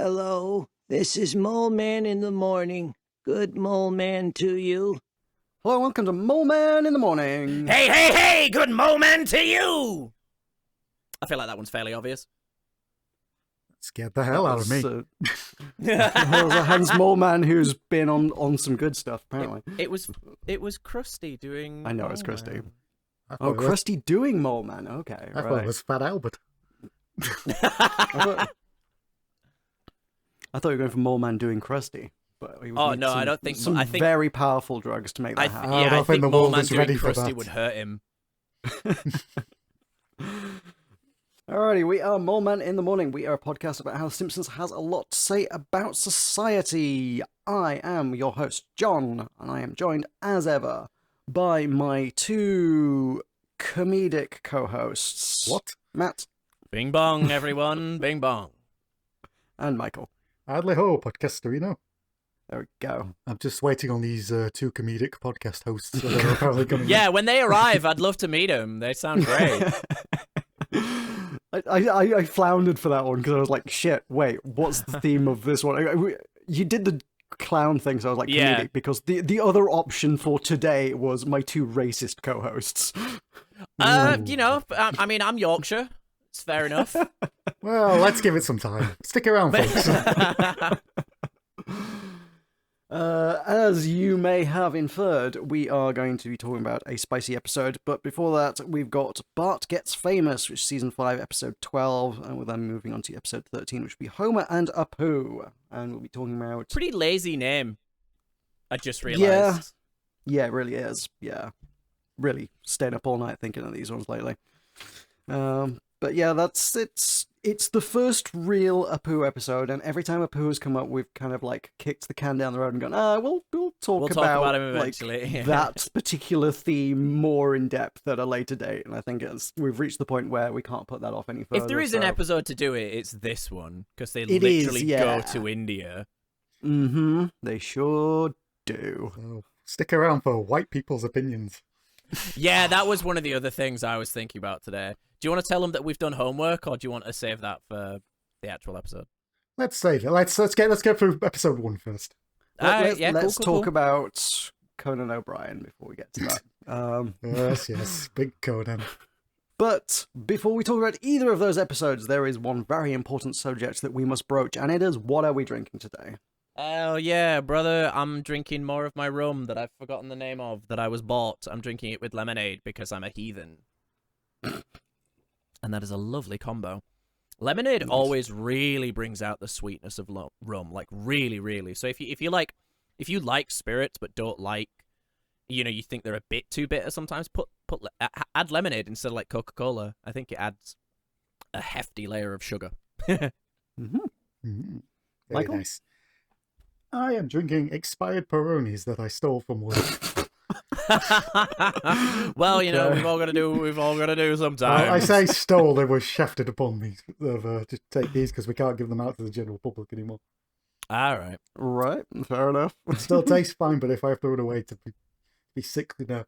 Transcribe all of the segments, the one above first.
Hello, this is Mole Man in the morning. Good Mole Man to you. Hello, welcome to Mole Man in the morning. Hey, good moment to you! I feel like that one's fairly obvious. Scared the hell out of me. There's a Hans Mole Man who's been on some good stuff, apparently. It was Krusty doing... I know it's Mole Krusty. Man. Oh, Krusty doing Mole Man, okay, I thought it was Fat Albert. I thought you were going for Mole Man doing Krusty. But Oh, no, I don't think... Some I think, very powerful drugs to make that happen. I think the Mole world Man is doing ready for Krusty that. would hurt him. Alrighty, we are Mole Man in the Morning. We are a podcast about how The Simpsons has a lot to say about society. I am your host, John, and I am joined, as ever, by my two comedic co-hosts. What? Matt. Bing bong, everyone. Bing bong. And Michael. Adley ho, podcasтерino. There we go. I'm just waiting on these two comedic podcast hosts that are apparently coming. Yeah, when they arrive, I'd love to meet them. They sound great. I floundered for that one because I was like, shit, wait, what's the theme of this one? You did the clown thing, so I was like, comedic, Yeah. because the other option for today was my two racist co-hosts. You know, I mean, I'm Yorkshire. It's fair enough. Well, let's give it some time. Stick around, folks. As you may have inferred, we are going to be talking about a spicy episode, but before that, we've got Bart Gets Famous, which is Season 5, Episode 12, and we're then moving on to Episode 13, which will be Homer and Apu, and we'll be talking about... Pretty lazy name. I just realised. Yeah, it really is, yeah. Really staying up all night thinking of these ones lately. But yeah, it's the first real Apu episode, and every time Apu has come up, we've kind of like kicked the can down the road and gone, we'll talk about him eventually. Like, that particular theme more in depth at a later date. And I think we've reached the point where we can't put that off any further. If there is an so- episode to do it, it's this one, because they It literally is, yeah. go to India. Mm-hmm. They sure do. So, stick around for white people's opinions. Yeah, that was one of the other things I was thinking about today. Do you want to tell them that we've done homework, or do you want to save that for the actual episode? Let's save it. Let's get through episode 1 first. Let's talk cool. about Conan O'Brien before we get to that. Yes, big Conan. But before we talk about either of those episodes, there is one very important subject that we must broach, and it is, what are we drinking today? Oh yeah, brother, I'm drinking more of my rum that I've forgotten the name of that I was bought. I'm drinking it with lemonade because I'm a heathen. And that is a lovely combo. Lemonade always really brings out the sweetness of rum, like really, really. So if you like spirits but don't like, you think they're a bit too bitter sometimes, add lemonade instead of like Coca-Cola. I think it adds a hefty layer of sugar. Mm-hmm. Very Michael? nice. I am drinking expired Peronis that I stole from work. Well, we've all got to do sometimes. I say stole, they were shafted upon me to take these because we can't give them out to the general public anymore. All right. Right, fair enough. It still tastes fine, but if I have to run away to be sick in about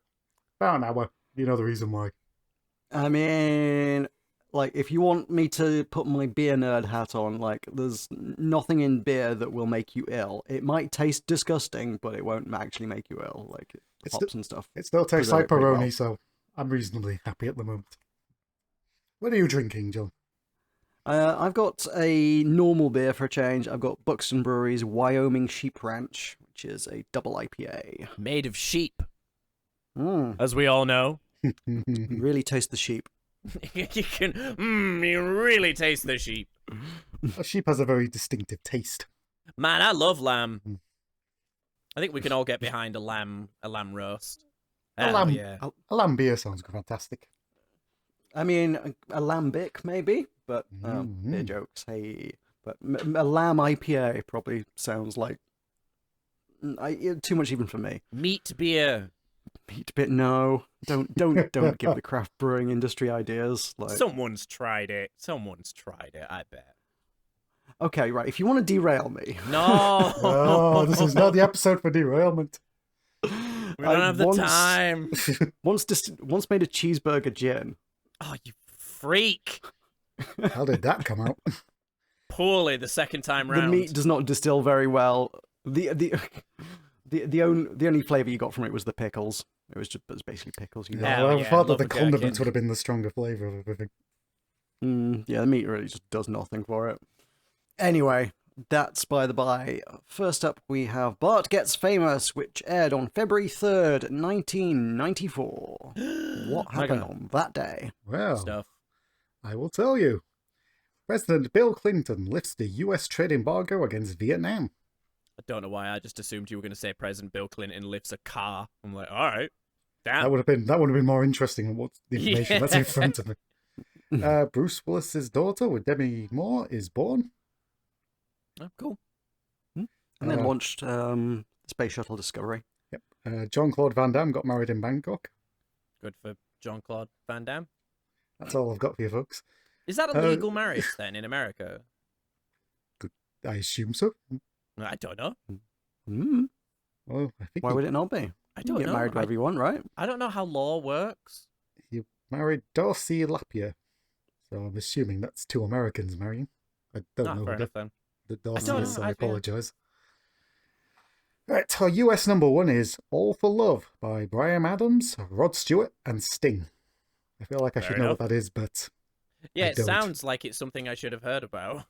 an hour, you know the reason why. I mean, like, if you want me to put my beer nerd hat on, like, there's nothing in beer that will make you ill. It might taste disgusting, but it won't actually make you ill, like hops and stuff. It still tastes preserve like it pretty Peroni, well. so I'm reasonably happy at the moment. What are you drinking, John? I've got a normal beer for a change. I've got Buxton Brewery's Wyoming Sheep Ranch, which is a double IPA. Made of sheep, Mm, as we all know. really taste the sheep. You really taste the sheep. A sheep has a very distinctive taste. Man, I love lamb. I think we can all get behind a lamb roast. A Hell lamb, yeah. a lamb beer sounds fantastic. I mean, a lambic, maybe, but beer jokes, hey. But a lamb IPA probably sounds like too much even for me. Meat beer. Meat bit, no. Don't give the craft brewing industry ideas. Like, Someone's tried it, I bet. okay, right. If you want to derail me, No. Oh, this is not the episode for derailment. We don't have the once- time. once made a cheeseburger gin. Oh, you freak. How did that come out? poorly the second time The round. meat does not distill very well. The only flavor you got from it was the pickles. It was basically pickles. You got. Hell I yeah, thought love that the a condiments gherkin. would have been the stronger flavor of everything. Yeah, the meat really just does nothing for it. Anyway, that's by the by. First up, we have Bart Gets Famous, which aired on February 3rd, 1994. What happened God. on that day? Well, Stuff. I will tell you. President Bill Clinton lifts the U.S. trade embargo against Vietnam. I don't know why. I just assumed you were going to say President Bill Clinton lifts a car. I'm like, all right, damn. That would have been more interesting than what the information that's in front of me. Bruce Willis's daughter with Demi Moore is born. Oh, cool. And then launched Space Shuttle Discovery. Yep. Jean-Claude Van Damme got married in Bangkok. Good for Jean-Claude Van Damme. That's all I've got for you folks. Is that a legal marriage then in America? I assume so. I don't know. Well, I think Why would it not be? I You don't can get know. married wherever you want, right? I don't know how law works. he married Darcy Lapierre. So I'm assuming that's two Americans marrying. I don't Ah, know fair who enough then. the Darcy don't is, so know, I yeah. apologise. Right, our US number one is All for Love by Bryan Adams, Rod Stewart, and Sting. I feel like I Fair should know enough. what that is, but Yeah, I it don't. sounds like it's something I should have heard about.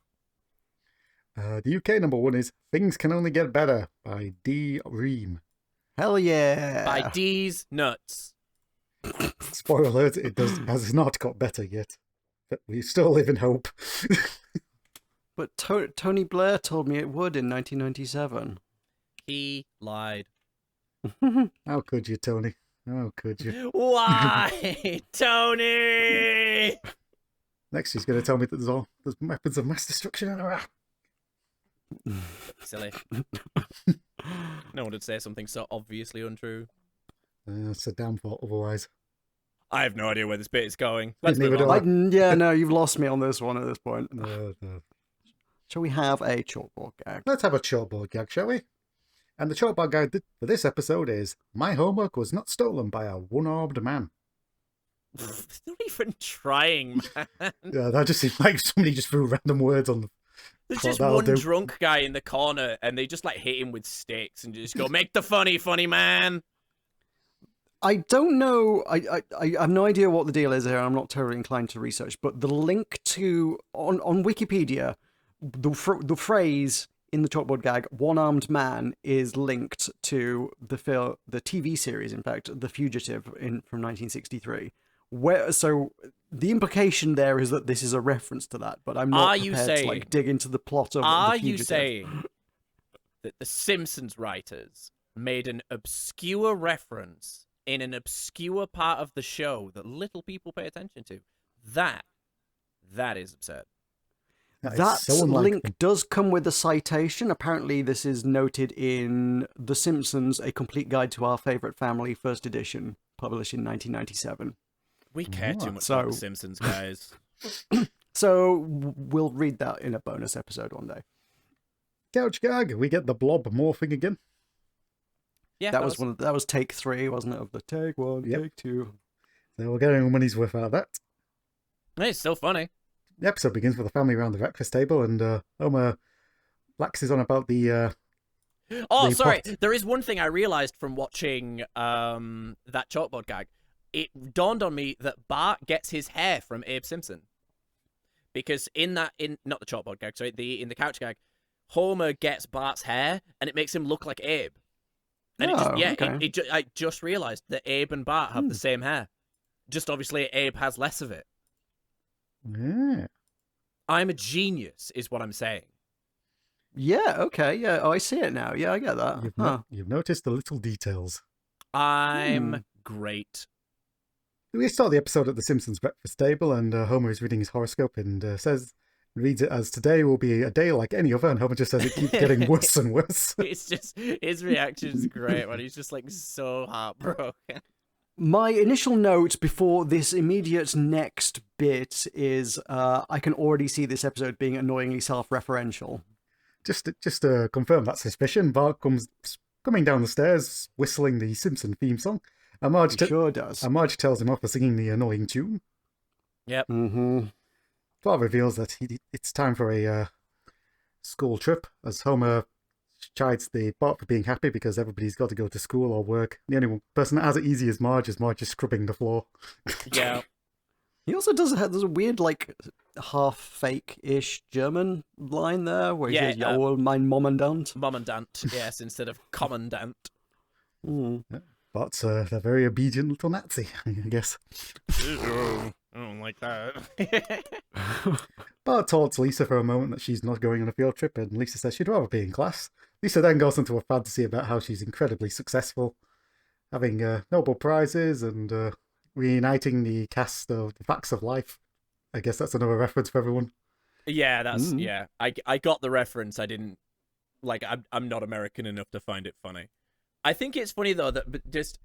The UK number one is Things Can Only Get Better by Dee Ream. Hell yeah! By D's Nuts. Spoiler alert, it has not got better yet. But we still live in hope. But Tony Blair told me it would in 1997. He lied. How could you, Tony? How could you? Why, Tony? Next, he's going to tell me that there's weapons of mass destruction in Iraq. Silly. No one would say something so obviously untrue. Saddam thought otherwise. I have no idea where this bit is going. Let's Neither move do on. Yeah, no, you've lost me on this one at this point. No. Shall we have a chalkboard gag? Let's have a chalkboard gag, shall we? And the chalkboard gag for this episode is My homework was not stolen by a one-armed man. Not even trying, man. Yeah, that just seemed like somebody just threw random words on the... There's Thought just that'll one do. drunk guy in the corner, and they just like hit him with sticks and just go, "Make the funny man." I don't know. I have no idea what the deal is here. I'm not terribly inclined to research, but the link to on Wikipedia, the phrase in the chalkboard gag "one-armed man" is linked to the TV series, in fact, The Fugitive from 1963. So the implication there is that this is a reference to that, but I'm not prepared to like dig into the plot of Are The you Fugitive. saying that the Simpsons writers made an obscure reference in an obscure part of the show that little people pay attention to? That is absurd. That is That so unlike them. link does come with a citation. Apparently, this is noted in The Simpsons: A Complete Guide to Our Favorite Family, first edition, published in 1997. We care too Right, much about the so- Simpsons, guys. So we'll read that in a bonus episode one day. Couch gag, we get the blob morphing again. Yeah, That was take 3, wasn't it? Of the take 1, Yep. take 2. So we're getting our money's worth out of that. It's still funny. The episode begins with a family around the breakfast table, and Homer waxes on about the... Oh, the sorry. pot. There is one thing I realized from watching that chalkboard gag. It dawned on me that Bart gets his hair from Abe Simpson. Because in not the chalkboard gag, sorry, in the couch gag, Homer gets Bart's hair and it makes him look like Abe. And okay. I just realized that Abe and Bart have the same hair. Just obviously Abe has less of it. Yeah. I'm a genius, is what I'm saying. Yeah, okay, yeah. Oh, I see it now. Yeah, I get that. You've noticed the little details. I'm great. We start the episode at the Simpsons breakfast table, and Homer is reading his horoscope and reads it as today will be a day like any other, and Homer just says it keeps getting worse and worse. It's just, his reaction is great when he's just like so heartbroken. My initial note before this immediate next bit is I can already see this episode being annoyingly self-referential. Just to confirm that suspicion, Bart comes coming down the stairs, whistling the Simpson theme song. And Marge, It sure does. and Marge tells him off for singing the annoying tune. Yep. Mm-hmm. Bart reveals that it's time for a school trip as Homer chides the Bart for being happy because everybody's got to go to school or work. The only person that has it easy is Marge is scrubbing the floor. Yeah. He also there's a weird, like, half fake-ish German line there where he says, "Ja, well, mein Mommandant." Mommandant, yes, instead of commandant. Mm. But they're very obedient little Nazi, I guess. I don't like that. Bart taunts Lisa for a moment that she's not going on a field trip, and Lisa says she'd rather be in class. Lisa then goes into a fantasy about how she's incredibly successful, having Nobel Prizes and reuniting the cast of The Facts of Life. I guess that's another reference for everyone. Yeah, that's yeah. I got the reference. I didn't like. I'm not American enough to find it funny. I think it's funny though that just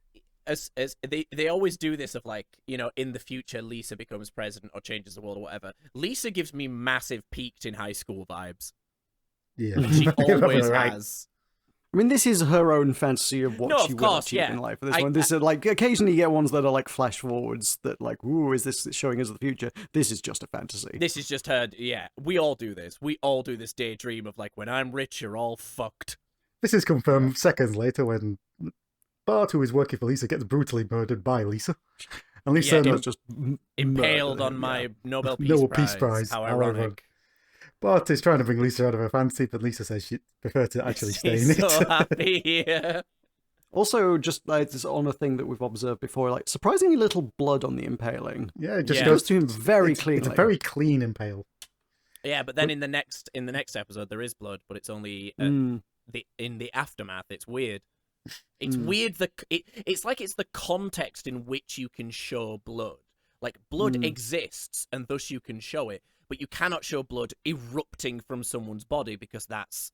as they always do this of like, you know, in the future Lisa becomes president or changes the world or whatever. Lisa gives me massive peaked in high school vibes. Yeah, She always right. has. I mean, this is her own fantasy of what No, she of will course, achieve yeah. in life. This one, this is like occasionally you get ones that are like flash forwards that like, ooh, is this showing us the future? This is just a fantasy. This is just her. Yeah, we all do this. We all do this daydream of like, when I'm rich, you're all fucked. This is confirmed seconds later when Bart, who is working for Lisa, gets brutally murdered by Lisa. And Lisa Yeah, Does just Impaled murder on him, my yeah. Nobel Peace Nobel Prize. Peace Prize. How How ironic. ironic. Bart is trying to bring Lisa out of her fantasy, but Lisa says she'd prefer to actually stay in She's it. so happy here. Also, just like this on a thing that we've observed before, like surprisingly little blood on the impaling. Yeah, it just Yeah. Goes goes to him very it's cleanly. a very clean impale. Yeah, but then in the next episode there is blood, but it's only in the aftermath. It's weird. It's weird. It's like it's the context in which you can show blood. Like blood exists, and thus you can show it, but you cannot show blood erupting from someone's body because that's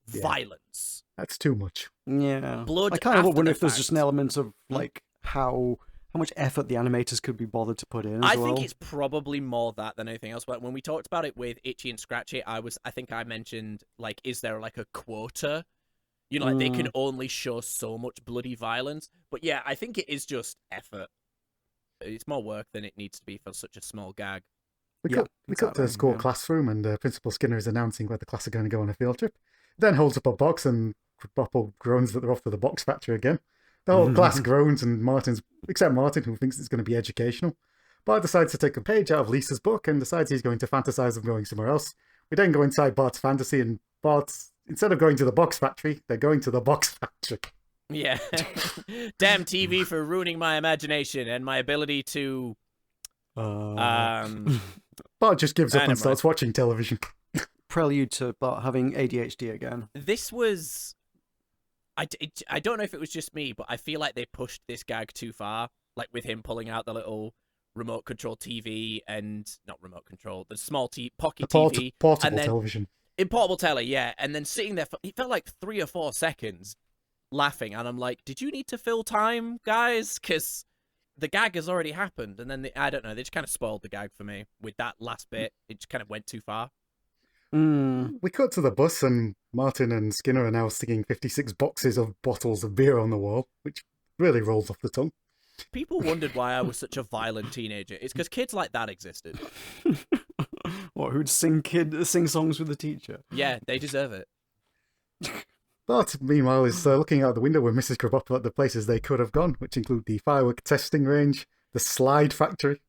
violence. That's too much. Yeah. Blood I kind of after wonder the if there's just an fact. element of like how much effort the animators could be bothered to put in. I As well. think it's probably more that than anything else. But when we talked about it with Itchy and Scratchy, I think I mentioned like, is there like a quota? You know, like they can only show so much bloody violence. But yeah, I think it is just effort. It's more work than it needs to be for such a small gag. We Yeah, cut to exactly, the school yeah. classroom, and Principal Skinner is announcing where the class are going to go on a field trip. Then holds up a box, and Bopple groans that they're off to the box factory again. The whole class groans, and except Martin, who thinks it's going to be educational. Bart decides to take a page out of Lisa's book and decides he's going to fantasize of going somewhere else. We then go inside Bart's fantasy, and instead of going to the box factory, they're going to the box factory. Yeah. Damn TV for ruining my imagination and my ability to Bart just gives up Never and starts watching television. prelude to Bart having ADHD again. This was I don't know if it was just me, but I feel like they pushed this gag too far, like with him pulling out the little remote control TV and not remote control, the small pocket TV Portable and then television. in portable telly, yeah, and then sitting there for it felt like 3 or 4 seconds laughing, and I'm like, did you need to fill time, guys? Because the gag has already happened, and then I don't know, they just kind of spoiled the gag for me with that last bit. It just kind of went too far. We cut to the bus, and Martin and Skinner are now sticking 56 boxes of bottles of beer on the wall, which really rolls off the tongue. People wondered why I was such a violent teenager. It's because kids like that existed. What, who'd sing songs with the teacher? Yeah, they deserve it. Bart, meanwhile, is looking out the window with Mrs. Krabappel at the places they could have gone, which include the firework testing range, the slide factory.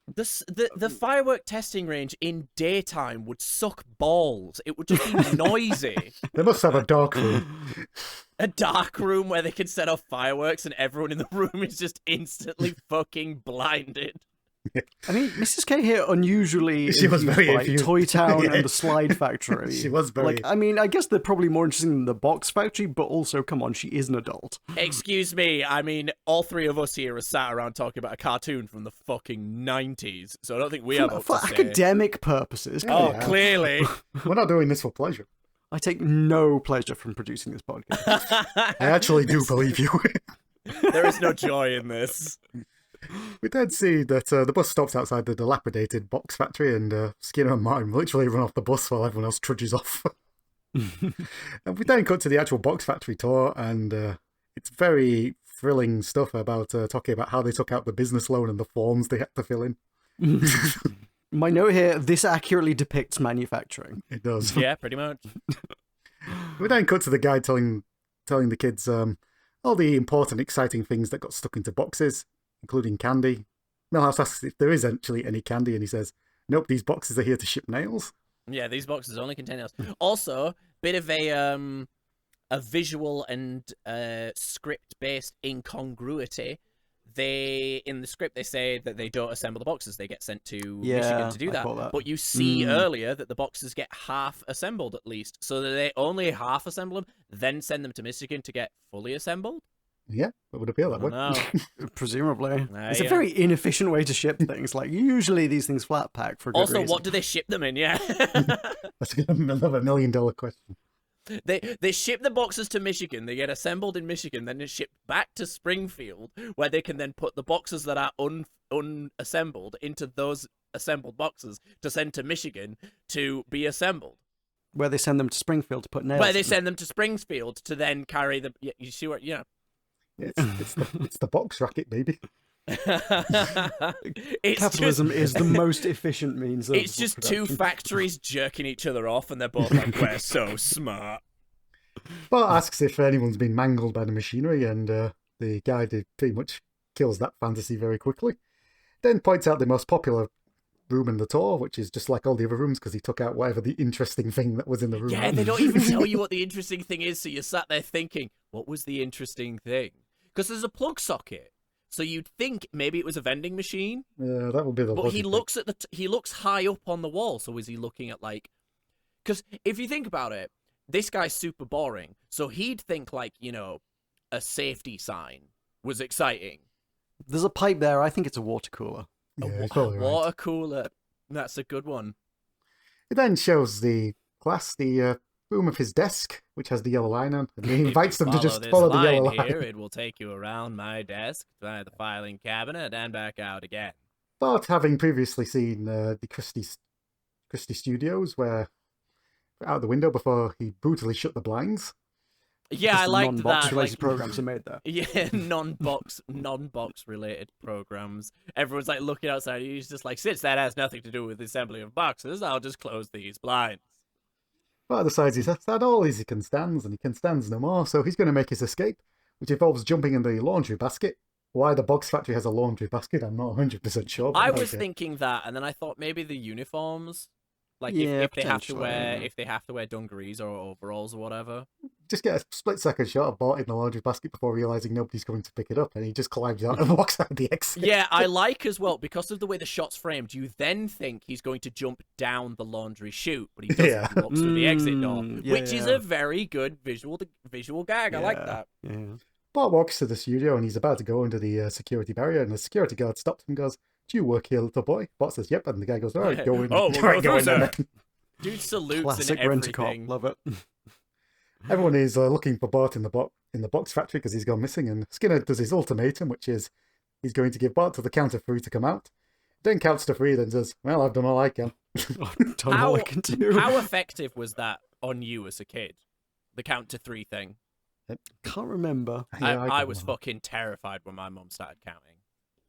The firework testing range in daytime would suck balls. It would just be noisy. They must have a dark room. A dark room where they can set off fireworks and everyone in the room is just instantly fucking blinded. I mean, Mrs. K here unusually She was infused very by infused. Toy Town Yeah. and the Slide Factory. She was very- like. I mean, I guess they're probably more interested in the Box Factory, but also, come on, she is an adult. Excuse me, I mean, all 3 of us here are sat around talking about a cartoon from the fucking 90s, so I don't think we have much For to say. academic purposes. Oh, Yeah. clearly. We're not doing this for pleasure. I take no pleasure from producing this podcast. I actually do believe you. There is no joy in this. We then see that the bus stops outside the dilapidated box factory, and Skinner and Martin literally run off the bus while everyone else trudges off. And we then cut to the actual box factory tour, and it's very thrilling stuff about talking about how they took out the business loan and the forms they had to fill in. My note here, this accurately depicts manufacturing. It does. Yeah, pretty much. We then cut to the guy telling the kids all the important, exciting things that got stuck into boxes, including candy. Millhouse asks if there is actually any candy, and he says, "Nope, these boxes are here to ship nails." Yeah, these boxes only contain nails. Also, bit of a visual and script-based incongruity. In the script they say that they don't assemble the boxes; they get sent to Michigan to do that. But you see earlier that the boxes get half assembled at least, so that they only half assemble them, then send them to Michigan to get fully assembled. Yeah, it would appear that way. No, Presumably. It's a very inefficient way to ship things. Like, usually these things flat pack for a good also, reason. what do they ship them in? Yeah. That's another $1 million question. They ship the boxes to Michigan, they get assembled in Michigan, then they're shipped back to Springfield, where they can then put the boxes that are unassembled into those assembled boxes to send to Michigan to be assembled. Where they send them to Springfield to put nails. Where they send them to Springfield to then carry the... You see what... Yeah. It's the box racket, baby. Capitalism is the most efficient means of It's just production. two factories jerking each other off, and they're both like, we're so smart. Bart asks if anyone's been mangled by the machinery, and the guy pretty much kills that fantasy very quickly. Then points out the most popular room in the tour, which is just like all the other rooms because he took out whatever the interesting thing that was in the room. Yeah, they don't even tell you what the interesting thing is, so you're sat there thinking, what was the interesting thing? Because there's a plug socket. So you'd think maybe it was a vending machine. Yeah, that would be the. But he looks at he looks high up on the wall. So is he looking at like? Because if you think about it, this guy's super boring. So he'd think like a safety sign was exciting. There's a pipe there. I think it's a water cooler. Yeah, he's probably right. Water cooler. That's a good one. It then shows the class the room of his desk, which has the yellow line on, and he invites them to just follow the yellow line. Here, it will take you around my desk, by the filing cabinet, and back out again. Bart, having previously seen the Christie Studios, where out the window before he brutally shut the blinds. Yeah, I liked non-box that. related programs are made there. Yeah, non-box related programs. Everyone's like looking outside. He's just like, since that has nothing to do with the assembly of boxes, I'll just close these blinds. Bart decides he's had all he can stands, and he can stands no more, so he's going to make his escape, which involves jumping in the laundry basket. Why the box factory has a laundry basket, I'm not 100% sure. I was thinking that, and then I thought maybe the uniforms, like if they have to wear dungarees or overalls or whatever. Just get a split-second shot of Bart in the laundry basket before realizing nobody's going to pick it up, and he just climbs out and walks out the exit. Yeah, I like as well, because of the way the shot's framed, you then think he's going to jump down the laundry chute, but he doesn't. Yeah. He walks through the exit door, which is a very good visual gag. Yeah, I like that. Yeah. Bart walks to the studio, and he's about to go under the security barrier, and the security guard stops him and goes, "Do you work here, little boy?" Bart says, "Yep," and the guy goes, "All right, go in." Oh, we'll right, go in through, there." Dude salutes Classic and rent-a-cop. everything. Love it. Everyone is looking for Bart in the box factory because he's gone missing, and Skinner does his ultimatum, which is he's going to give Bart to the count of 3 to come out. Then counts to 3, then says, "Well, I've done all I can." Done all I can do. How effective was that on you as a kid? The count to 3 thing. Can't remember. Yeah, I was fucking terrified when my mum started counting.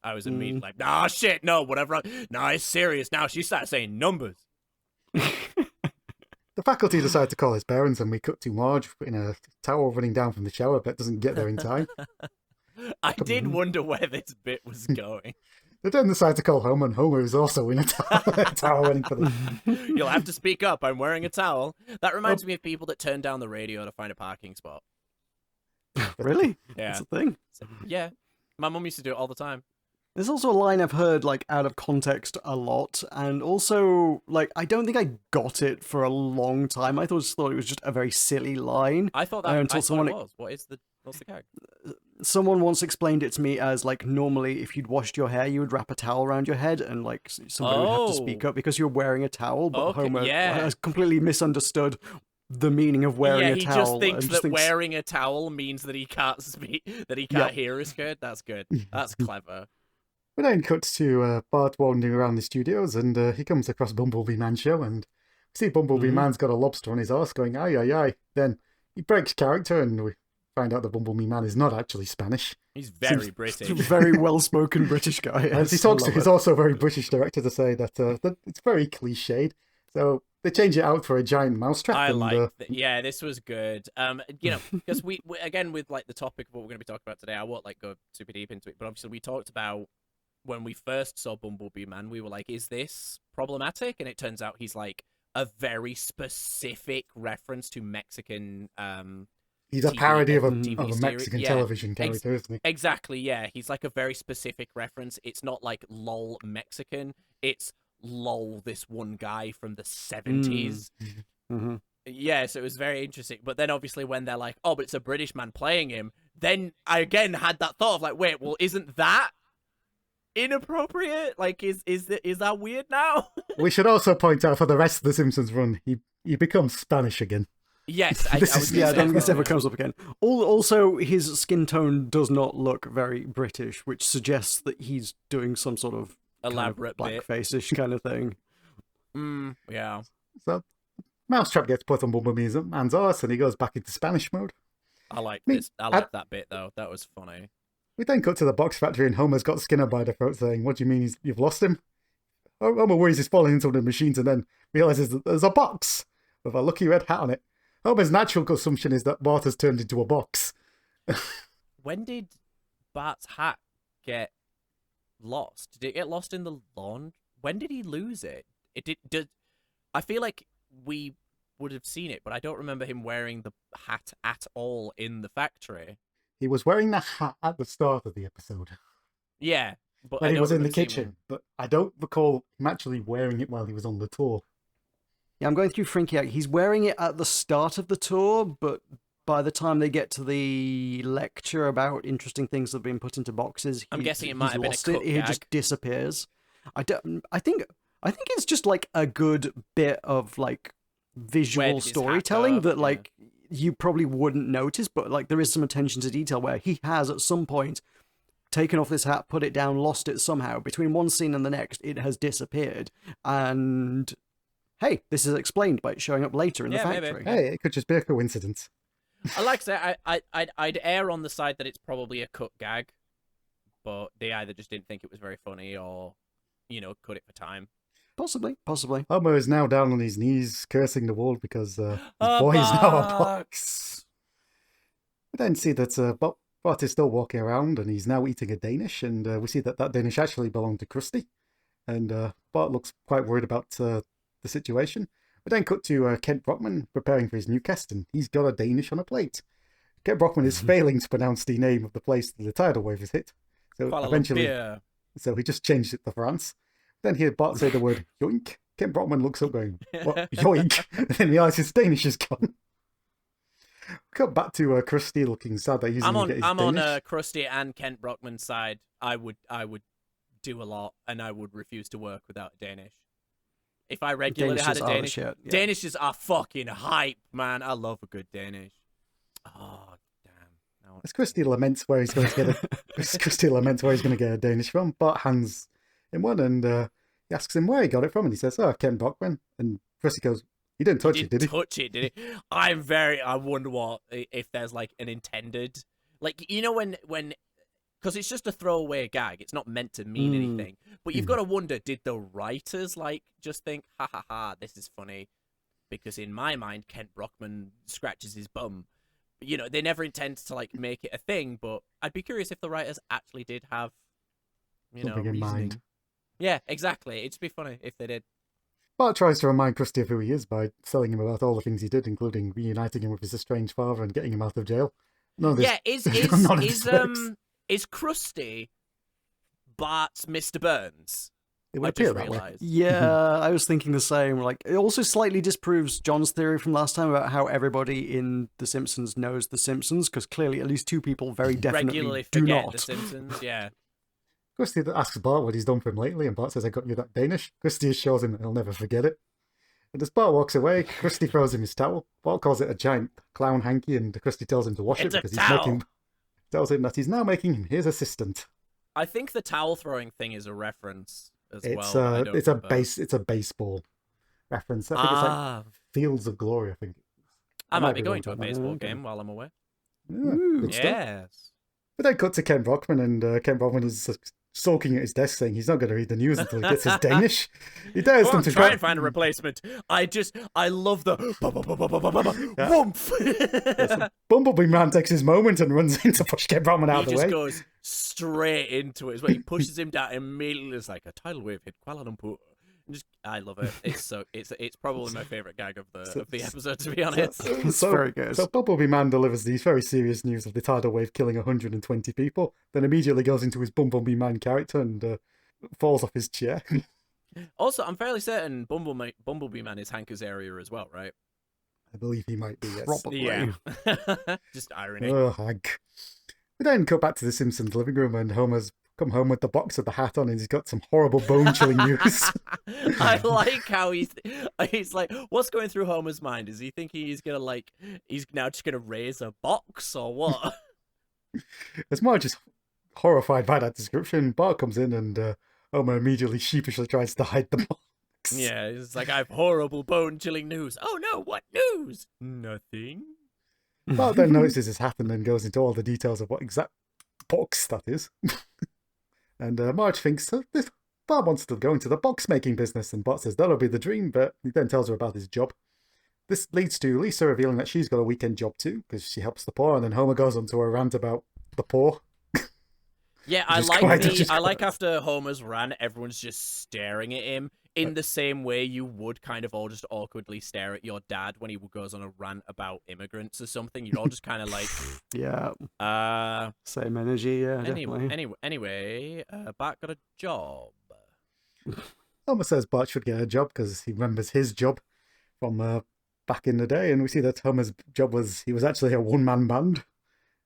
I was immediately like, nah, shit, no, whatever. Nah, it's serious now. She started saying numbers. The faculty decide to call his parents, and we cut to Marge in a towel running down from the shower, but doesn't get there in time. I did wonder where this bit was going. They then decide to call Homer, and Homer is also in a towel running for the... You'll have to speak up. I'm wearing a towel. That reminds me of people that turn down the radio to find a parking spot. Really? Yeah. That's a thing. So, yeah. My mum used to do it all the time. There's also a line I've heard, like, out of context a lot, and also, like, I don't think I got it for a long time. I thought it was just a very silly line. I thought that until someone it was. What's the gag? Someone once explained it to me as, like, normally if you'd washed your hair, you would wrap a towel around your head, and, like, somebody would have to speak up because you're wearing a towel, but Homer has completely misunderstood the meaning of wearing a towel. Yeah, he just thinks that wearing a towel means that he can't speak, that he can't hear is good. That's good. That's clever. We then cut to Bart wandering around the studios, and he comes across Bumblebee Man's show, and we see Bumblebee Man's got a lobster on his arse going, "Aye, aye, aye." Then he breaks character, and we find out the Bumblebee Man is not actually Spanish. He's very British. Very well-spoken British guy. As he Yes, talks I to love his it. also very British director to say that it's very cliched. So they change it out for a giant mousetrap. I and, like yeah, this was good. Because we again with like the topic of what we're going to be talking about today, I won't like go super deep into it, but obviously we talked about when we first saw Bumblebee Man, we were like, is this problematic? And it turns out he's like a very specific reference to Mexican he's a TV parody of a series. Mexican Yeah. television character, isn't he? Exactly, yeah. He's like a very specific reference. It's not like lol Mexican. It's lol this one guy from the 70s. Mm-hmm. Yeah, so it was very interesting. But then obviously when they're like, oh, but it's a British man playing him, then I again had that thought of like, wait, well, isn't that inappropriate? Like, is that weird now? We should also point out for the rest of the Simpsons run, he becomes Spanish again. Yes, I This was is- gonna Yeah, I say don't think this that. ever comes up again. Also, his skin tone does not look very British, which suggests that he's doing some sort of Elaborate kind bit. of blackface-ish kind of thing. Yeah. So Mousetrap gets put on Bumblebee's man's arse and he goes back into Spanish mode. I like Me- this. I like that bit though. That was funny. We then cut to the box factory and Homer's got Skinner by the throat saying, "What do you mean you've lost him?" Homer worries he's falling into one of the machines and then realizes that there's a box with a lucky red hat on it. Homer's natural assumption is that Bart has turned into a box. When did Bart's hat get lost? Did it get lost in the lawn? When did he lose it? Did I feel like we would have seen it, but I don't remember him wearing the hat at all in the factory. He was wearing the hat at the start of the episode Yeah, but when I he don't was in the remember seeing kitchen, but I don't recall him actually wearing it while he was on the tour. Yeah, I'm going through Frinkiac. He's wearing it at the start of the tour, but by the time they get to the lecture about interesting things that have been put into boxes, I'm guessing it might he's have been a lost it. cut It gag. just disappears. I think it's just like a good bit of like Where visual did his hat storytelling go? that Yeah. like you probably wouldn't notice, but like there is some attention to detail where he has at some point taken off this hat, put it down, lost it somehow. Between one scene and the next, it has disappeared. And hey, this is explained by it showing up later in the Yeah, maybe. factory. Hey, it could just be a coincidence. I like to say I'd err on the side that it's probably a cut gag, but they either just didn't think it was very funny or, cut it for time. Possibly. Homer is now down on his knees, cursing the world because his A boy is now a box! box. We then see that Bart is still walking around and he's now eating a Danish, and we see that Danish actually belonged to Krusty. And Bart looks quite worried about the situation. We then cut to Kent Brockman preparing for his new cast, and he's got a Danish on a plate. Kent Brockman is failing to pronounce the name of the place that the tidal wave has hit. So Kuala eventually, Lumpur. so he just changed it to France. Then hear Bart say the word yoink. Kent Brockman looks up going, "What? Yoink?" And then realizes his Danish is gone. Cut back to Krusty looking sad that he's I'm going to on get his Danish. Krusty and Kent Brockman's side. I would do a lot, and I would refuse to work without Danish. If I regularly had a Danishes are the Danish, shit, yeah. Danishes are fucking hype, man. I love a good Danish. Oh damn! No. As Krusty laments where he's going to get Krusty laments where he's going to get a Danish from, Bart hands him one, and he asks him where he got it from, and he says, "Oh, Kent Brockman." And Krusty goes, "He didn't touch it, did he?" Touch it, did he? I wonder what if there's like an intended, like when. Because it's just a throwaway gag. It's not meant to mean anything. But you've got to wonder, did the writers just think, ha ha ha, this is funny? Because in my mind, Kent Brockman scratches his bum. They never intend to make it a thing, but I'd be curious if the writers actually did have, Something in reasoning. mind. Yeah, exactly. It'd just be funny if they did. Bart tries to remind Krusty of who he is by telling him about all the things he did, including reuniting him with his estranged father and getting him out of jail. None of this, Yeah, none of this works. is Krusty Bart's Mr. Burns? It would I appear just that way. realised. Yeah, I was thinking the same. Like, it also slightly disproves John's theory from last time about how everybody in The Simpsons knows The Simpsons, because clearly at least two people very definitely Regularly do forget not. The Simpsons, yeah. Krusty asks Bart what he's done for him lately, and Bart says, "I got you that Danish." Krusty assures him that he'll never forget it. And as Bart walks away, Krusty throws him his towel. Bart calls it a giant clown hanky, and Krusty tells him to wash It's it a because towel. tells him that he's now making him his assistant. I think the towel throwing thing is a reference as It's well. I don't remember. it's a baseball reference. I think it's like Fields of Glory. I think I might be wrong going to a about that. baseball Okay. game while I'm away. Yeah, good stuff. Yes. But then cut to Ken Brockman, and Ken Brockman is sulking at his desk saying he's not going to read the news until he gets his Danish. He dares Go them on, to try and find a replacement. I love the woomph. Bumblebee Man takes his moment and runs in to push Ken Brockman out of He the just way. goes straight into it. It's where he pushes him down immediately. It's like a tidal wave hit Kuala Lumpur. I love it. It's probably my favorite gag of the episode, to be honest. It's very good. So Bumblebee Man delivers these very serious news of the tidal wave killing 120 people, then immediately goes into his Bumblebee Man character and falls off his chair. Also, I'm fairly certain Bumblebee Man is Hank Azaria as well, right? I believe he might be, yes. Probably. Yeah. Just irony. Oh, Hank. We then cut back to the Simpsons living room, and Homer's come home with the box with the hat on, and he's got some horrible bone-chilling news. I like how he's like, what's going through Homer's mind? Is he thinking he's now just gonna raise a box or what? As Marge is horrified by that description, Bart comes in, and Homer immediately sheepishly tries to hide the box. Yeah, it's like, I have horrible bone-chilling news. Oh no, what news? Nothing. Bart then notices his hat and then goes into all the details of what exact box that is. And Marge thinks this Bart wants to go into the box making business, and Bart says that'll be the dream, but he then tells her about his job. This leads to Lisa revealing that she's got a weekend job too, because she helps the poor, and then Homer goes on to a rant about the poor. Yeah, I like after Homer's rant, everyone's just staring at him in the same way you would kind of all just awkwardly stare at your dad when he goes on a rant about immigrants or something. You'd all just kind of like, yeah, same energy. Yeah, definitely. Anyway, Bart got a job. Homer says Bart should get a job because he remembers his job from back in the day, and we see that Homer's job was he was actually a one-man band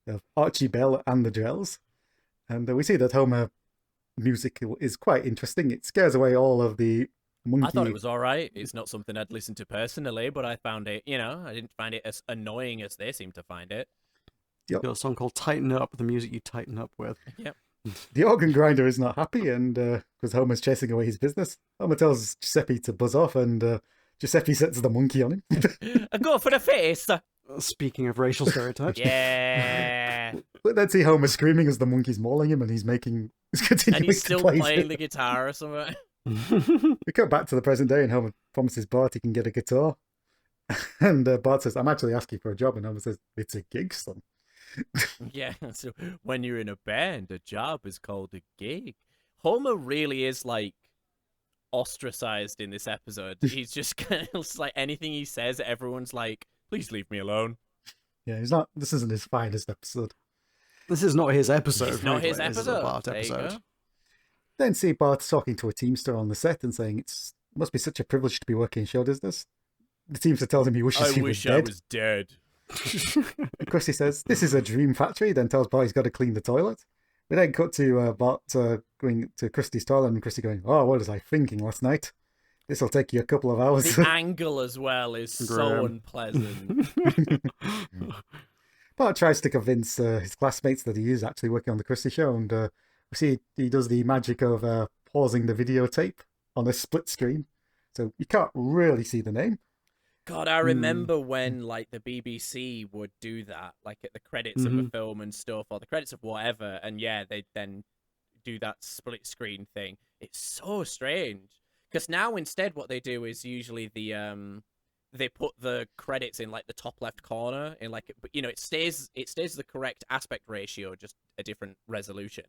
of Archie Bell and the Drells. And we see that Homer music is quite interesting. It scares away all of the monkey. I thought it was all right. It's not something I'd listen to personally, but I found it, I didn't find it as annoying as they seem to find it. You've got a song called Tighten Up, the music you tighten up with. Yep. The organ grinder is not happy, and because Homer's chasing away his business, Homer tells Giuseppe to buzz off, and Giuseppe sets the monkey on him. Go for the face! Speaking of racial stereotypes. Yeah! But then see Homer screaming as the monkey's mauling him, and he's continuing and he's still to play playing the guitar or something. We go back to the present day, and Homer promises Bart he can get a guitar. And Bart says, I'm actually asking for a job, and Homer says, it's a gig, son. Yeah, so when you're in a band, a job is called a gig. Homer really is like ostracized in this episode. He's just kind of like anything he says, everyone's like, please leave me alone. Yeah, he's not. This isn't his finest episode. This is not his episode. It's not his This is a episode. Bart There you episode. go. Then see Bart talking to a Teamster on the set and saying it must be such a privilege to be working in show business. The Teamster tells him he wishes he was dead. I was dead. Krusty says, this is a dream factory, then tells Bart he's got to clean the toilet. We then cut to Bart going to Krusty's toilet, and Krusty going, oh, what was I thinking last night? This will take you a couple of hours. The angle as well is so unpleasant. Bart tries to convince his classmates that he is actually working on the Krusty show, and we see he does the magic of pausing the videotape on a split screen, so you can't really see the name. God, I remember when like the BBC would do that, like at the credits of a film and stuff, or the credits of whatever, and yeah, they'd then do that split screen thing. It's so strange. Because now instead what they do is usually they put the credits in like the top left corner, in like, but it stays the correct aspect ratio, just a different resolution.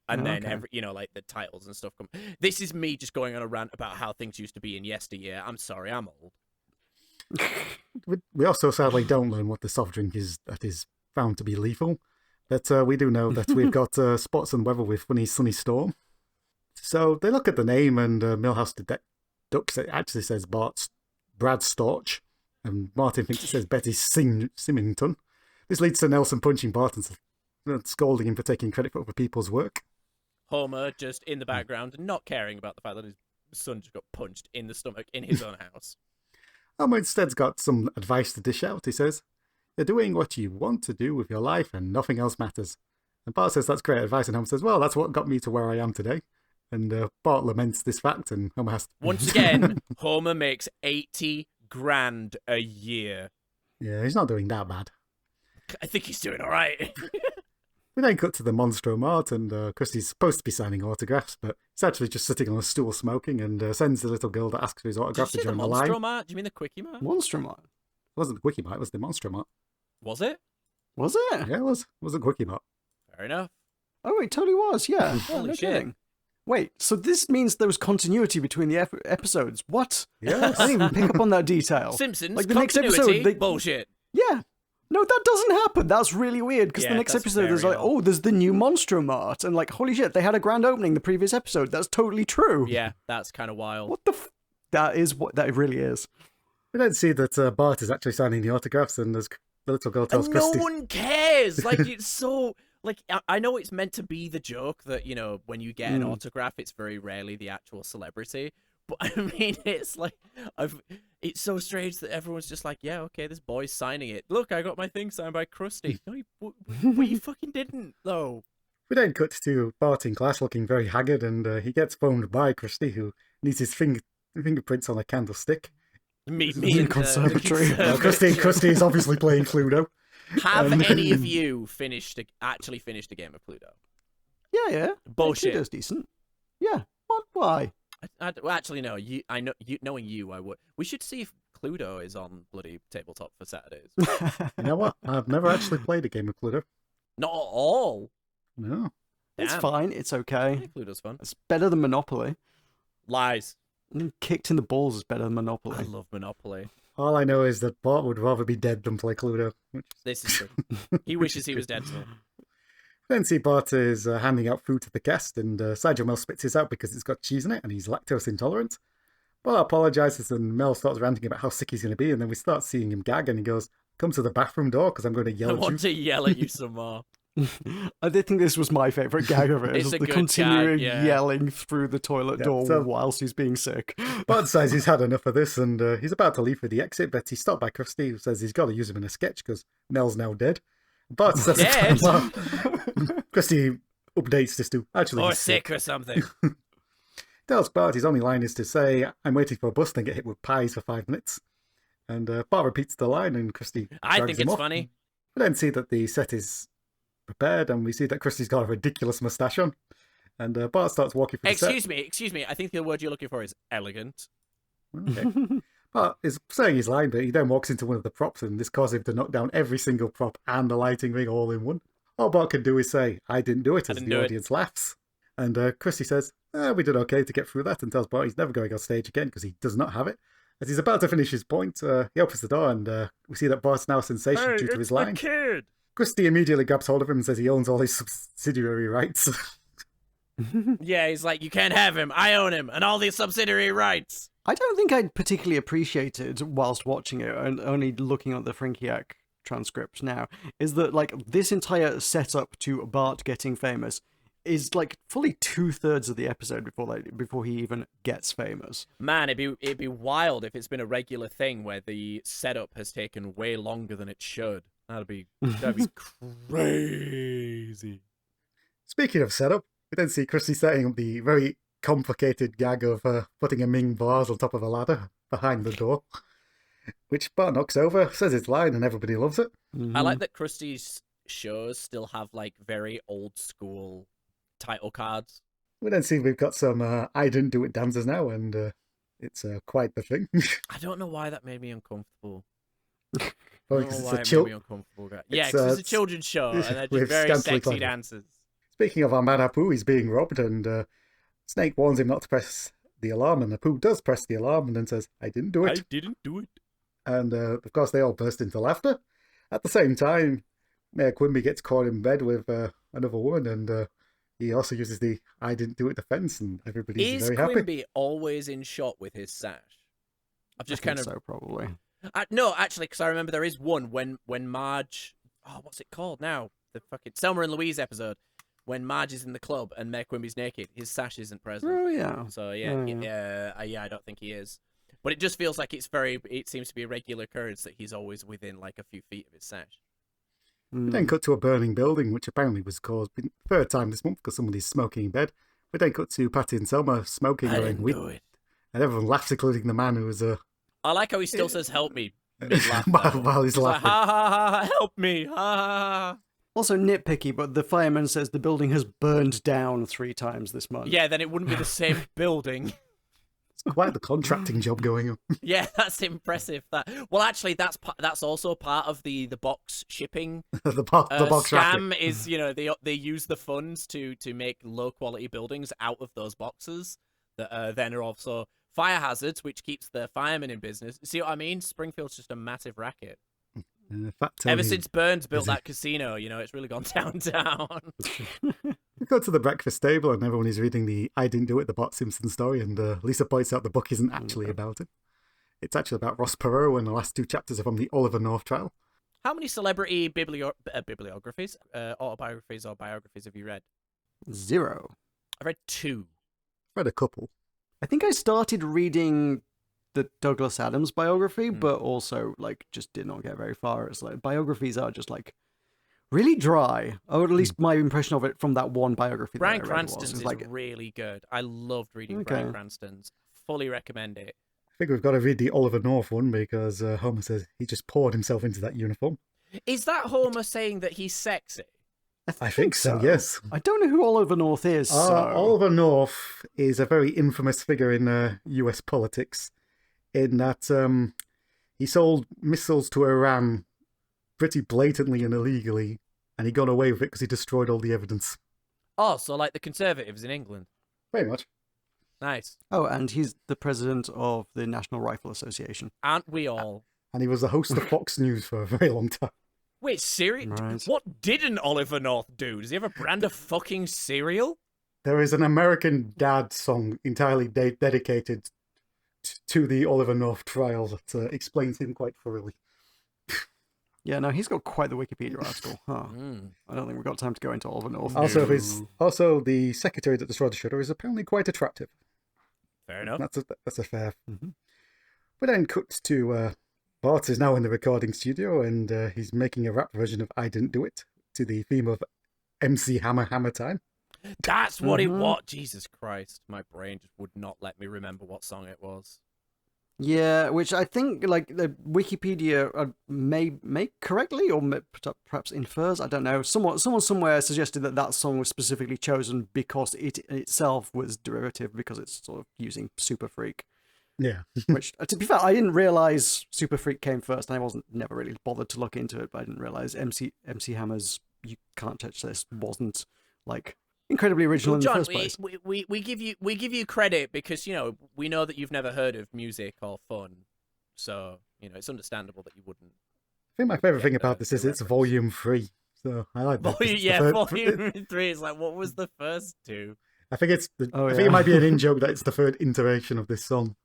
And then every like the titles and stuff come. This is me just going on a rant about how things used to be in yesteryear. I'm sorry, I'm old. We also sadly don't learn what the soft drink is that is found to be lethal, but we do know that we've got spots and weather with funny sunny storm. So they look at the name, and Millhouse Ducks, it actually says Brad Storch, and Martin thinks it says Betty Symington. This leads to Nelson punching Bart and scolding him for taking credit for other people's work. Homer just in the background, not caring about the fact that his son just got punched in the stomach in his own house. Homer instead's got some advice to dish out. He says, you're doing what you want to do with your life and nothing else matters. And Bart says that's great advice, and Homer says, well, that's what got me to where I am today. And Bart laments this fact, and Homer has to... Once again, Homer makes $80,000 a year. Yeah, he's not doing that bad. I think he's doing all right. We then cut to the Monstro Mart, and Krusty's supposed to be signing autographs, but he's actually just sitting on a stool smoking, and sends the little girl that asks for his Did you autograph to say the join the line. Monstro Mart? Do you mean the Quickie Mart? Monster Mart. It wasn't the Quickie Mart, it was the Monstro Mart. Was it? Was it? Yeah, it was. It was the Quickie Mart. Fair enough. Oh, it totally was, yeah. Holy No shit. kidding. Wait, so this means there was continuity between the episodes. What? Yes. I didn't even pick up on that detail. Simpsons, Like the next continuity, episode, bullshit. Yeah. No, that doesn't happen. That's really weird, because Yeah, the next that's episode is very like, odd. oh, there's the new Monstro Mart, and like, holy shit, they had a grand opening the previous episode. That's totally true. Yeah, that's kind of wild. What the That is what that really is. We then see that Bart is actually signing the autographs, and the little girl tells And no Krusty. one cares. Like, it's so... Like, I know it's meant to be the joke that, you know, when you get an autograph, it's very rarely the actual celebrity. But, I mean, it's like... It's so strange that everyone's just like, yeah, okay, this boy's signing it. Look, I got my thing signed by Krusty. No, you fucking didn't, though. We then cut to Bart in class looking very haggard, and he gets phoned by Krusty, who needs his fingerprints on a candlestick. Meet In me in the conservatory. Krusty is obviously playing Cluedo. Have any of you actually finished a game of Cluedo? Yeah. Bullshit. Cluedo's decent. Yeah. What? Why? Well, actually, no. I know. Knowing you, I would. We should see if Cluedo is on bloody tabletop for Saturdays. You know what? I've never actually played a game of Cluedo. Not at all. No. It's Damn. fine. It's okay. Yeah, Cluedo's fun. It's better than Monopoly. Lies. Kicked in the balls is better than I Monopoly. love Monopoly. All I know is that Bart would rather be dead than play Cluedo. This is true. He wishes he was dead too. Then see Bart is handing out food to the guest, and Sideshow Mel spits his out because it's got cheese in it, and he's lactose intolerant. Bart apologises, and Mel starts ranting about how sick he's going to be, and then we start seeing him gag, and he goes, "Come to the bathroom door, because I'm going to yell I at you." want to yell at you some more. I did think this was my favourite gag of it. It's Just a the good continuing gag, yeah. yelling through the toilet Yeah, door so- whilst he's being sick. Bart says he's had enough of this, and he's about to leave for the exit, but he's stopped by Krusty, who says he's got to use him in a sketch because Mel's now dead. Bart says Dead? Krusty updates this to actually Or he's sick or something. Tells Bart his only line is to say, "I'm waiting for a bus, then get hit with pies for 5 minutes." And Bart repeats the line, and Krusty I drags think him it's off. funny. We then see that the set is prepared, and we see that Krusty's got a ridiculous moustache on. And Bart starts walking through the set. Excuse me. I think the word you're looking for is elegant. Okay. Bart is saying his line, but he then walks into one of the props, and this causes him to knock down every single prop and the lighting ring all in one. All Bart can do is say, "I didn't do it," as didn't the do it. audience laughs. And Krusty says, "We did okay to get through that," and tells Bart he's never going on stage again because he does not have it. As he's about to finish his point, he opens the door, and we see that Bart's now a sensation due to his line. kid. Krusty immediately grabs hold of him and says he owns all his subsidiary rights. Yeah, he's like, you can't have him. I own him and all these subsidiary rights. I don't think I particularly appreciated whilst watching it and only looking at the Frinkiac transcript now is that like this entire setup to Bart getting famous is like fully 2/3 of the episode before he even gets famous. Man, it'd be wild if it's been a regular thing where the setup has taken way longer than it should. That'd be crazy. Speaking of setup, we then see Krusty setting up the very complicated gag of putting a Ming vase on top of a ladder behind the door, which Bart knocks over, says his line, and everybody loves it. I like that Krusty's shows still have like very old school title cards. We then see we've got some "I didn't do it" dancers now, and it's quite the thing. I don't know why that made me uncomfortable. Probably I don't because know it's why a it chill. made me uncomfortable. Yeah, It's, because it's a children's show and they're just with very scantily sexy clad. dancers. Speaking of our man Apu, he's being robbed, and Snake warns him not to press the alarm, and Apu does press the alarm and then says, "I didn't do it." I didn't do it. And of course, they all burst into laughter. At the same time, Mayor Quimby gets caught in bed with another woman, and he also uses the "I didn't do it" defense, and everybody's Is very happy. Quimby always in shot with his sash? I've just kind of so probably. no, actually, because I remember there is one when Marge. Oh, what's it called now? The fucking Selma and Louise episode when Marge is in the club and Mayor Quimby's naked. His sash isn't present. Oh yeah. So yeah, I don't think he is. But it just feels like it seems to be a regular occurrence that he's always within like a few feet of his sash. We then cut to a burning building, which apparently was caused the third time this month because somebody's smoking in bed. We then cut to Patty and Selma smoking, I going, didn't "We," do it. and everyone laughs, including the man who was I like how he still says "help me." mid-laugh. While he's Like, laughing. ha ha ha, ha, help me, ha ha ha. Also nitpicky, but the fireman says the building has burned down 3 times this month. Yeah, then it wouldn't be the same building. It's quite the contracting job going on. Yeah, that's impressive. Well, actually, that's also part of the box shipping the box scam. racket. Is they use the funds to make low quality buildings out of those boxes that then are also fire hazards, which keeps the firemen in business. See what I mean? Springfield's just a massive racket. Ever since Burns built that casino, it's really gone downtown. We go to the breakfast table and everyone is reading the I Didn't Do It, the Bart Simpson story, and Lisa points out the book isn't actually about it. It's actually about Ross Perot, and the last 2 chapters are from the Oliver North trial. How many celebrity bibliographies, autobiographies or biographies have you read? 0. I've read 2. Read a couple. I think I started reading the Douglas Adams biography, but also just did not get very far. It's like biographies are just really dry, or at least my impression of it from that one biography. Bryan that I read Cranston's was is really good. I loved reading Bryan Cranston's. Fully recommend it. I think we've got to read the Oliver North one because Homer says he just poured himself into that uniform. Is that Homer saying that he's sexy? I think so, yes. I don't know who Oliver North is. Oliver North is a very infamous figure in US politics, in that he sold missiles to Iran pretty blatantly and illegally, and he got away with it because he destroyed all the evidence. Oh, so like the Conservatives in England. Very much. Nice. Oh, and he's the president of the National Rifle Association. Aren't we all? And he was the host of Fox News for a very long time. Wait, seriously? Right. What didn't Oliver North do? Does he have a brand of fucking cereal? There is an American Dad song entirely dedicated to the Oliver North trial that explains him quite thoroughly. Yeah, no, he's got quite the Wikipedia article. Huh. I don't think we've got time to go into Oliver North. Also, the secretary that destroyed the shutter is apparently quite attractive. Fair enough. That's a fair. Mm-hmm. We then cut to Bart is now in the recording studio and he's making a rap version of I Didn't Do It to the theme of MC Hammer Hammer Time. That's what it was. Jesus Christ. My brain just would not let me remember what song it was. Yeah, which I think the Wikipedia may correctly or perhaps infers. I don't know. Someone somewhere suggested that song was specifically chosen because it itself was derivative because it's sort of using Super Freak. Yeah. Which, to be fair, I didn't realize Super Freak came first, and I never really bothered to look into it. But I didn't realize MC Hammer's "You Can't Touch This" wasn't incredibly original in the first place. We give you credit because we know that you've never heard of music or fun, so it's understandable that you wouldn't. I think my favorite thing about this is it's volume 3, so I like that. Volume 3 is what was the first 2? I think it's. I think it might be an in-joke that it's the 3rd iteration of this song.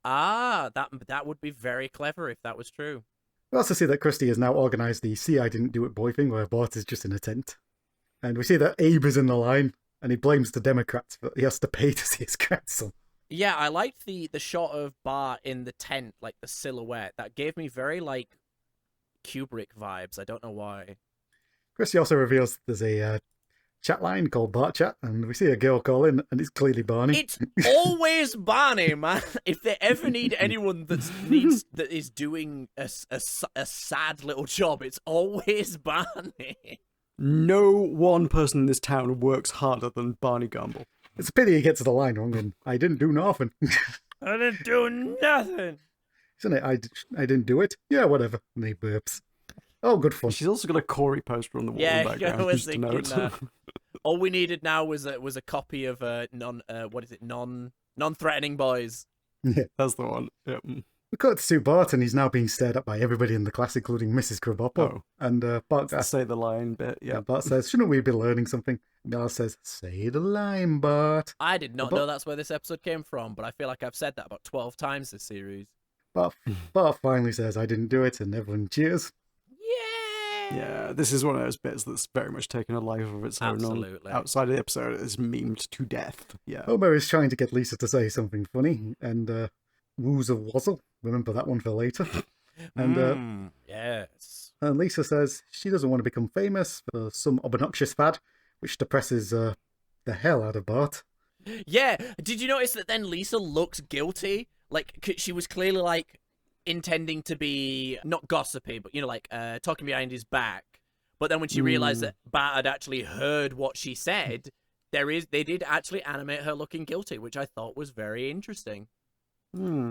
Ah, that would be very clever if that was true. We also see that Krusty has now organised the "See I Didn't Do It" boy thing, where Bart is just in a tent. And we see that Abe is in the line, and he blames the Democrats that he has to pay to see his grandson. Yeah, I liked the shot of Bart in the tent, like the silhouette. That gave me very, Kubrick vibes. I don't know why. Krusty also reveals there's a chat line called Bart Chat, and we see a girl call in, and it's clearly Barney. It's always Barney, man. If they ever need anyone that is doing a sad little job, it's always Barney. No one person in this town works harder than Barney Gumble. It's a pity he gets the line wrong, and I didn't do nothing. I didn't do nothing. Isn't it? I didn't do it. Yeah, whatever. And he burps. Oh, good fun. She's also got a Corey poster on the wall in the background. I was thinking that. All we needed now was a copy of non-threatening boys. Yeah, that's the one. Yep. We cut to Bart, and he's now being stared at by everybody in the class, including Mrs. Krabappel. Oh. And Bart say the line bit. Yeah. Bart says, "Shouldn't we be learning something?" Bart says, "Say the line, Bart." I did not know that's where this episode came from, but I feel like I've said that about 12 times this series. Bart finally says, "I didn't do it," and everyone cheers. Yeah, this is one of those bits that's very much taken a life of its own. Absolutely. Outside of the episode, it's memed to death. Yeah. Homer is trying to get Lisa to say something funny, and woos a wazzle. Remember that one for later. And yes. And Lisa says she doesn't want to become famous for some obnoxious fad, which depresses the hell out of Bart. Yeah, did you notice that then Lisa looks guilty? She was clearly intending to be not gossipy, but like talking behind his back. But then when she realized that Bart had actually heard what she said, they did actually animate her looking guilty, which I thought was very interesting.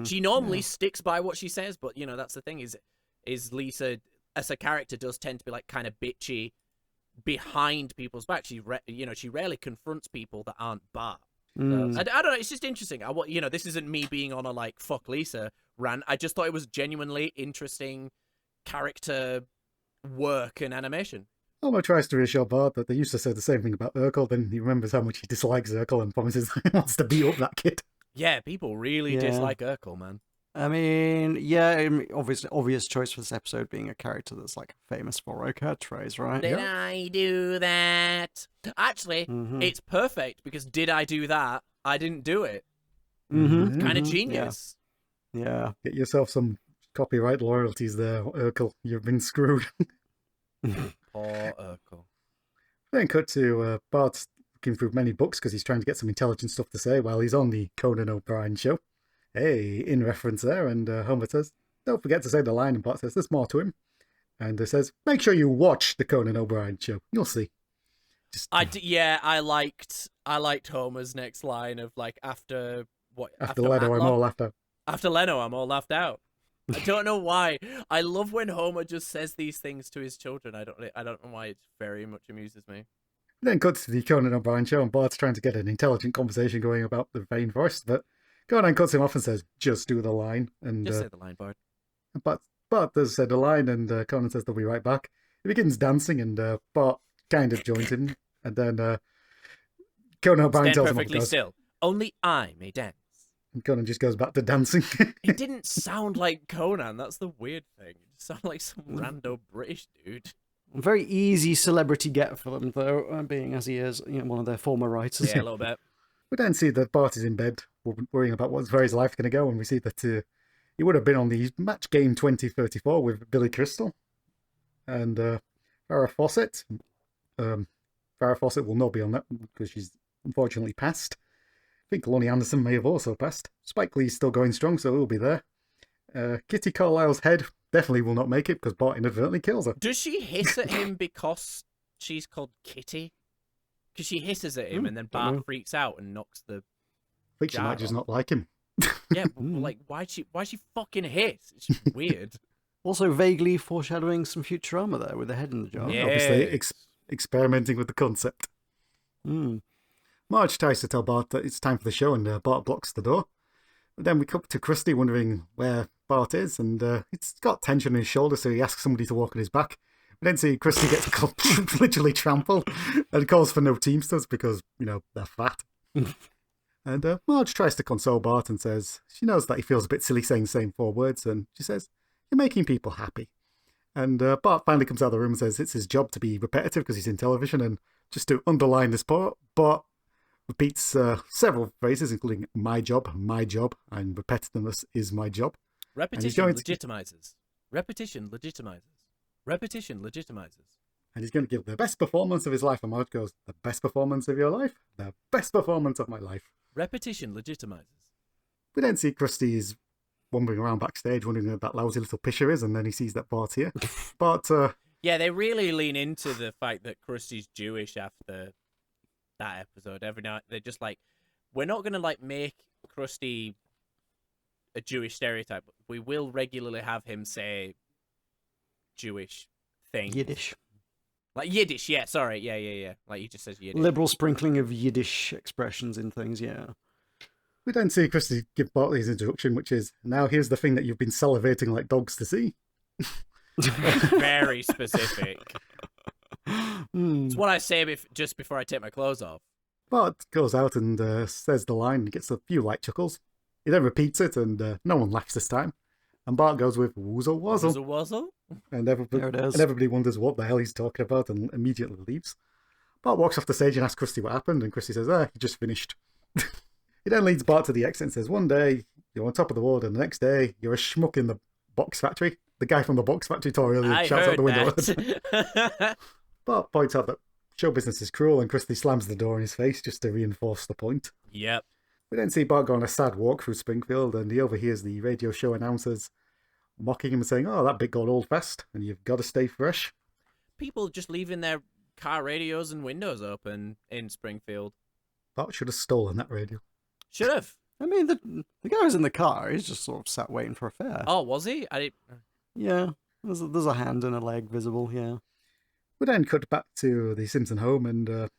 She normally sticks by what she says, but that's the thing is Lisa as a character does tend to be like kind of bitchy behind people's back. She rarely confronts people that aren't Bart. So, I don't know. It's just interesting. This isn't me being on a like fuck Lisa rant. I just thought it was genuinely interesting character work and animation. Homer tries to reassure Bart that they used to say the same thing about Urkel, then he remembers how much he dislikes Urkel and promises he wants to beat up that kid. Yeah, people really dislike Urkel, man. I mean, yeah, obvious choice for this episode being a character that's like famous for a catchphrase, right? Did I do that? Actually, it's perfect because did I do that? I didn't do it. Kind of genius. Yeah. Get yourself some copyright loyalties there, Urkel. You've been screwed. Poor Urkel. Then cut to Bart looking through many books because he's trying to get some intelligent stuff to say while he's on the Conan O'Brien show. Hey, in reference there, and Homer says, don't forget to say the line, and Bart says, there's more to him. And says, make sure you watch the Conan O'Brien show. You'll see. I liked Homer's next line of like after Leno, I'm all laughed out. After Leno, I'm all laughed out. I don't know why. I love when Homer just says these things to his children. I don't know why. It very much amuses me. Then cuts to the Conan O'Brien show, and Bart's trying to get an intelligent conversation going about the rainforest, but Conan cuts him off and says, just do the line. And just say the line, Bart. Bart does say the line, and Conan says they'll be right back. He begins dancing, and Bart kind of joins him. And then Conan O'Brien tells him off. Stand perfectly still. Only I may dance. And Conan just goes back to dancing. It didn't sound like Conan. That's the weird thing. It sounded like some rando British dude. Very easy celebrity get for them, though, being as he is one of their former writers. Yeah, a little bit. We then see that Bart is in bed, worrying about where his life going to go, and we see that he would have been on the match game 2034 with Billy Crystal and Farrah Fawcett. Farrah Fawcett will not be on that because she's unfortunately passed. I think Lonnie Anderson may have also passed. Spike Lee's still going strong, so he'll be there. Kitty Carlisle's head definitely will not make it because Bart inadvertently kills her. Does she hiss at him because she's called Kitty? Because she hisses at him and then Bart freaks out and knocks the. I think she might just not like him. Yeah, but like why'd she fucking hiss? It's just weird. Also vaguely foreshadowing some Futurama there with the head in the jar. Yeah. Obviously experimenting with the concept. Marge tries to tell Bart that it's time for the show, and Bart blocks the door. But then we come to Krusty wondering where Bart is, and it's got tension in his shoulder, so he asks somebody to walk on his back. We then see Krusty gets literally trampled and calls for no Teamsters because, they're fat. And Marge tries to console Bart and says she knows that he feels a bit silly saying the same 4 words, and she says, you're making people happy. And Bart finally comes out of the room and says it's his job to be repetitive because he's in television, and just to underline this part, Bart repeats several phrases, including my job, and repetitiveness is my job. Repetition legitimizes. Repetition legitimizes. Repetition legitimizes. And he's going to give the best performance of his life. And Marge goes, the best performance of your life? The best performance of my life. Repetition legitimizes. We then see Krusty's wandering around backstage, wondering who that lousy little pisher is, and then he sees that Bart's here. Bart, yeah, they really lean into the fact that Krusty's Jewish after that episode. Every night they're just like, we're not going to make Krusty a Jewish stereotype. We will regularly have him say Jewish things. Yiddish. Like Yiddish, yeah, sorry. Yeah. Like he just says Yiddish. Liberal sprinkling of Yiddish expressions in things, yeah. We then see Krusty give Bart his introduction, which is, now here's the thing that you've been salivating like dogs to see. Very specific. It's what I say just before I take my clothes off. Bart goes out and says the line and gets a few light chuckles. He then repeats it and no one laughs this time. And Bart goes with woozle wazzle. Woozle wazzle? And everybody wonders what the hell he's talking about and immediately leaves. Bart walks off the stage and asks Krusty what happened, and Krusty says, he just finished. He then leads Bart to the exit and says, one day you're on top of the world and the next day you're a schmuck in the box factory. The guy from the box factory tour earlier shouts out the window. Bart points out that show business is cruel, and Krusty slams the door in his face just to reinforce the point. Yep. We then see Bart go on a sad walk through Springfield, and he overhears the radio show announcers, mocking him and saying, "Oh, that bit got old fast, and you've got to stay fresh." People just leaving their car radios and windows open in Springfield. Bart should have stolen that radio. Should have. I mean, the guy who's in the car, he's just sort of sat waiting for a fare. Oh, was he? Yeah, there's a hand and a leg visible, yeah. We then cut back to the Simpson home, and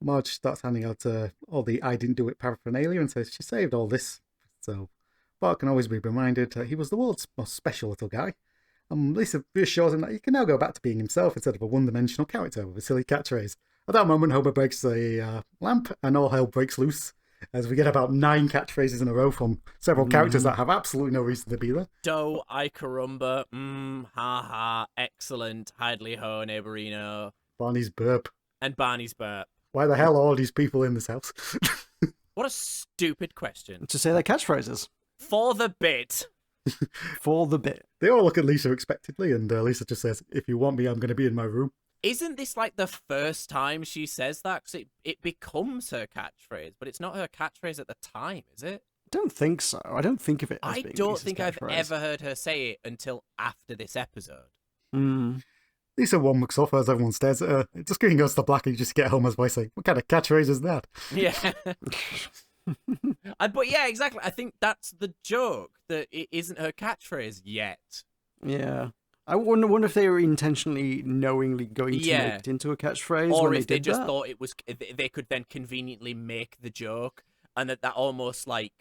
Marge starts handing out all the "I didn't do it" paraphernalia and says she saved all this. So Bart can always be reminded that he was the world's most special little guy. And Lisa reassures him that he can now go back to being himself instead of a one-dimensional character with a silly catchphrase. At that moment, Homer breaks a lamp, and all hell breaks loose, as we get about 9 catchphrases in a row from several characters that have absolutely no reason to be there. Doe, I carumba, ha ha, excellent, Hidley ho, neighborino. Barney's burp. And Barney's burp. Why the hell are all these people in this house? What a stupid question. To say their catchphrases. For the bit. For the bit. They all look at Lisa expectantly, and Lisa just says, "If you want me, I'm going to be in my room." Isn't this like the first time she says that? Because it becomes her catchphrase, but it's not her catchphrase at the time, is it? I don't think so. I don't think of it as I being don't Lisa's think I've catchphrase. ever heard her say it until after this episode. Lisa one looks off as everyone stares at her. The screen goes to black and you just get Homer's voice saying, "What kind of catchphrase is that?" Yeah. But yeah, exactly. I think that's the joke, that it isn't her catchphrase yet. Yeah. I wonder if they were intentionally, knowingly going to make it into a catchphrase, or when if they did just that. thought it was, they could then conveniently make the joke, and that almost like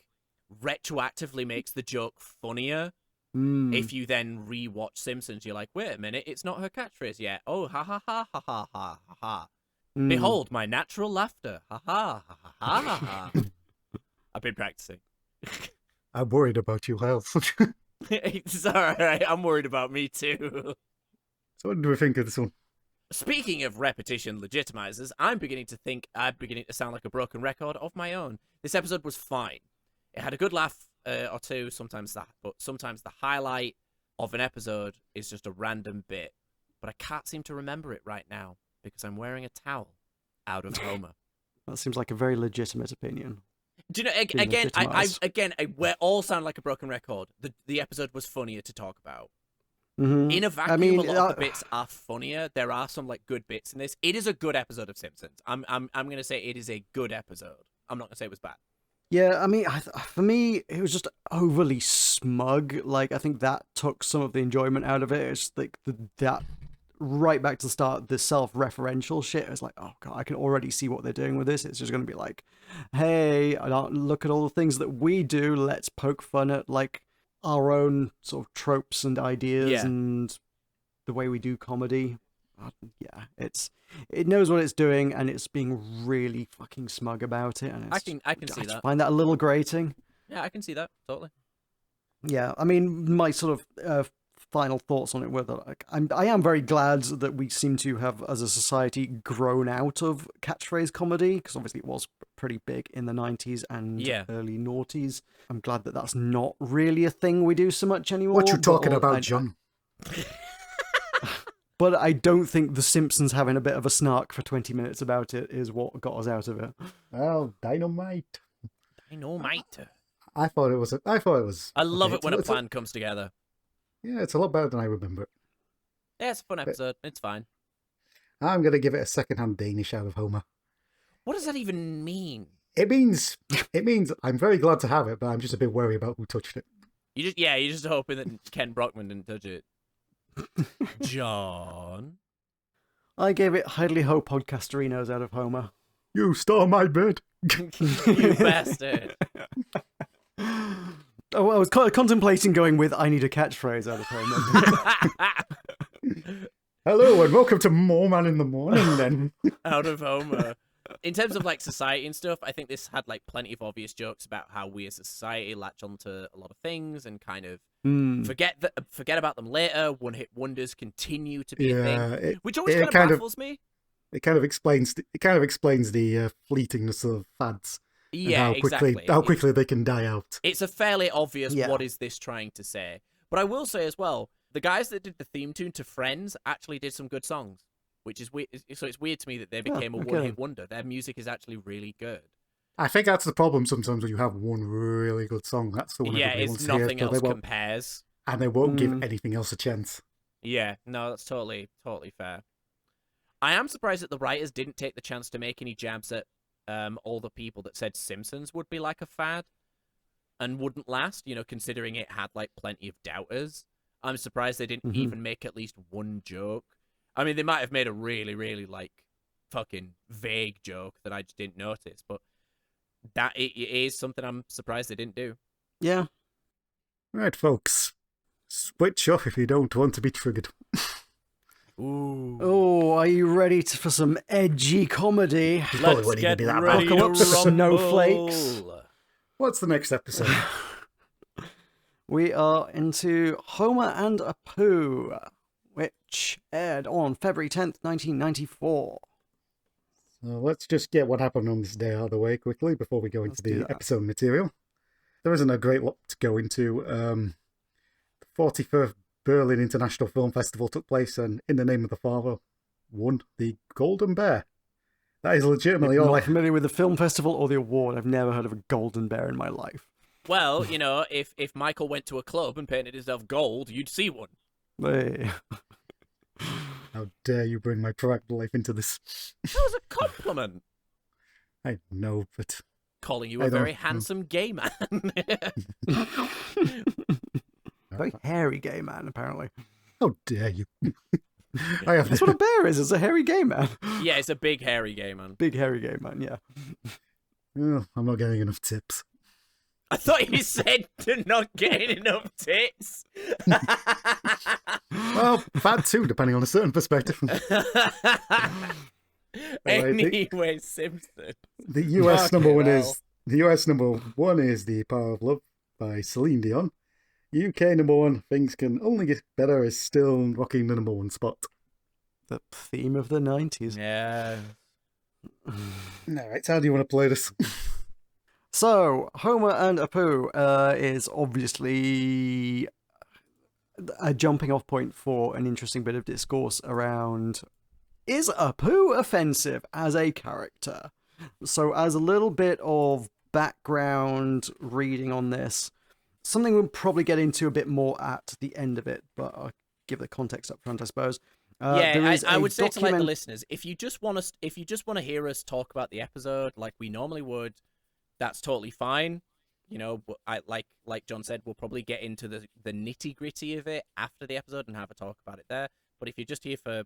retroactively makes the joke funnier. If you then rewatch Simpsons, you're like, wait a minute, it's not her catchphrase yet. Oh, ha ha ha ha ha ha ha ha. Behold my natural laughter. Ha ha ha ha ha ha. I've been practicing. I'm worried about you, Hal. So It's alright, I'm worried about me too. what do we think of this one? Speaking of repetition legitimizers, I'm beginning to sound like a broken record of my own. This episode was fine. It had a good laugh or two, sometimes that, but sometimes the highlight of an episode is just a random bit. But I can't seem to remember it right now because I'm wearing a towel out of Homer. That seems like a very legitimate opinion. Do you know? We all sound like a broken record. The episode was funnier to talk about. In a vacuum, a lot of the bits are funnier. There are some like good bits in this. It is a good episode of Simpsons. I'm gonna say it is a good episode. I'm not gonna say it was bad. Yeah, I mean, for me, it was just overly smug. Like, I think that took some of the enjoyment out of it. It's like that right back to the start, the self-referential shit. It's like, oh god, I can already see what they're doing with this. It's just going to be like, hey, look at all the things that we do. Let's poke fun at like our own sort of tropes and ideas and the way we do comedy. Yeah, it knows what it's doing, and it's being really fucking smug about it. And I can see that. I find that a little grating. Yeah, I can see that totally. Yeah, I mean, my sort of final thoughts on it were that I am very glad that we seem to have, as a society, grown out of catchphrase comedy, because obviously it was pretty big in the 90s and early noughties. I'm glad that that's not really a thing we do so much anymore. What you talking about, John? But I don't think The Simpsons having a bit of a snark for 20 minutes about it is what got us out of it. Oh, dynamite. Dynamite. I thought it was. I love okay, it when a plan comes together. Yeah, it's a lot better than I remember. Yeah, it's a fun episode. It's fine. I'm going to give it a second-hand Danish out of Homer. What does that even mean? It means I'm very glad to have it, but I'm just a bit worried about who touched it. You're just hoping that Ken Brockman didn't touch it. John? I gave it Hidley Ho Podcasterinos out of Homer. You stole my bed. You bastard. Oh, I was contemplating going with I need a catchphrase out of Homer. Hello and welcome to More Man in the Morning then. Out of Homer. In terms of like society and stuff, I think this had like plenty of obvious jokes about how we as a society latch onto a lot of things and kind of forget about them later. One-hit wonders continue to be a thing, which always kind of baffles me. It kind of explains the fleetingness of fads. Yeah, how quickly they can die out. It's a fairly obvious what is this trying to say. But I will say as well, the guys that did the theme tune to Friends actually did some good songs, which is weird. So it's weird to me that they became a one-hit wonder. Their music is actually really good. I think that's the problem sometimes when you have one really good song. That's the one everybody wants to hear. Nothing else compares. and they won't give anything else a chance. Yeah, no, that's totally fair. I am surprised that the writers didn't take the chance to make any jabs at all the people that said Simpsons would be like a fad and wouldn't last, considering it had like plenty of doubters. I'm surprised they didn't even make at least one joke. I mean, they might have made a really, really like fucking vague joke that I just didn't notice, but that it is something I'm surprised they didn't do. Yeah. Right, folks. Switch off if you don't want to be triggered. Ooh. Oh, are you ready for some edgy comedy? Let's get ready to Apocalypse snowflakes. rumble. What's the next episode? We are into Homer and Apu, which aired on February 10th, 1994. So let's just get what happened on this day out of the way quickly before we go into do the that. episode material. There isn't a great lot to go into. The 41st Berlin International Film Festival took place, and In the Name of the Father won the Golden Bear. That is legitimately I'm all not familiar with the film festival or the award. I've never heard of a golden bear in my life. Well, if Michael went to a club and painted himself gold, you'd see one. Hey. How dare you bring my private life into this? That was a compliment. I know, but Calling you I a don't- very handsome gay man. Very hairy gay man, apparently. how dare you? I have That's what a bear is. It's a hairy gay man. Yeah, it's a big hairy gay man. Big hairy gay man, yeah. Oh, I'm not getting enough tips. I thought you said to not getting enough tits. Well, bad too, depending on a certain perspective. Anyway, Simpsons. The US Fucking number one hell. is The US number one is The Power of Love by Celine Dion. UK number one, Things Can Only Get Better, is still rocking the number one spot. The theme of the 90s. Yeah. Alright, how do you want to play this? So, Homer and Apu is obviously a jumping off point for an interesting bit of discourse around, is Apu offensive as a character? So, as a little bit of background reading on this, something we'll probably get into a bit more at the end of it, but I'll give the context up front, I suppose. There is I a would say to like the document- listeners, if you just want to hear us talk about the episode like we normally would, that's totally fine. But like John said, we'll probably get into the nitty gritty of it after the episode and have a talk about it there. But if you're just here for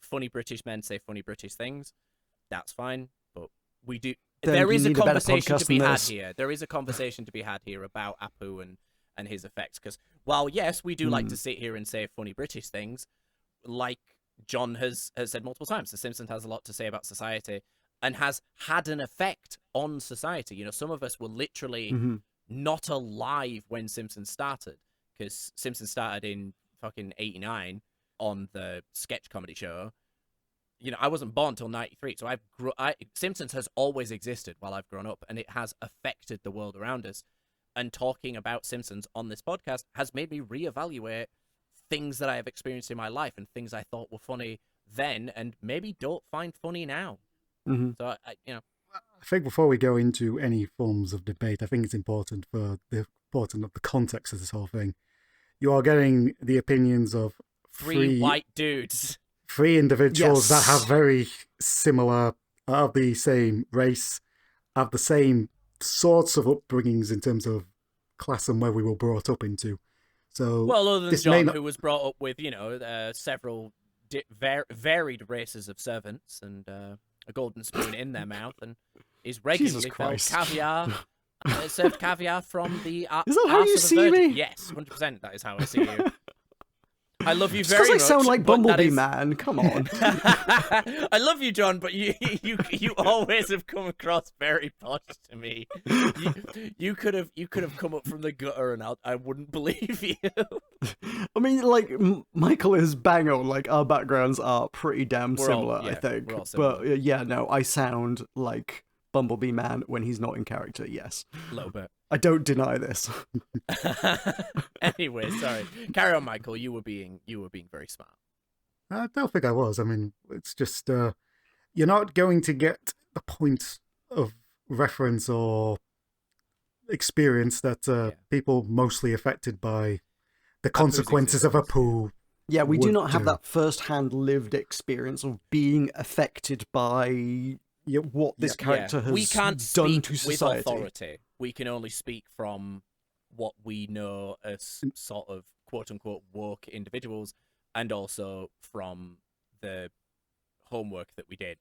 funny British men say funny British things, that's fine. But we do. Then There you is a need a better conversation podcast to be than had this. here. There is a conversation to be had here about Apu and his effects. Because while yes, we do like to sit here and say funny British things, like John has said multiple times, The Simpsons has a lot to say about society and has had an effect on society. Some of us were literally not alive when Simpsons started, because Simpsons started in fucking 89 on the sketch comedy show. I wasn't born till 93, so Simpsons has always existed while I've grown up, and it has affected the world around us. And talking about Simpsons on this podcast has made me reevaluate things that I have experienced in my life and things I thought were funny then and maybe don't find funny now. So, I think before we go into any forms of debate, I think it's important of the context of this whole thing. You are getting the opinions of three white dudes. three individuals Yes. that have very similar, are of the same race, have the same sorts of upbringings in terms of class and where we were brought up into. So, Well, other than this may John, not- who was brought up with, several varied races of servants and a golden spoon in their mouth, and is regularly fed Christ. caviar, served caviar from the Is that how arse you of a see virgin. me? Yes, 100%. That is how I see you. I love you Just very because much. I sound like but that Bumblebee is- Man, come on. I love you, John, but you always have come across very posh to me. You could have come up from the gutter, and I wouldn't believe you. I mean, like, Michael is bang on. Like, our backgrounds are pretty damn We're all- similar, I yeah, think. we're all But similar. yeah, no, I sound like Bumblebee Man when he's not in character, yes. A little bit. I don't deny this. Anyway, sorry. Carry on, Michael. You were being very smart. I don't think I was. I mean, it's just you're not going to get the point of reference or experience that people mostly affected by the consequences of a poo. Yeah, we do would not have do. that first-hand lived experience of being affected by what this character has we can't done speak to with society. authority. We can only speak from what we know as sort of quote-unquote woke individuals, and also from the homework that we did.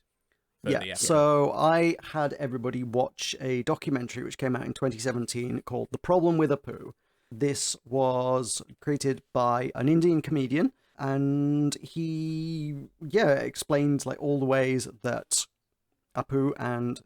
For the Yeah, episode. so I had everybody watch a documentary which came out in 2017 called The Problem with a Poo. This was created by an Indian comedian, and he, explained like all the ways that Apu and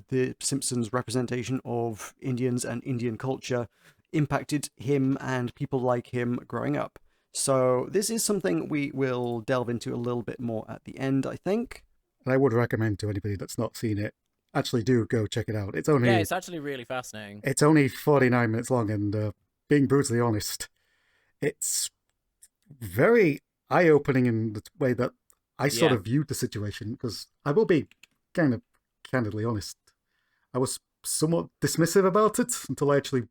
the Simpsons representation of Indians and Indian culture impacted him and people like him growing up. So this is something we will delve into a little bit more at the end, I think. And I would recommend to anybody that's not seen it, actually do go check it out. It's only Yeah, it's actually really fascinating. It's only 49 minutes long, and being brutally honest, it's very eye-opening in the way that I sort of viewed the situation, because I will be kind of candidly honest. I was somewhat dismissive about it until I actually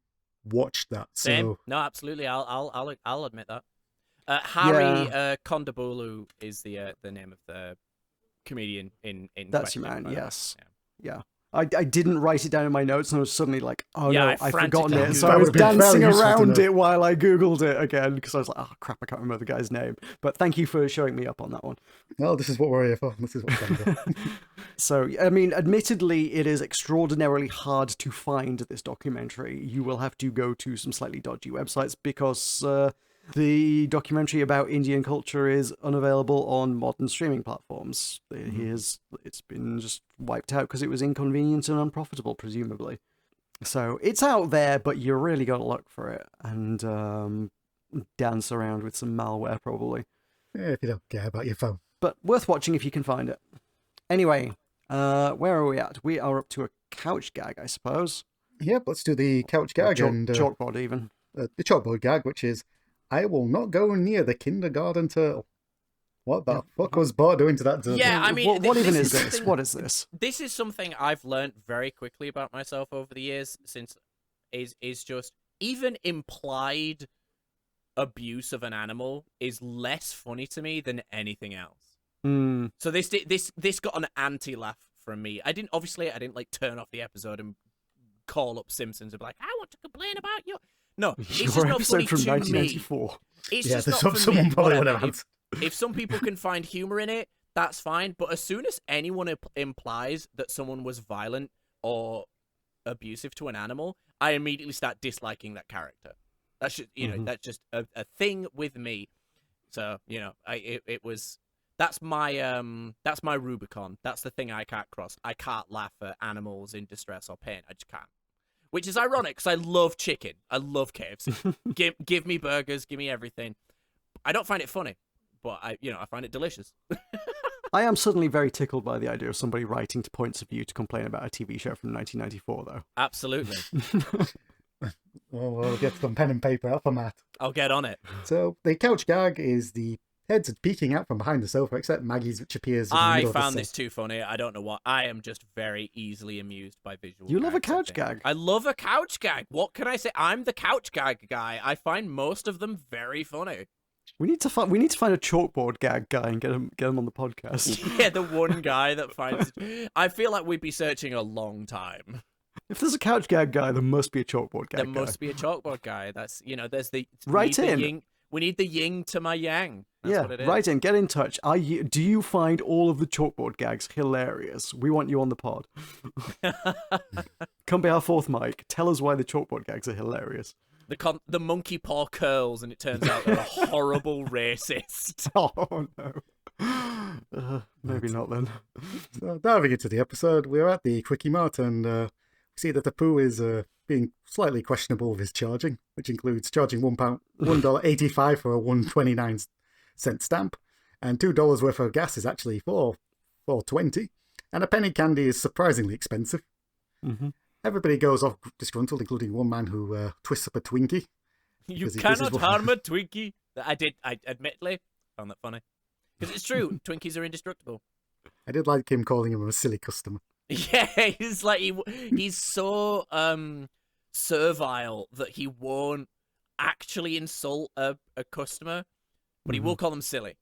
watched that. Same. So No, absolutely. I'll admit that. Harry Kondabolu is the name of the comedian in That's your question, man, by the way. yes. Yeah. I didn't write it down in my notes, and I was suddenly like, oh Yeah, no, I I've forgotten frantically it. So Googled I it. was That would've been dancing very useful to around know. it while I Googled it again, because I was like, oh crap, I can't remember the guy's name. But thank you for showing me up on that one. well, this is what we're here for. This is what we're for. So, I mean, admittedly, it is extraordinarily hard to find this documentary. You will have to go to some slightly dodgy websites, because the documentary about Indian culture is unavailable on modern streaming platforms. It's been just wiped out because it was inconvenient and unprofitable, presumably. So it's out there, but you really got to look for it and dance around with some malware, probably. Yeah, if you don't care about your phone. But worth watching if you can find it. Anyway, where are we at? We are up to a couch gag, I suppose. Yep, let's do the couch gag and chalkboard, even. the chalkboard gag, which is, I will not go near the kindergarten turtle. What the fuck was Bart doing to that turtle? Yeah, I mean, what even is this this? something- What is this? This is something I've learned very quickly about myself over the years, since is just even implied abuse of an animal is less funny to me than anything else. So this got an anti-laugh from me. I didn't like turn off the episode and call up Simpsons and be like, I want to complain about you. No, it's just Your not funny episode from to me. 1994. It's Yeah, just not for someone me. probably would Whatever. have answered. If some people can find humor in it, that's fine. But as soon as anyone implies that someone was violent or abusive to an animal, I immediately start disliking that character. That's just, that's just a thing with me. So that's my Rubicon. That's the thing I can't cross. I can't laugh at animals in distress or pain. I just can't. Which is ironic, because I love chicken. I love KFC. give me burgers, give me everything. I don't find it funny, but I find it delicious. I am suddenly very tickled by the idea of somebody writing to Points of View to complain about a TV show from 1994, though. Absolutely. Well, we'll get some pen and paper out for Matt. I'll get on it. So the couch gag is the heads are peeking out from behind the sofa, except Maggie's, which appears in the I middle of the found this sofa. too funny. I don't know what. I am just very easily amused by visual. You love a gags, I couch think. gag. I love a couch gag. What can I say? I'm the couch gag guy. I find most of them very funny. We need to find a chalkboard gag guy and get him on the podcast. Yeah, the one guy that finds. I feel like we'd be searching a long time. If there's a couch gag guy, there must be a chalkboard gag There guy. must be a chalkboard guy. That's there's the Write we need the in. yin- we need the yin to my yang. That's what it is. Write in, get in touch. Do you find all of the chalkboard gags hilarious? We want you on the pod. Come be our fourth mic. Tell us why the chalkboard gags are hilarious. The monkey paw curls, and it turns out they're a horrible racist. Oh no. Maybe not then. So diving into the episode, we're at the Quickie Mart, and we see that the poo is being slightly questionable with his charging, which includes charging $1.85 for a 1.29 stamp, and $2 worth of gas is actually $4.20, and a penny candy is surprisingly expensive. Mm-hmm. Everybody goes off disgruntled, including one man who twists up a Twinkie. You This is cannot what- harm a Twinkie. I admittly found that funny. Because it's true, Twinkies are indestructible. I did like him calling him a silly customer. Yeah, he's like he's so servile that he won't actually insult a customer, but he will call them silly.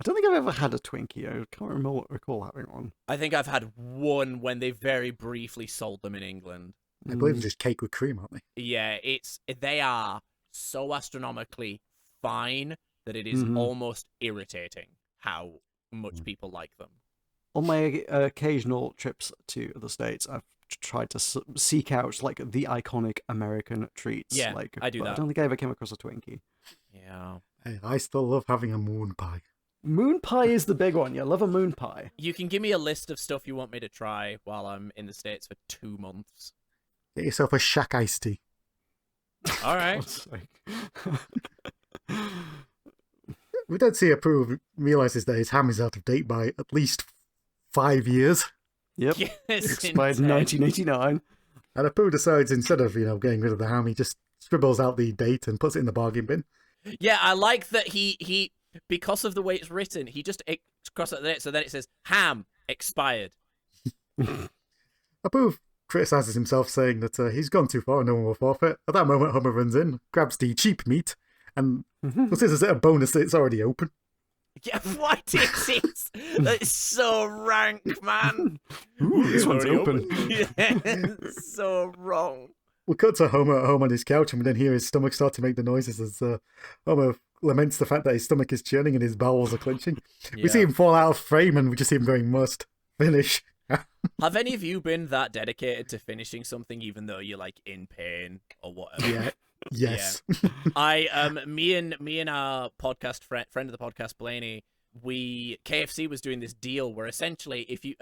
I don't think I've ever had a Twinkie. I can't recall having one. I think I've had one when they very briefly sold them in England. I believe they're just cake with cream, aren't they? Yeah, they are so astronomically fine that it is almost irritating how much people like them. On my occasional trips to the States, I've tried to seek out like the iconic American treats. Yeah, like, I do but that. I don't think I ever came across a Twinkie. Yeah. Hey, I still love having a moon pie. Moon pie is the big one. You love a moon pie. You can give me a list of stuff you want me to try while I'm in the States for 2 months. Get yourself a shack iced tea. All right. God's sake. We don't see Apu realizes that his ham is out of date by at least 5 years. Yep. Yes, Expired in indeed. 1989. And Apu decides instead of, getting rid of the ham, he just scribbles out the date and puts it in the bargain bin. Yeah, I like that he because of the way it's written, he just crosses out the date, so then it says ham expired. Apu criticizes himself, saying that he's gone too far and no one will forfeit. At that moment, Homer runs in, grabs the cheap meat, and considers it a bonus that it's already open. Yeah, what is it? That's so rank, man. Ooh, this one's Already open. Yeah, so wrong. We cut to Homer at home on his couch, and we then hear his stomach start to make the noises as Homer laments the fact that his stomach is churning and his bowels are clenching. We see him fall out of frame, and we just see him going, must finish. Have any of you been that dedicated to finishing something even though you're like in pain or whatever? Yeah. Yes. Me and our podcast friend of the podcast, Blaney, KFC was doing this deal where essentially if you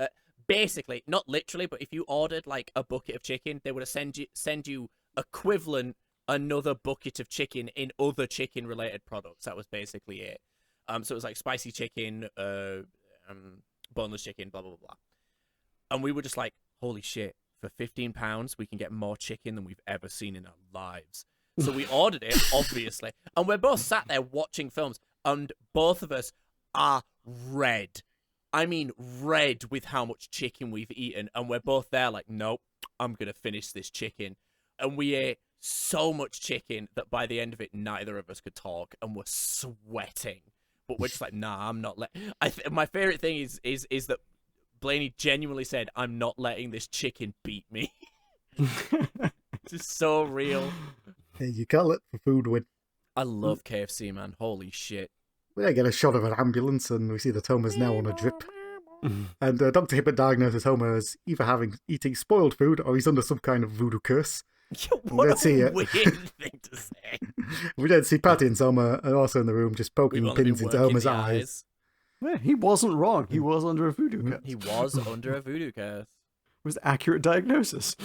basically, not literally, but if you ordered like a bucket of chicken, they would send you equivalent another bucket of chicken in other chicken related products. That was basically it. So it was like spicy chicken, boneless chicken, blah blah blah. And we were just like, holy shit, for £15 we can get more chicken than we've ever seen in our lives. So we ordered it, obviously, and we're both sat there watching films, and both of us are red. I mean red with how much chicken we've eaten, and we're both there like, nope, I'm going to finish this chicken. And we ate so much chicken that by the end of it, neither of us could talk, and we're sweating. But we're just like, nah, I'm not my favorite thing is that Blaney genuinely said, I'm not letting this chicken beat me. It's just so real. Hey, you can't let the food win. I love KFC, man. Holy shit. We then get a shot of an ambulance, and we see that Homer's now on a drip. And Dr. Hibbert diagnoses Homer as either eating spoiled food or he's under some kind of voodoo curse. What Let's a see it. weird thing to say. We then see Patty and Homer are also in the room, just poking We've only been pins into working Homer's the eyes. Yeah, he wasn't wrong. He was under a voodoo curse. He was under a voodoo curse. It was accurate diagnosis.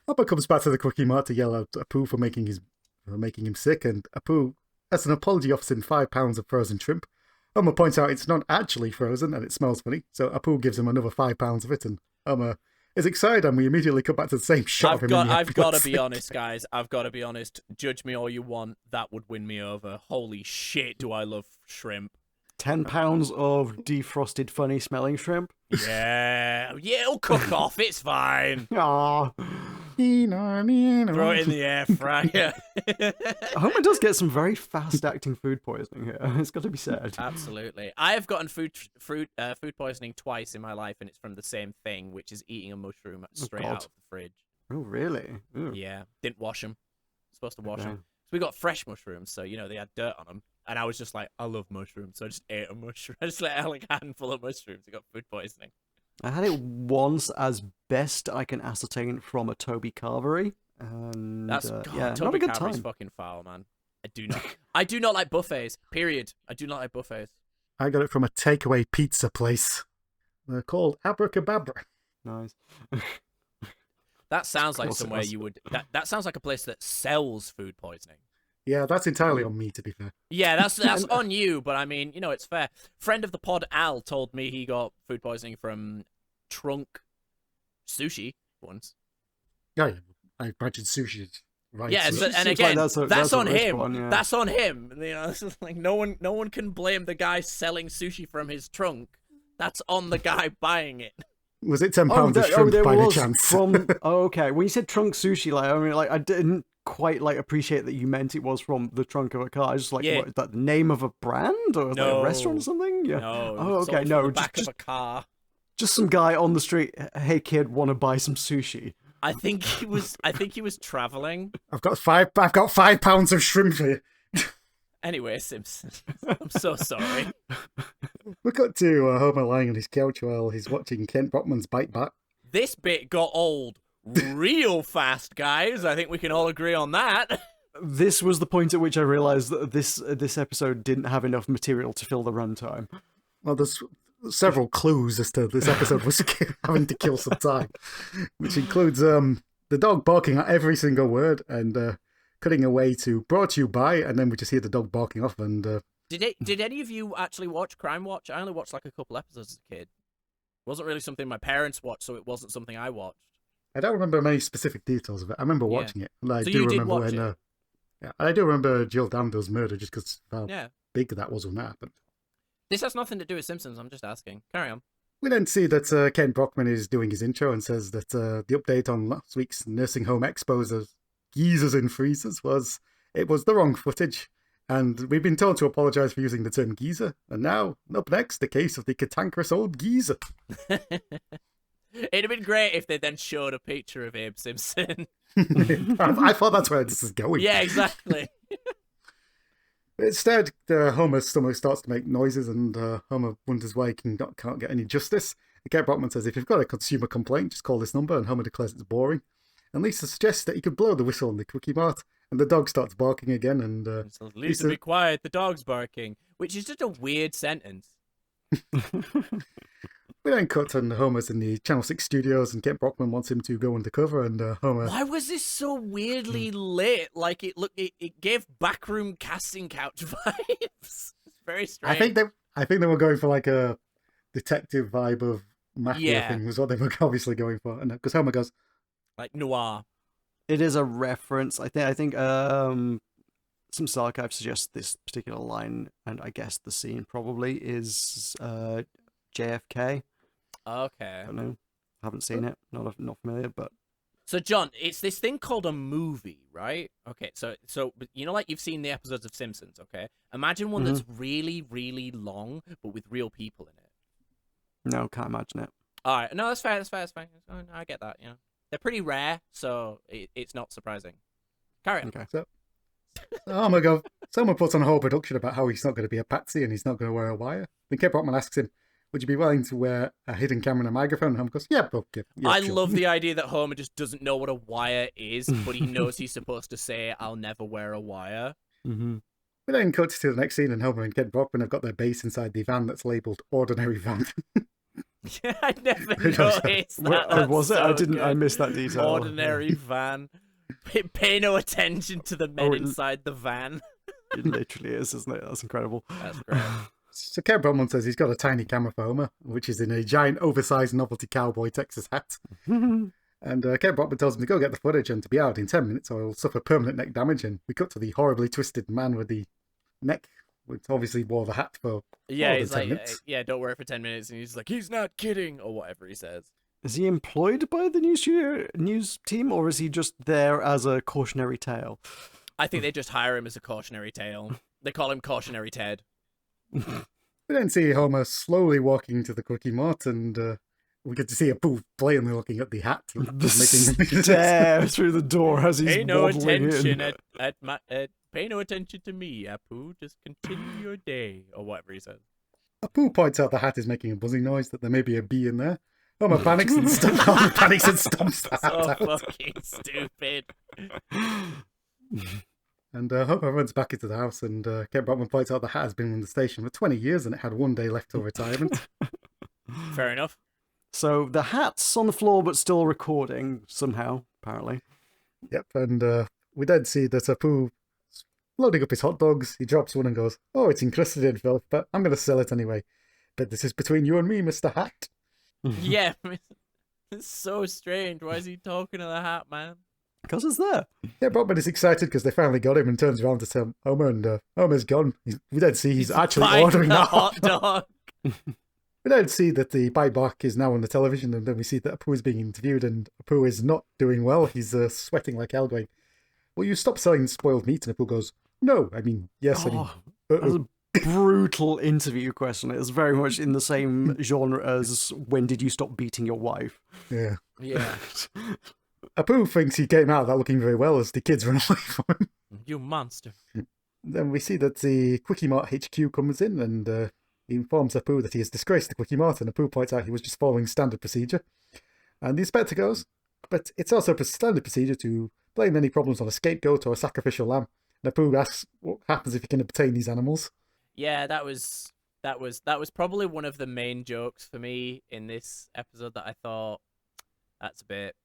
Homer comes back to the Quickie Mart to yell at Apu for making him sick, and Apu, as an apology, offers him £5 of frozen shrimp. Homer points out it's not actually frozen and it smells funny, so Apu gives him another £5 of it, and Homer is excited, and we immediately cut back to the same shot of him. I've got to be honest, guys. I've got to be honest. Judge me all you want. That would win me over. Holy shit, do I love shrimp. 10 pounds of defrosted, funny smelling shrimp. Yeah, it'll cook off. It's fine. Aww. Throw it in the air fryer. Homer does get some very fast-acting food poisoning here. It's got to be said. Absolutely. I have gotten food poisoning twice in my life, and it's from the same thing, which is eating a mushroom straight out of the fridge. Oh, really? Ooh. Yeah, didn't wash them. Supposed to wash Okay. them. So we got fresh mushrooms, so they had dirt on them, and I was just like, I love mushrooms, so I just ate a mushroom. I just ate like a handful of mushrooms. I got food poisoning. I had it once, as best I can ascertain from a Toby Carvery, and That's yeah, not Toby a good Carvery's time. fucking foul, man. I do not like buffets. Period. I do not like buffets. I got it from a takeaway pizza place. They're called Abracababra. Nice. That sounds like course it somewhere was. you would. That sounds like a place that sells food poisoning. Yeah, that's entirely on me, to be fair. Yeah, that's on you, but I mean, it's fair. Friend of the pod, Al, told me he got food poisoning from trunk sushi once. Yeah, I imagine sushi is right. Yeah, so- but, and Seems like again, that's that's a on risk him. one, yeah. That's on him. It's just like no one can blame the guy selling sushi from his trunk. That's on the guy buying it. Was it £10 of shrimp there by any was chance? from. Oh, okay. When you said trunk sushi, like I mean, like I didn't quite like appreciate that you meant it was from the trunk of a car. I was just like, Yeah. what, is that the name of a brand or like a restaurant or something? Yeah. No. Oh, it's okay. all No, from the back just of a car. some guy on the street. Hey, kid, want to buy some sushi? I think he was traveling. I've got £5 of shrimp here. Anyway, Simpsons. I'm so sorry. We cut to Homer lying on his couch while he's watching Kent Brockman's Bite Back. This bit got old real fast, guys. I think we can all agree on that. This was the point at which I realized that this episode didn't have enough material to fill the runtime. Well, there's several clues as to this episode was having to kill some time, which includes the dog barking at every single word and cutting away to brought to you by, and then we just hear the dog barking off. And Did any of you actually watch Crime Watch? I only watched like a couple episodes as a kid. It wasn't really something my parents watched, so it wasn't something I watched. I don't remember many specific details of it. I remember watching it. And I So do you did remember watch when. it? Yeah, I do remember Jill Danville's murder just because how Yeah. big that was when that happened. This has nothing to do with Simpsons. I'm just asking. Carry on. We then see that Ken Brockman is doing his intro and says that the update on last week's nursing home expos of geezers and freezers was the wrong footage. And we've been told to apologise for using the term geezer. And now, up next, the case of the cantankerous old geezer. It'd have been great if they then showed a picture of Abe Simpson. I thought that's where this is going. Yeah, exactly. Instead, Homer's stomach starts to make noises, and Homer wonders why he can't get any justice. Ken Brockman says, if you've got a consumer complaint, just call this number, and Homer declares it's boring. And Lisa suggests that he could blow the whistle on the Quickie Mart, and the dog starts barking again, and Lisa, be quiet, the dog's barking. Which is just a weird sentence. We then cut, and Homer's in the Channel 6 studios, and Ken Brockman wants him to go undercover, and Homer... Why was this so weirdly lit? Like, it gave backroom casting couch vibes. It's very strange. I think they were going for like a detective vibe of mafia Yeah. thing, was what they were obviously going for. And because Homer goes, Like noir. It is a reference. I think Simpsons Archive suggests this particular line, and I guess the scene probably is JFK. Okay. I don't know. Haven't seen it. Not familiar, but So, John, it's this thing called a movie, right? Okay, so you know, like you've seen the episodes of Simpsons, okay? Imagine one that's really, really long, but with real people in it. no, can't imagine it. All right, no, that's fair. Oh, no, I get that. You know, they're pretty rare, so it's not surprising. Carry on. Okay. so Homer goes, someone puts on a whole production about how he's not going to be a patsy and he's not going to wear a wire. Then Ken Brockman asks him, would you be willing to wear a hidden camera and a microphone? And Homer goes, yeah, I sure. love the idea that Homer just doesn't know what a wire is, but he knows he's supposed to say, I'll never wear a wire. Mm-hmm. We then cut to the next scene, and Homer and Ken Brockman have got their base inside the van that's labelled Ordinary Van. Yeah, I never noticed that. Oh, was it? That's I so didn't. I good. missed that detail. Ordinary van. Pay no attention to the men Oh, inside the van. It literally is, isn't it? That's incredible. That's great. So Ken Brockman says he's got a tiny camera for Homer, which is in a giant oversized novelty cowboy Texas hat. And Ken Brockman tells him to go get the footage and to be out in 10 minutes or he'll suffer permanent neck damage. And we cut to the horribly twisted man with the neck, which obviously wore the hat for Yeah, more he's than 10 like, minutes. yeah, don't wear it for 10 minutes. And he's like, he's not kidding, or whatever he says. Is he employed by the news team, or is he just there as a cautionary tale? I think they just hire him as a cautionary tale. They call him Cautionary Ted. We then see Homer slowly walking to the Quickie Mart and we get to see Apu blatantly looking at the hat. The stare through the door as he's Pay no waddling attention in. pay no attention to me, Apu. Just continue your day, or whatever he says. Apu points out the hat is making a buzzing noise, that there may be a bee in there. Homer panics and stomps the hat So out. fucking stupid. And Homer runs back into the house, and Ken Brockman points out the hat has been in the station for 20 years and it had one day left till retirement. Fair enough. So the hat's on the floor, but still recording somehow, apparently. Yep, and we then see that Apu loading up his hot dogs. He drops one and goes, "Oh, it's encrusted in filth, but I'm going to sell it anyway. But this is between you and me, Mr. Hat." Yeah, it's so strange. Why is he talking to the hat, man? Because it's there. Yeah, Brockman is excited because they finally got him and turns around to tell Homer, and Homer's gone. We then see he's actually buying ordering the that hot dog. We then see that the buyback is now on the television, and then we see that Apu is being interviewed, and Apu is not doing well. He's sweating like hell, going, "Will you stop selling spoiled meat?" And Apu goes, "No, I mean, yes, I mean, That's a brutal interview question. It's very much in the same genre as when did you stop beating your wife? yeah." Yeah. Apu thinks he came out of that looking very well as the kids run away from him. You monster. Then we see that the Quickie Mart HQ comes in, and he informs Apu that he has disgraced the Quickie Mart, and Apu points out he was just following standard procedure. And the inspector goes, "But it's also standard procedure to blame any problems on a scapegoat or a sacrificial lamb." And Apu asks what happens if you can obtain these animals. Yeah, that was probably one of the main jokes for me in this episode that I thought that's a bit.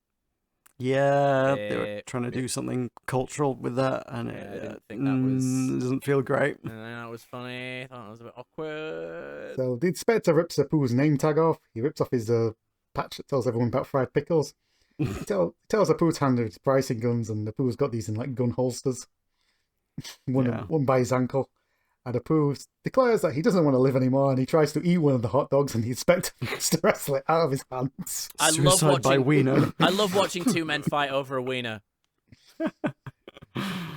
Yeah, they were trying to do something cultural with that, and I it didn't think that doesn't feel great. And that was funny. I thought it was a bit awkward. So the inspector rips Apu's name tag off. He rips off his patch that tells everyone about fried pickles. He tells Apu to hand his pricing guns, and Apu's got these in like gun holsters. One by his ankle. And Apu declares that he doesn't want to live anymore, and he tries to eat one of the hot dogs, and the inspector wants to wrestle it out of his hands. Suicide by wiener. I love watching two men fight over a wiener. We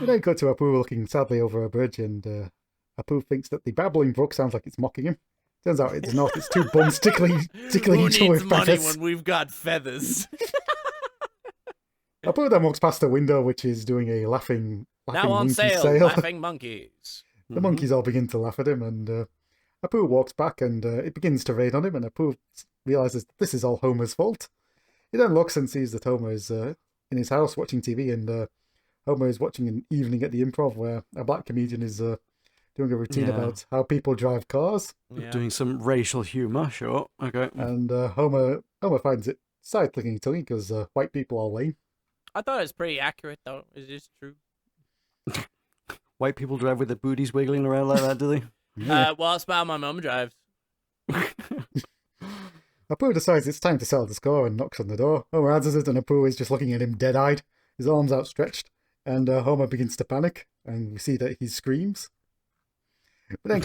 then cut to Apu looking sadly over a bridge, and Apu thinks that the babbling brook sounds like it's mocking him. Turns out it's not. It's two bums tickling Who each other needs with money feathers. when we've got feathers? Apu then walks past a window, which is doing a laughing Now on monkey sale, laughing monkeys. The monkeys all begin to laugh at him, and Apu walks back, and it begins to rain on him, and Apu realizes this is all Homer's fault. He then looks and sees that Homer is in his house watching TV, and Homer is watching an evening at the Improv where a black comedian is doing a routine about how people drive cars. Yeah. Doing some racial humour, sure. Okay. And Homer finds it side-clicking tongue because white people are lame. I thought it was pretty accurate, though. Is this true? White people drive with their booties wiggling around like that, do they? Well, it's about my mum drives. Apu decides it's time to sell the score and knocks on the door. Homer answers it, and Apu is just looking at him dead-eyed, his arms outstretched, and Homer begins to panic, and we see that he screams. We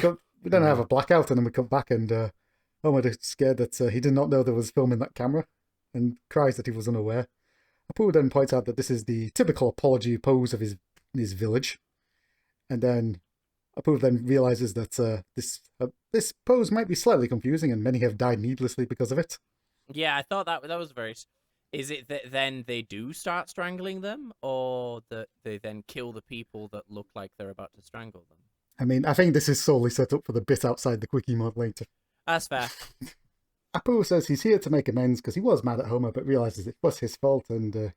then have a blackout, and then we come back, and Homer is scared that he did not know there was film in that camera, and cries that he was unaware. Apu then points out that this is the typical apology pose of his village, and then Apu then realizes that this pose might be slightly confusing, and many have died needlessly because of it. Yeah, I thought that was very. Is it that then they do start strangling them, or that they then kill the people that look like they're about to strangle them? I mean, I think this is solely set up for the bit outside the Quickie mod later. That's fair. Apu says he's here to make amends because he was mad at Homer, but realizes it was his fault, and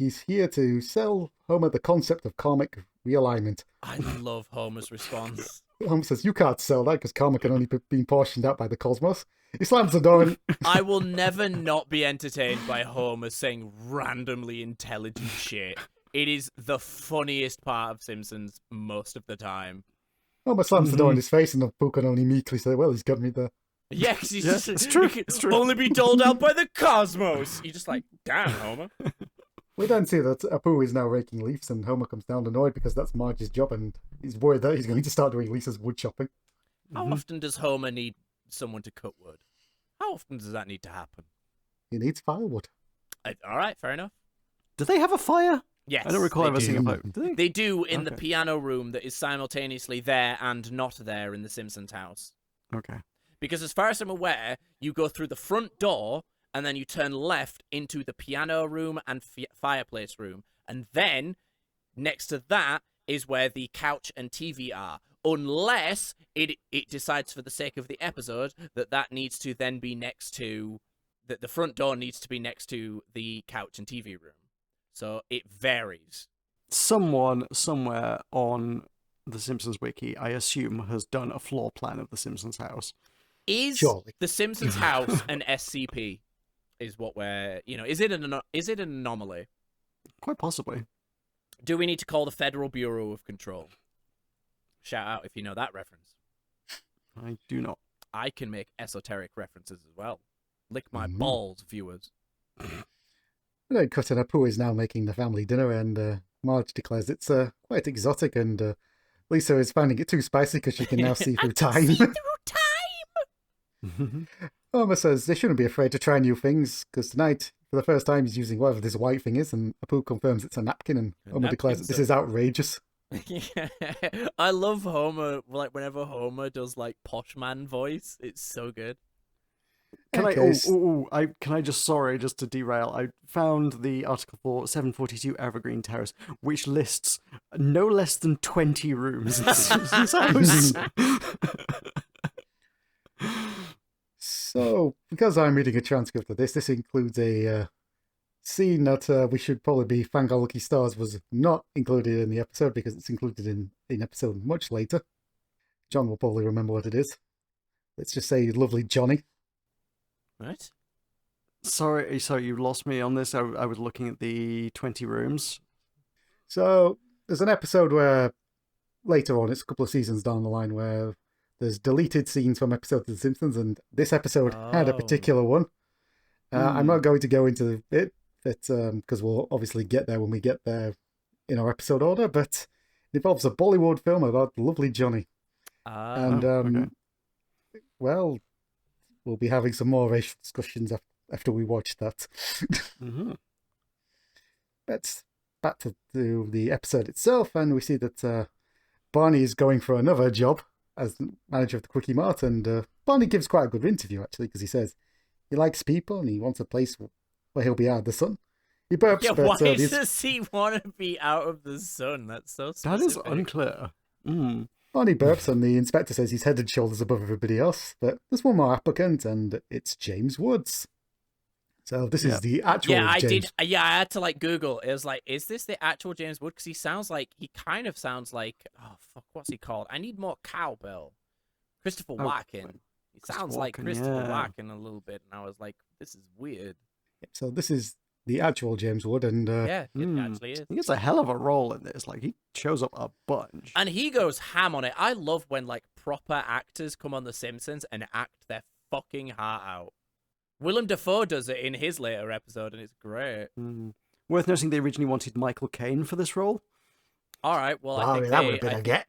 he's here to sell Homer the concept of karmic realignment. I love Homer's response. Homer says, "You can't sell that because karma can only be portioned out by the cosmos." He slams the door and... I will never not be entertained by Homer saying randomly intelligent shit. It is the funniest part of Simpsons most of the time. Homer slams the door in his face, and Apu can only meekly say, "Well, he's got me there." Yeah, because he's just it's true. It can It's true. only be doled out by the cosmos. You're just like, damn, Homer. We then see that Apu is now raking leaves, and Homer comes down annoyed because that's Marge's job, and he's worried that he's going to start doing Lisa's wood chopping. How often does Homer need someone to cut wood? How often does that need to happen? He needs firewood. All right, fair enough. Do they have a fire? Yes, I don't recall they ever do. seeing a fire. Do they? They do in the Okay. piano room that is simultaneously there and not there in the Simpsons house. Okay. Because as far as I'm aware, you go through the front door and then you turn left into the piano room and fireplace room. And then next to that is where the couch and TV are. Unless it decides for the sake of the episode that needs to then be next to... that the front door needs to be next to the couch and TV room. So it varies. Someone somewhere on the Simpsons wiki, I assume, has done a floor plan of the Simpsons house. Is Surely. the Simpsons house an SCP? Is what we're... is it an anomaly? Quite possibly. Do we need to call the Federal Bureau of Control? Shout out if you know that reference. I do not. I can make esoteric references as well. Lick my balls, viewers. We then cut, and Apu is now making the family dinner, and Marge declares it's quite exotic, and Lisa is finding it too spicy because she can now see through time. See through time! Homer says they shouldn't be afraid to try new things, because tonight, for the first time, he's using whatever this white thing is, and Apu confirms it's a napkin, and Homer declares that this is outrageous. Yeah. I love Homer, like, whenever Homer does, like, posh man voice. It's so good. Can Okay. just to derail, I found the article for 742 Evergreen Terrace, which lists no less than 20 rooms in Simpsons house. So, because I'm reading a transcript of this includes a scene that we should probably be thank our lucky stars was not included in the episode, because it's included in an episode much later. John will probably remember what it is. Let's just say lovely Johnny. Right? Sorry, you lost me on this. I was looking at the 20 rooms. So, there's an episode where, later on, it's a couple of seasons down the line, where there's deleted scenes from episodes of The Simpsons, and this episode had a particular one. I'm not going to go into it, because we'll obviously get there when we get there in our episode order, but it involves a Bollywood film about lovely Johnny. Okay. Well, we'll be having some more racial discussions after we watch that. But back to the episode itself, and we see that Barney is going for another job as manager of the Quickie Mart, and Barney gives quite a good interview, actually, because he says he likes people and he wants a place where he'll be out of the sun. He burps, Yeah, but why does he want to be out of the sun? That's so specific. That is unclear. Barney burps, and the inspector says he's head and shoulders above everybody else, but there's one more applicant, and it's James Woods. So this is the actual James. I had to, like, Google. It was like, is this the actual James Wood? Because he kind of sounds like, oh, fuck, what's he called? I need more cowbell. Christopher Walken. He sounds like Christopher Walken a little bit, and I was like, this is weird. So this is the actual James Wood, and yeah, it actually is. He gets a hell of a role in this. Like, he shows up a bunch. And he goes ham on it. I love when, like, proper actors come on The Simpsons and act their fucking heart out. Willem Dafoe does it in his later episode, and it's great. Worth noting, they originally wanted Michael Caine for this role. All right, well, I think that would have been a get.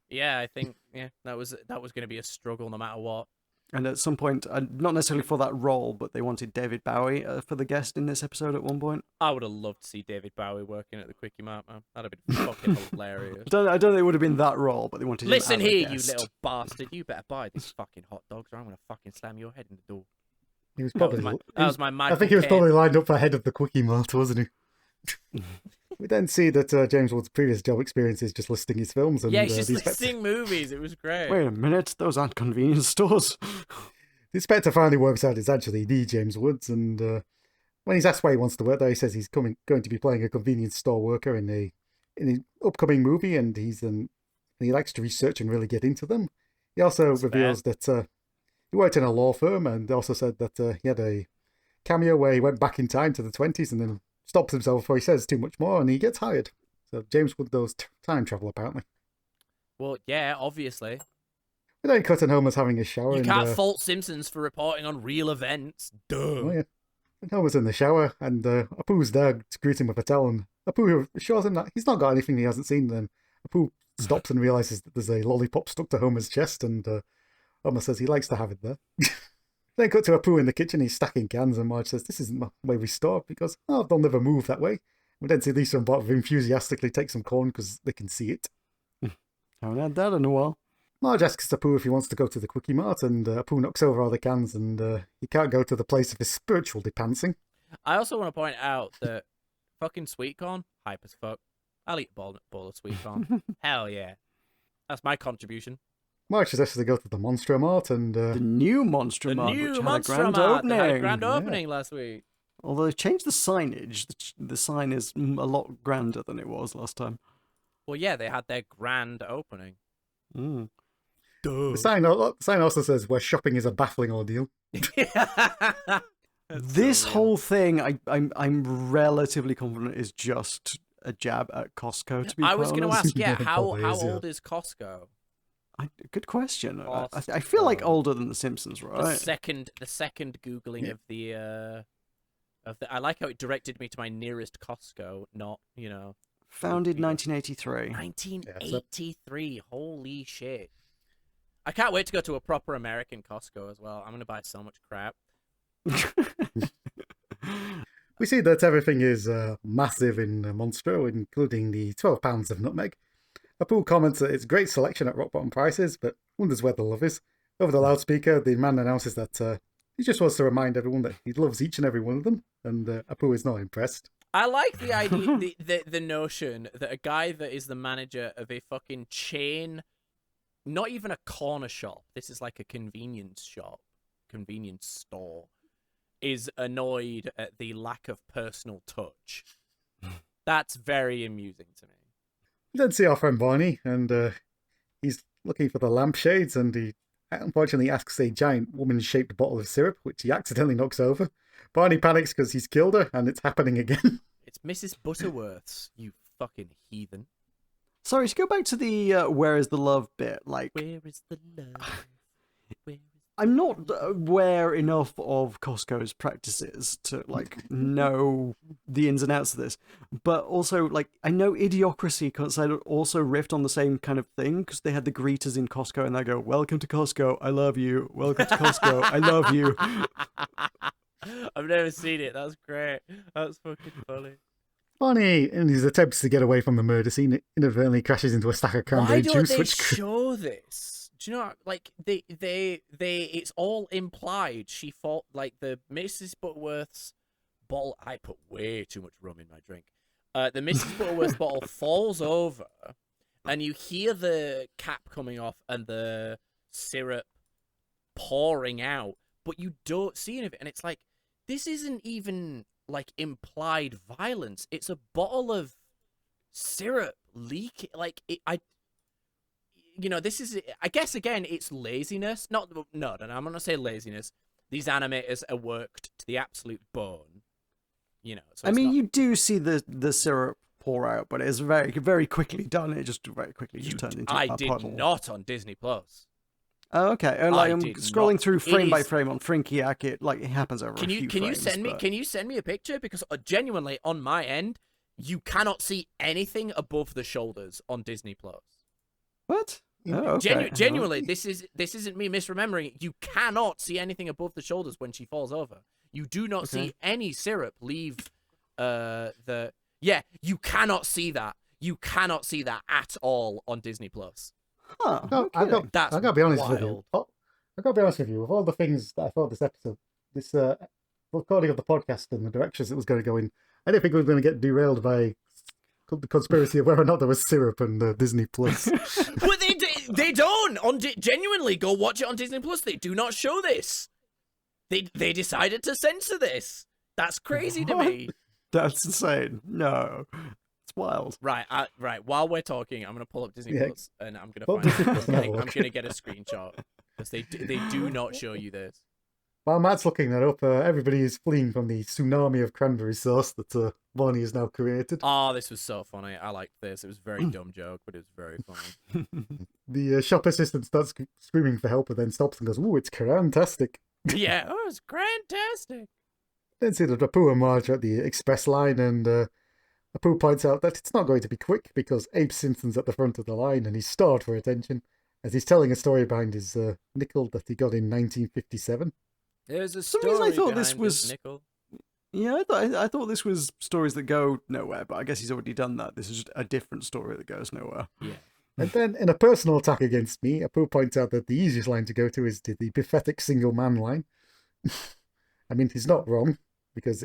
Yeah, I think that was going to be a struggle no matter what. And at some point, not necessarily for that role, but they wanted David Bowie for the guest in this episode at one point. I would have loved to see David Bowie working at the Quickie Mart, man. That'd have been fucking hilarious. I don't think it would have been that role, but they wanted. Listen him as a here, guest. you little bastard! You better buy these fucking hot dogs, or I'm gonna fucking slam your head in the door. He was probably. That was my I think he was probably lined up for head of the Quickie Mart, wasn't he? We then see that James Wood's previous job experience is just listing his films. And, yeah, he's just listing movies. It was great. Wait a minute, those aren't convenience stores. The inspector finally works out it's actually the James Woods, and when he's asked why he wants to work there, he says he's going to be playing a convenience store worker in an upcoming movie, and he likes to research and really get into them. He also reveals that he worked in a law firm, and also said that he had a cameo where he went back in time to the 20s and then stops himself before he says too much more, and he gets hired. So James Wood does time travel, apparently. Well, yeah, obviously. But then cut and Homer's having a shower. You can't fault Simpsons for reporting on real events. Duh. Oh, yeah. And Homer's in the shower, and Apu's there to greet him with a towel, and Apu assures him that he's not got anything he hasn't seen. Then Apu stops and realizes that there's a lollipop stuck to Homer's chest, and Homer says he likes to have it there. Then cut to Apu in the kitchen, he's stacking cans, and Marge says, this isn't the way we store, because they'll never move that way. We then see Lisa and Bart enthusiastically take some corn because they can see it. Haven't had that in a while. Marge asks Apu if he wants to go to the Quickie Mart, and Apu knocks over all the cans, and he can't go to the place of his spiritual depancing. I also want to point out that fucking sweet corn, hype as fuck. I'll eat a bowl of sweet corn. Hell yeah. That's my contribution. Marge suggests they go to the Monster Mart, and the new Monster Mart, which had a grand opening. Had a grand opening last week. Although they changed the signage, the sign is a lot grander than it was last time. Well, yeah, they had their grand opening. The sign also says where shopping is a baffling ordeal. This whole thing, I'm relatively confident is just a jab at Costco. To be I was going to ask, how is, old is Costco? Good question. I feel like older than The Simpsons, right? The second googling of the I like how it directed me to my nearest Costco, not Founded 1983. 1983. Holy shit. I can't wait to go to a proper American Costco as well. I'm gonna buy so much crap. We see that everything is massive in Monstro, including the 12 pounds of nutmeg. Apu comments that it's a great selection at rock bottom prices, but wonders where the love is. Over the loudspeaker, the man announces that he just wants to remind everyone that he loves each and every one of them, and Apu is not impressed. I like the idea, the notion that a guy that is the manager of a fucking chain, not even a corner shop, this is like a convenience store, is annoyed at the lack of personal touch. That's very amusing to me. We then see our friend Barney, and he's looking for the lampshades, and he unfortunately asks a giant woman-shaped bottle of syrup, which he accidentally knocks over. Barney panics because he's killed her, and it's happening again. It's Mrs. Butterworth's, you fucking heathen. Sorry, to go back to the where is the love bit, like... Where is the love? Where is I'm not aware enough of Costco's practices to, like, know the ins and outs of this. But also, like, I know Idiocracy also riffed on the same kind of thing, because they had the greeters in Costco, and they go, welcome to Costco, I love you. Welcome to Costco, I love you. I've never seen it. That's great. That's fucking funny. Barney, in his attempts to get away from the murder scene, inadvertently crashes into a stack of cranberry Why don't juice, they which show this? Do you know, like, it's all implied. She fought, like, the Mrs. Butterworth's bottle. I put way too much rum in my drink. The Mrs. Butterworth bottle falls over, and you hear the cap coming off and the syrup pouring out, but you don't see any of it. And it's like, this isn't even, like, implied violence. It's a bottle of syrup leaking. Like, this is, I guess, again, it's laziness. No, I'm going to say laziness. These animators are worked to the absolute bone. So I mean, you do see the syrup pour out, but it's very, very quickly done. It just very quickly just turned into a did puddle. not on Disney Plus. Oh, okay. I'm scrolling through frame by frame on Frinkiac. It happens over a few frames. Can you send me a picture? Because genuinely, on my end, you cannot see anything above the shoulders on Disney Plus. What? Oh, okay. Genuinely, this isn't me misremembering it. You cannot see anything above the shoulders when she falls over. You do not see any syrup leave you cannot see that. You cannot see that at all on Disney Plus. Huh. No, okay. That's I gotta be honest wild. with you. I gotta be honest with you. Of all the things that I thought this recording of the podcast and the directions it was going to go in, I didn't think we were going to get derailed by the conspiracy of whether or not there was syrup in Disney Plus. But they don't. Genuinely, go watch it on Disney Plus. They do not show this. They decided to censor this. That's crazy to me. That's insane. No, it's wild. Right. While we're talking, I'm gonna pull up Disney Plus and I'm gonna I'm gonna get a screenshot because they do not show you this. While Matt's looking that up, everybody is fleeing from the tsunami of cranberry sauce that Barney has now created. Oh, this was so funny. I liked this. It was a very dumb joke, but it was very funny. The shop assistant starts screaming for help and then stops and goes, "Ooh, it's fantastic." Yeah, it's fantastic. Then see that Apu and Marge are at the express line, and Apu points out that it's not going to be quick because Abe Simpson's at the front of the line and he's starved for attention as he's telling a story behind his nickel that he got in 1957. There's a For some story reason I thought behind this was nickel. Yeah, I thought this was stories that go nowhere, but I guess he's already done that. This is just a different story that goes nowhere. Yeah. And then, in a personal attack against me, Apu points out that the easiest line to go to is the pathetic single man line. I mean, he's not wrong, because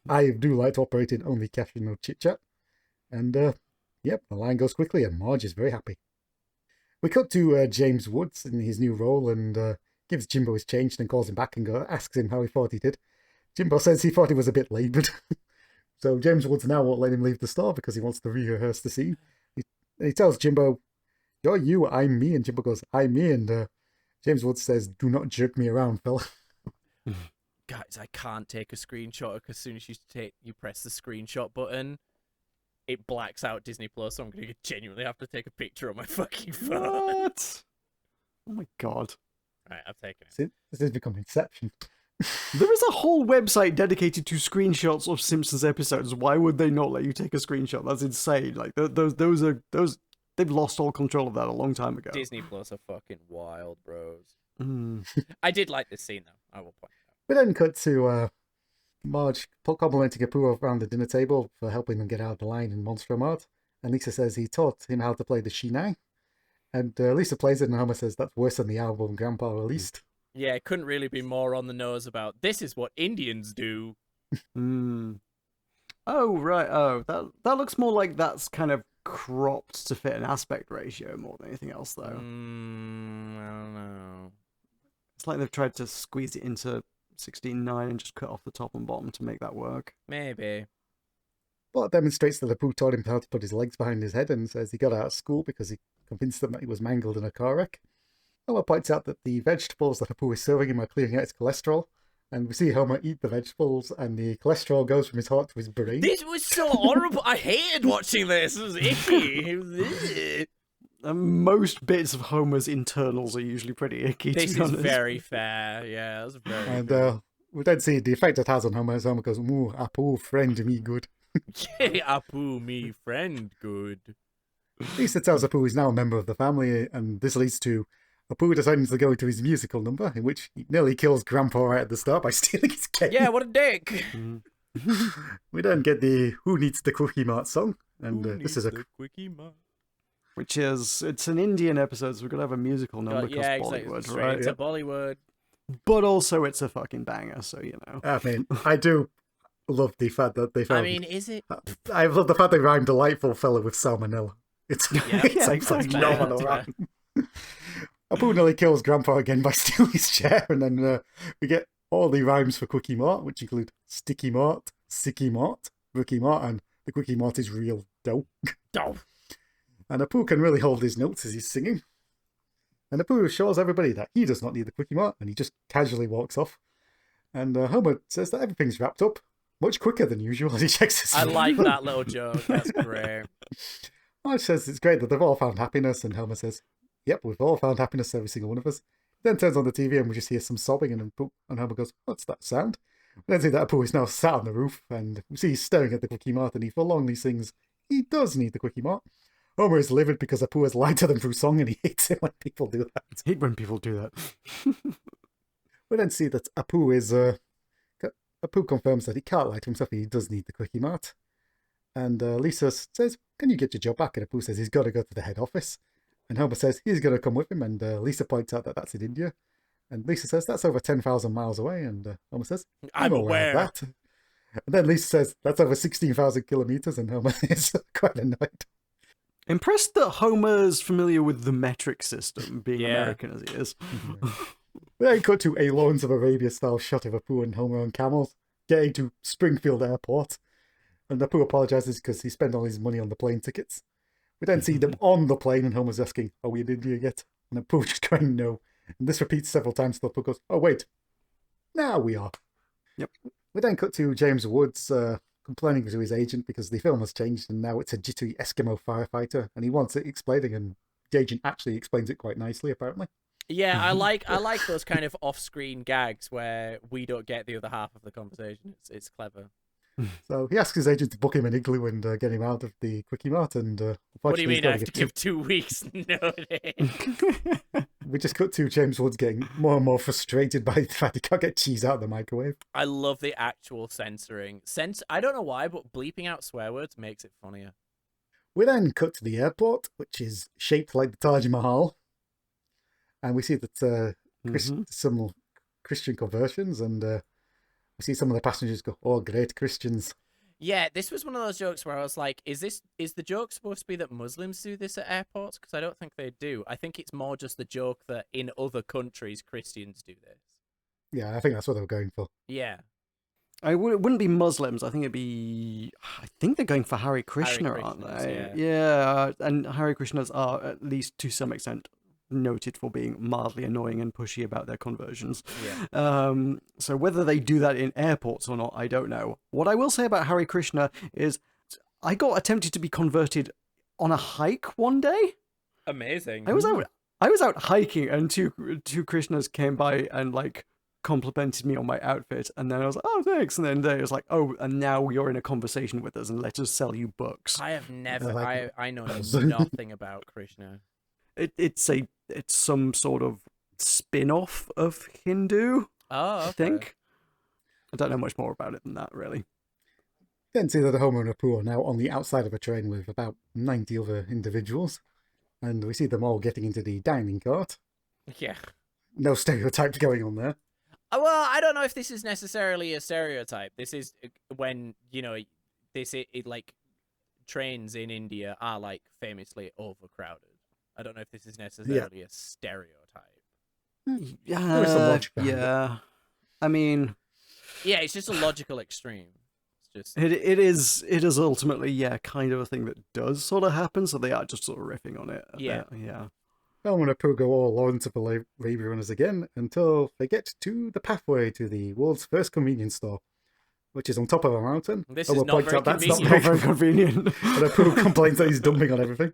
I do like to operate in only cash and no chit chat. And, the line goes quickly, and Marge is very happy. We cut to James Woods in his new role and gives Jimbo his change and calls him back and asks him how he thought he did. Jimbo says he thought he was a bit laboured. So James Woods now won't let him leave the store because he wants to rehearse the scene. He tells Jimbo, "You're you, I'm me." And Jimbo goes, "I'm me." And James Woods says, "Do not jerk me around, fella." Guys, I can't take a screenshot because as soon as you press the screenshot button, it blacks out Disney Plus. So I'm going to genuinely have to take a picture on my fucking phone. What? Oh my god. Right, I've taken it. See, this has become Inception. There is a whole website dedicated to screenshots of Simpsons episodes. Why would they not let you take a screenshot? That's insane. Like those they've lost all control of that a long time ago. Disney Plus are fucking wild, bros. Mm. I did like this scene, though. I will point it out. We then cut to Marge complimenting Apu around the dinner table for helping them get out of the line in Monstro Mart. And Lisa says he taught him how to play the Shinai. And Lisa plays it, and Homer says that's worse than the album Grandpa released. Yeah, it couldn't really be more on the nose about this is what Indians do. Mm. Oh, right. Oh, that looks more like that's kind of cropped to fit an aspect ratio more than anything else, though. I don't know. It's like they've tried to squeeze it into 16:9 and just cut off the top and bottom to make that work. Maybe. Bart demonstrates that Apu taught him how to put his legs behind his head and says he got out of school because he convinced them that he was mangled in a car wreck. Homer points out that the vegetables that Apu is serving him are clearing out his cholesterol. And we see Homer eat the vegetables, and the cholesterol goes from his heart to his brain. This was so horrible. I hated watching this. It was icky. It was Most bits of Homer's internals are usually pretty icky. This to be is honest. very fair. Yeah, that's very And fair. we then see the effect it has on Homer as Homer goes, "Ooh, Apu, friend me good." Apu, me friend, good. Lisa tells Apu he's now a member of the family, and this leads to Apu deciding to go into his musical number, in which he nearly kills Grandpa right at the start by stealing his cake. Yeah, what a dick. We then get the Who Needs the Cookie Mart song, and this is a quickie mark. Which is, it's an Indian episode, so we're going to have a musical number because Yeah, exactly. Bollywood, Straight right? to Bollywood. But also it's a fucking banger, so you know. I mean, I do love the fact that they found. I mean, is it? I love the fact they rhymed delightful fella with salmonella. It's, it's yeah, a exactly. phenomenal Yeah. rhyme. Apu nearly kills Grandpa again by stealing his chair, and then we get all the rhymes for Quickie Mart, which include Sticky Mart, Sicky Mart, Rookie Mart, and the Quickie Mart is real dope. Dope. And Apu can really hold his notes as he's singing. And Apu assures everybody that he does not need the Quickie Mart, and he just casually walks off. And Homer says that everything's wrapped up much quicker than usual as he checks his I like that little joke. That's great. Marge says it's great that they've all found happiness, and Homer says, "Yep, we've all found happiness, every single one of us." Then turns on the TV and we just hear some sobbing, and Homer goes, "What's that sound?" We then see that Apu is now sat on the roof, and we see he's staring at the Quickie Mart, and he forlornly sings, he does need the Quickie Mart. Homer is livid because Apu has lied to them through song, and he hates it when people do that. I hate when people do that. We then see that Apu is, Apu confirms that he can't lie to himself, he does need the Quickie Mart. And Lisa says, "Can you get your job back?" And Apu says he's got to go to the head office. And Homer says he's going to come with him, and Lisa points out that that's in India. And Lisa says that's over 10,000 miles away, and Homer says, "I'm aware of that." And then Lisa says that's over 16,000 kilometers, and Homer is quite annoyed. Impressed that Homer's familiar with the metric system, being Yeah. American as he is. We then cut to a Lawrence of Arabia style shot of Apu and Homer on camels getting to Springfield Airport. And Apu apologizes because he spent all his money on the plane tickets. We then see them on the plane, and Homer's asking, "Are we in India yet?" And Apu just going, "No." And this repeats several times till Apu goes, "Oh, wait. Now we are." Yep. We then cut to James Woods complaining to his agent because the film has changed and now it's a jittery Eskimo firefighter, and he wants it explaining, and the agent actually explains it quite nicely, apparently. Yeah, I like those kind of off-screen gags where we don't get the other half of the conversation. It's clever. So he asks his agent to book him an igloo and get him out of the Quickie Mart, and What do you unfortunately mean he's I gotta have to get give 2 weeks notice? We just cut to James Woods getting more and more frustrated by the fact he can't get cheese out of the microwave. I love the actual censoring. I don't know why, but bleeping out swear words makes it funnier. We then cut to the airport, which is shaped like the Taj Mahal. And we see that some Christian conversions, and we see some of the passengers go, "Oh, great Christians." Yeah, this was one of those jokes where I was like, is the joke supposed to be that Muslims do this at airports? Because I don't think they do. I think it's more just the joke that in other countries, Christians do this. Yeah, I think that's what they were going for. Yeah. It wouldn't be Muslims. I think it'd be. I think they're going for Hare Krishna, aren't Krishnas, they? yeah. And Hare Krishnas are, at least to some extent, noted for being mildly annoying and pushy about their conversions. Yeah. So whether they do that in airports or not, I don't know. What I will say about Hare Krishna is, I got attempted to be converted on a hike one day. Amazing. I was out hiking, and two Krishnas came by and like complimented me on my outfit, and then I was like, oh, thanks. And then they was like, oh, and now you're in a conversation with us and let us sell you books. I have never. like I know nothing about Krishna. It's some sort of spin-off of Hindu, Oh, okay. I think. I don't know much more about it than that, really. Then see that Homer and Apu are now on the outside of a train with about 90 other individuals. And we see them all getting into the dining cart. Yeah. No stereotypes going on there. Well, I don't know if this is necessarily a stereotype. This is when, like, trains in India are, like, famously overcrowded. I don't know if this is necessarily a stereotype. There is some logic behind it. Yeah. I mean, Yeah, it's just a logical extreme. It's just it is ultimately, kind of a thing that does sort of happen, so they are just sort of riffing on it a bit, yeah. Homer and Apu go all on to the Raby Runners again until they get to the pathway to the world's first convenience store, which is on top of a mountain. This Homer is not points very out that's convenient. Not very convenient. And Apu complains that he's dumping on everything.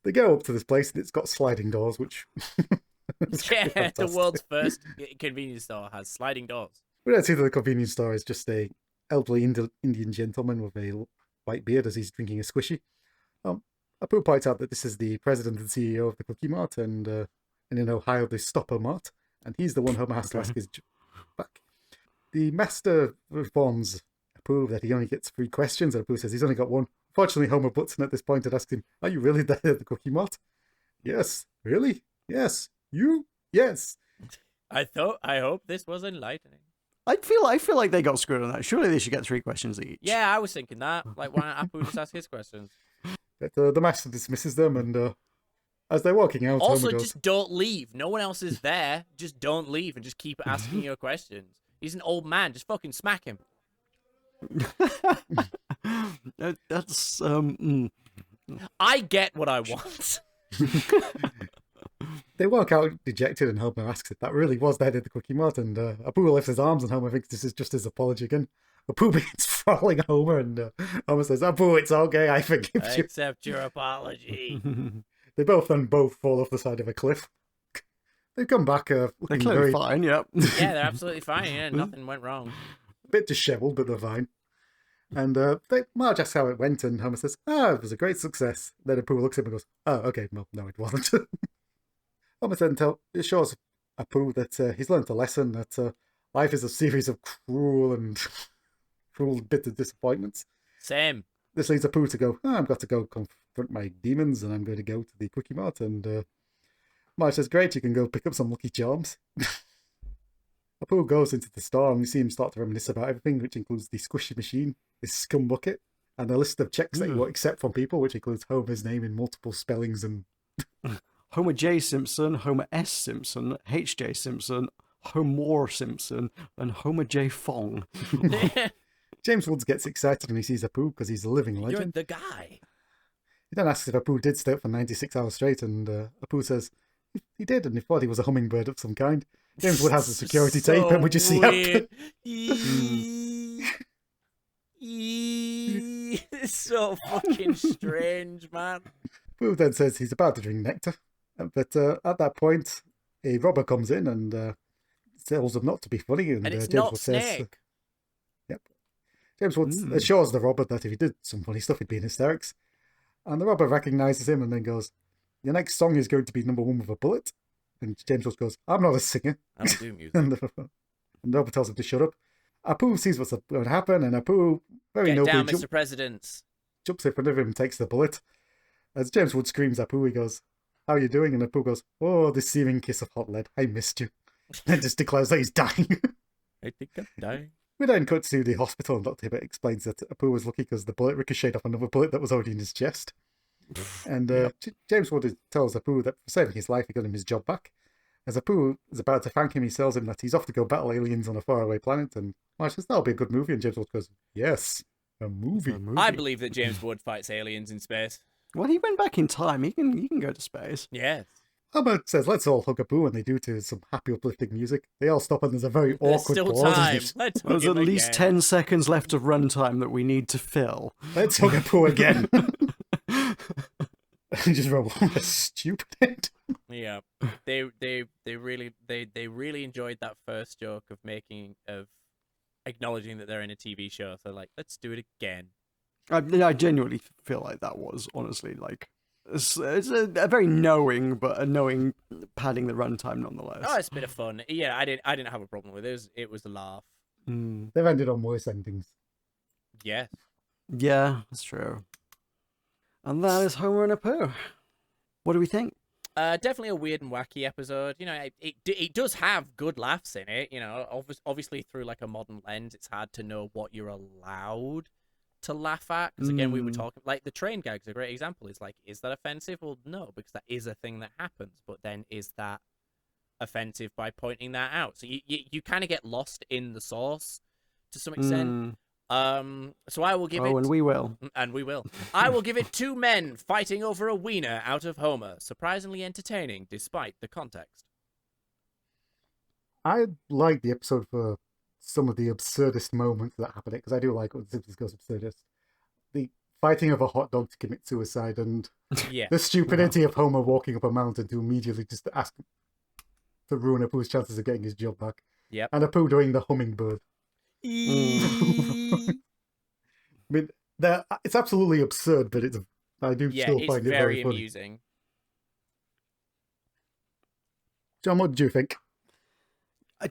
They go up to this place and it's got sliding doors, which... Yeah, the fantastic. world's first convenience store has sliding doors. We don't see that the convenience store is just a elderly Indian gentleman with a white beard as he's drinking a squishy. Apu points out that this is the president and CEO of the Cookie Mart and in Ohio the Stopper Mart, and he's the one Homer has to ask his back. The master informs Apu that he only gets 3 questions, and Apu says he's only got 1. Fortunately, Homer butts in at this point and asks him, "Are you really there at the Cookie Mart?" "Yes." "Really?" "Yes." "You?" "Yes." I hope this was enlightening. I feel like they got screwed on that. Surely they should get 3 questions each. Yeah, I was thinking that. Like, why don't Apu just ask his questions? But the master dismisses them, and as they're walking out, Also, Homer goes, just don't leave. No one else is there. Just don't leave and just keep asking your questions. He's an old man. Just fucking smack him. That's I get what I want. They walk out dejected, and Homer asks if that really was the head of the Cookie Mart, and Apu lifts his arms, and Homer thinks this is just his apology again. Apu begins following Homer, and Homer says, "Apu, it's okay, I forgive you." Accept your apology. They both fall off the side of a cliff. They come back they're looking clearly very fine, yep. Yeah, they're absolutely fine. Yeah, nothing went wrong. a bit dishevelled, but they're fine. And Marge asks how it went, and Homer says, "It was a great success." Then Apu looks at him and goes, "Oh, okay, well, no, it wasn't." Homer then shows Apu that he's learned a lesson, that life is a series of cruel, bitter disappointments. Same. This leads Apu to go, "I've got to go confront my demons, and I'm going to go to the Cookie Mart." And Marge says, "Great, you can go pick up some Lucky Charms." Apu goes into the store, and we see him start to reminisce about everything, which includes the squishy machine, his scum bucket, and a list of checks that he won't accept from people, which includes Homer's name in multiple spellings and... Homer J. Simpson, Homer S. Simpson, H.J. Simpson, Homer Simpson, and Homer J. Fong. James Woods gets excited when he sees Apu because he's a living You're legend. the guy. He then asks if Apu did stay up for 96 hours straight, and Apu says he did, and he thought he was a hummingbird of some kind. James Wood has a security tape, and we just see weird. how... It's so fucking strange, man. Apu then says he's about to drink nectar, but at that point, a robber comes in and tells him not to be funny, and it's James not Wood says... Snake. Yep. James Wood assures the robber that if he did some funny stuff, he'd be in hysterics. And the robber recognises him and then goes, "Your next song is going to be number 1 with a bullet." And James Wood goes, "I'm not a singer." I don't do music. And the robber tells him to shut up. Apu sees what's going to happen, and Apu very Get nobly down, Mr. President. jumps in front of him and takes the bullet. As James Wood screams Apu, he goes, "How are you doing?" And Apu goes, "Oh, this searing kiss of hot lead. I missed you." And just declares that he's dying. I think I'm dying. We then cut to the hospital, and Dr. Hibbert explains that Apu was lucky because the bullet ricocheted off another bullet that was already in his chest. And James Wood tells Apu that for saving his life, he got him his job back. As Apu is about to thank him, he tells him that he's off to go battle aliens on a faraway planet. And Marge says, "That'll be a good movie." And James Wood goes, "Yes, a movie." I believe that James Wood fights aliens in space. Well, he went back in time. He can go to space. Yes. Homer says, "Let's all hug Apu," and they do to some happy, uplifting music. They all stop, and there's a very There's awkward still pause. time. And Let's hug There's him at least again. 10 seconds left of runtime that we need to fill. Let's hug Apu again. And just roll on a stupid end. Yeah, they really enjoyed that first joke of acknowledging that they're in a TV show. So like, let's do it again. I genuinely feel like that was honestly like it's a very knowing, but a knowing padding the runtime nonetheless. Oh, it's a bit of fun. Yeah, I didn't have a problem with it. It was a laugh. They've ended on worse endings. Yes. Yeah, that's true. And that is Homer and Apu. What do we think? Definitely a weird and wacky episode. You know, it does have good laughs in it. You know, obviously through like a modern lens, it's hard to know what you're allowed to laugh at. Because again, we were talking like the train gag's a great example. It's like, is that offensive? Well, no, because that is a thing that happens. But then, is that offensive by pointing that out? So you kind of get lost in the source to some extent. So I will give it. Oh, and we will. And we will. I will give it 2 men fighting over a wiener out of Homer. Surprisingly entertaining, despite the context. I like the episode for some of the absurdist moments that happen, because I do like when Simpsons goes absurdist. The fighting of a hot dog to commit suicide, and Yeah. the stupidity of Homer walking up a mountain to immediately just ask to ruin Apu's chances of getting his job back. Yep. And Apu doing the hummingbird. I mean, it's absolutely absurd, but I do still find it very funny. amusing. John, what did you think?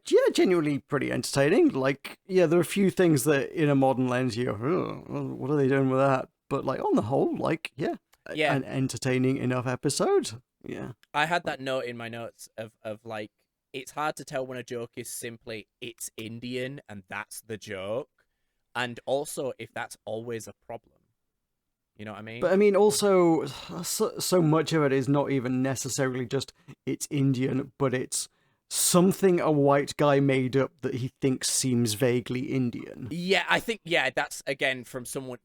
Yeah, genuinely pretty entertaining. Like, yeah, there are a few things that in a modern lens you go, oh, what are they doing with that? But like on the whole, like, yeah, an entertaining enough episode. Yeah. I had that note in my notes of like, it's hard to tell when a joke is simply it's Indian and that's the joke, and also if that's always a problem. You know what I mean? But I mean, also, so much of it is not even necessarily just it's Indian, but it's something a white guy made up that he thinks seems vaguely Indian. Yeah, I think, that's, again, from someone,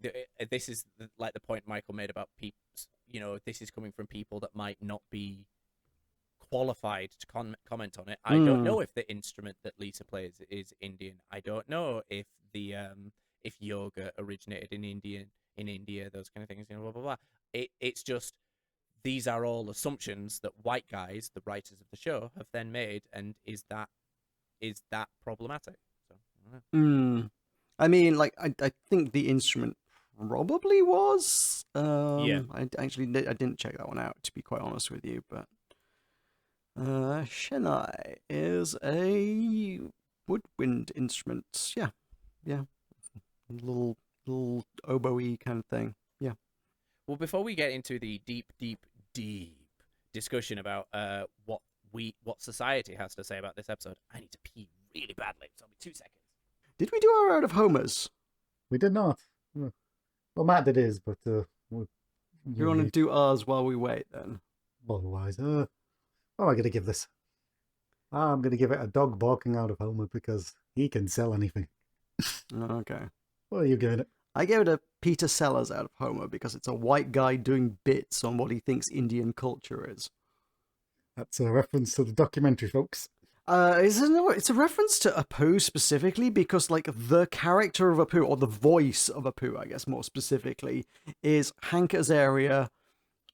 this is like the point Michael made about people, you know, this is coming from people that might not be qualified to comment on it. I don't know if the instrument that Lisa plays is Indian. I don't know if the if yoga originated in India, those kind of things, you know, blah blah blah. It's just, these are all assumptions that white guys, the writers of the show, have then made, and is that problematic? So, I don't know. I mean, like, I think the instrument probably was. I didn't check that one out, to be quite honest with you, but Shenai is a woodwind instrument. Yeah. Little oboe-y kind of thing. Yeah. Well, before we get into the deep discussion about what society has to say about this episode, I need to pee really badly. So it'll be 2 seconds. Did we do our out of Homers? We did not. Well, Matt did his, but You want to do ours while we wait, then? Otherwise, what am I going to give this? I'm going to give it a dog barking out of Homer, because he can sell anything. Okay. What are you giving it? I gave it a Peter Sellers out of Homer because it's a white guy doing bits on what he thinks Indian culture is. That's a reference to the documentary, folks. It's a reference to Apu specifically, because like the character of Apu, or the voice of Apu, I guess more specifically, is Hank Azaria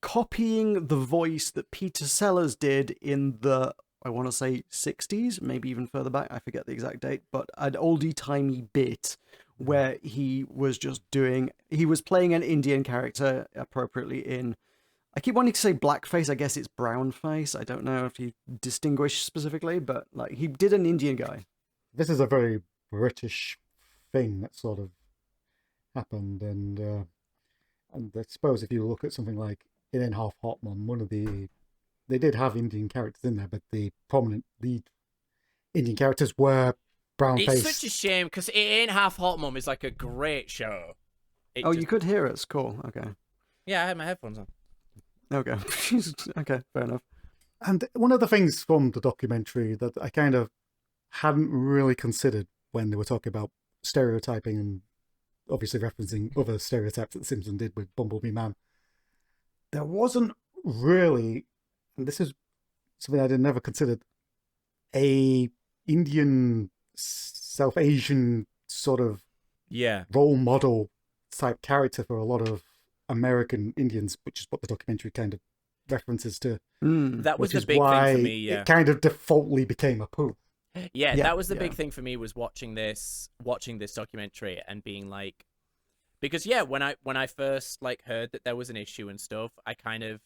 copying the voice that Peter Sellers did in the, I want to say 60s, maybe even further back, I forget the exact date, but an oldie-timey bit where he was playing an Indian character appropriately in, I keep wanting to say blackface, I guess it's brownface, I don't know if he distinguished specifically, but like he did an Indian guy. This is a very British thing that sort of happened, and I suppose if you look at something like In Half Hot Mum, they did have Indian characters in there, but the prominent lead Indian characters were brown-faced. It's such a shame, because It Ain't Half Hot Mum is like a great show. You could hear us. Cool. Okay. Yeah, I had my headphones on. Okay. Okay, fair enough. And one of the things from the documentary that I kind of hadn't really considered when they were talking about stereotyping, and obviously referencing other stereotypes that the Simpsons did with Bumblebee Man, there wasn't really, and this is something I had never considered, a Indian, South Asian sort of role model type character for a lot of American Indians, which is what the documentary kind of references to, That was which the is big why thing for me. Yeah, it kind of defaultly became a poo. yeah, Yeah, that was the yeah. big thing for me was watching this documentary and being like, because yeah, when I first like heard that there was an issue and stuff, I kind of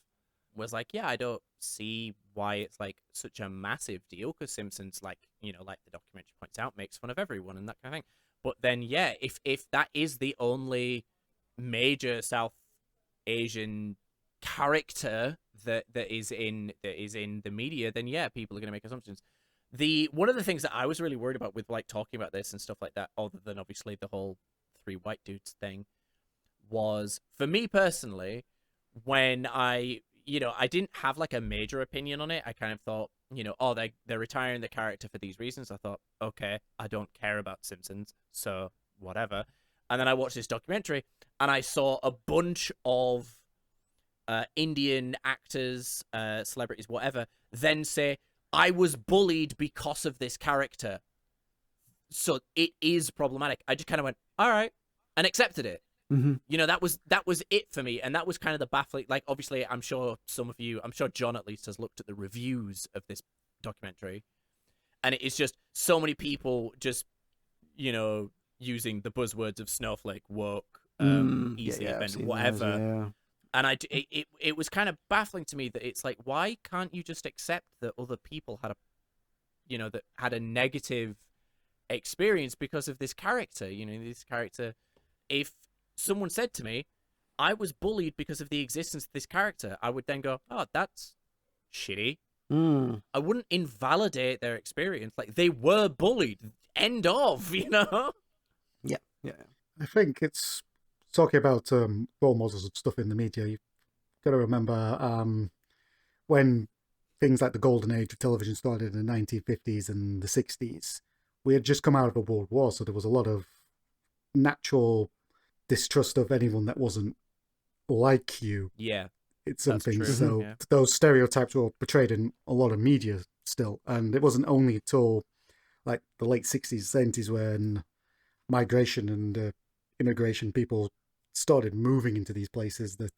was like, yeah, I don't see why it's like such a massive deal, because Simpsons, like, you know, like the documentary points out, makes fun of everyone and that kind of thing. But then yeah, if that is the only major South Asian character that is in the media, then yeah, people are going to make assumptions. The one of the things that I was really worried about with like talking about this and stuff like that, other than obviously the whole three white dudes thing, was for me personally, when I didn't have like a major opinion on it. I kind of thought, oh, they're retiring the character for these reasons. I thought, okay, I don't care about Simpsons, so whatever. And then I watched this documentary and I saw a bunch of Indian actors, celebrities, whatever, then say, I was bullied because of this character. So it is problematic. I just kind of went, all right, and accepted it. That was it for me, and that was kind of the baffling. Like, obviously, I'm sure John at least has looked at the reviews of this documentary, and it is just so many people just, using the buzzwords of snowflake, woke, easy event, whatever. Yeah. And it was kind of baffling to me that it's like, why can't you just accept that other people had a negative experience because of this character? This character, if someone said to me, I was bullied because of the existence of this character, I would then go, oh, that's shitty. I wouldn't invalidate their experience. Like, they were bullied. End of, Yeah. I think it's talking about role models and stuff in the media. You've got to remember when things like the golden age of television started in the 1950s and the 60s, we had just come out of a world war, so there was a lot of natural distrust of anyone that wasn't like you. Yeah, It's something. true. So Yeah. those stereotypes were portrayed in a lot of media still, and it wasn't only till like the late 60s, 70s when migration and immigration people started moving into these places that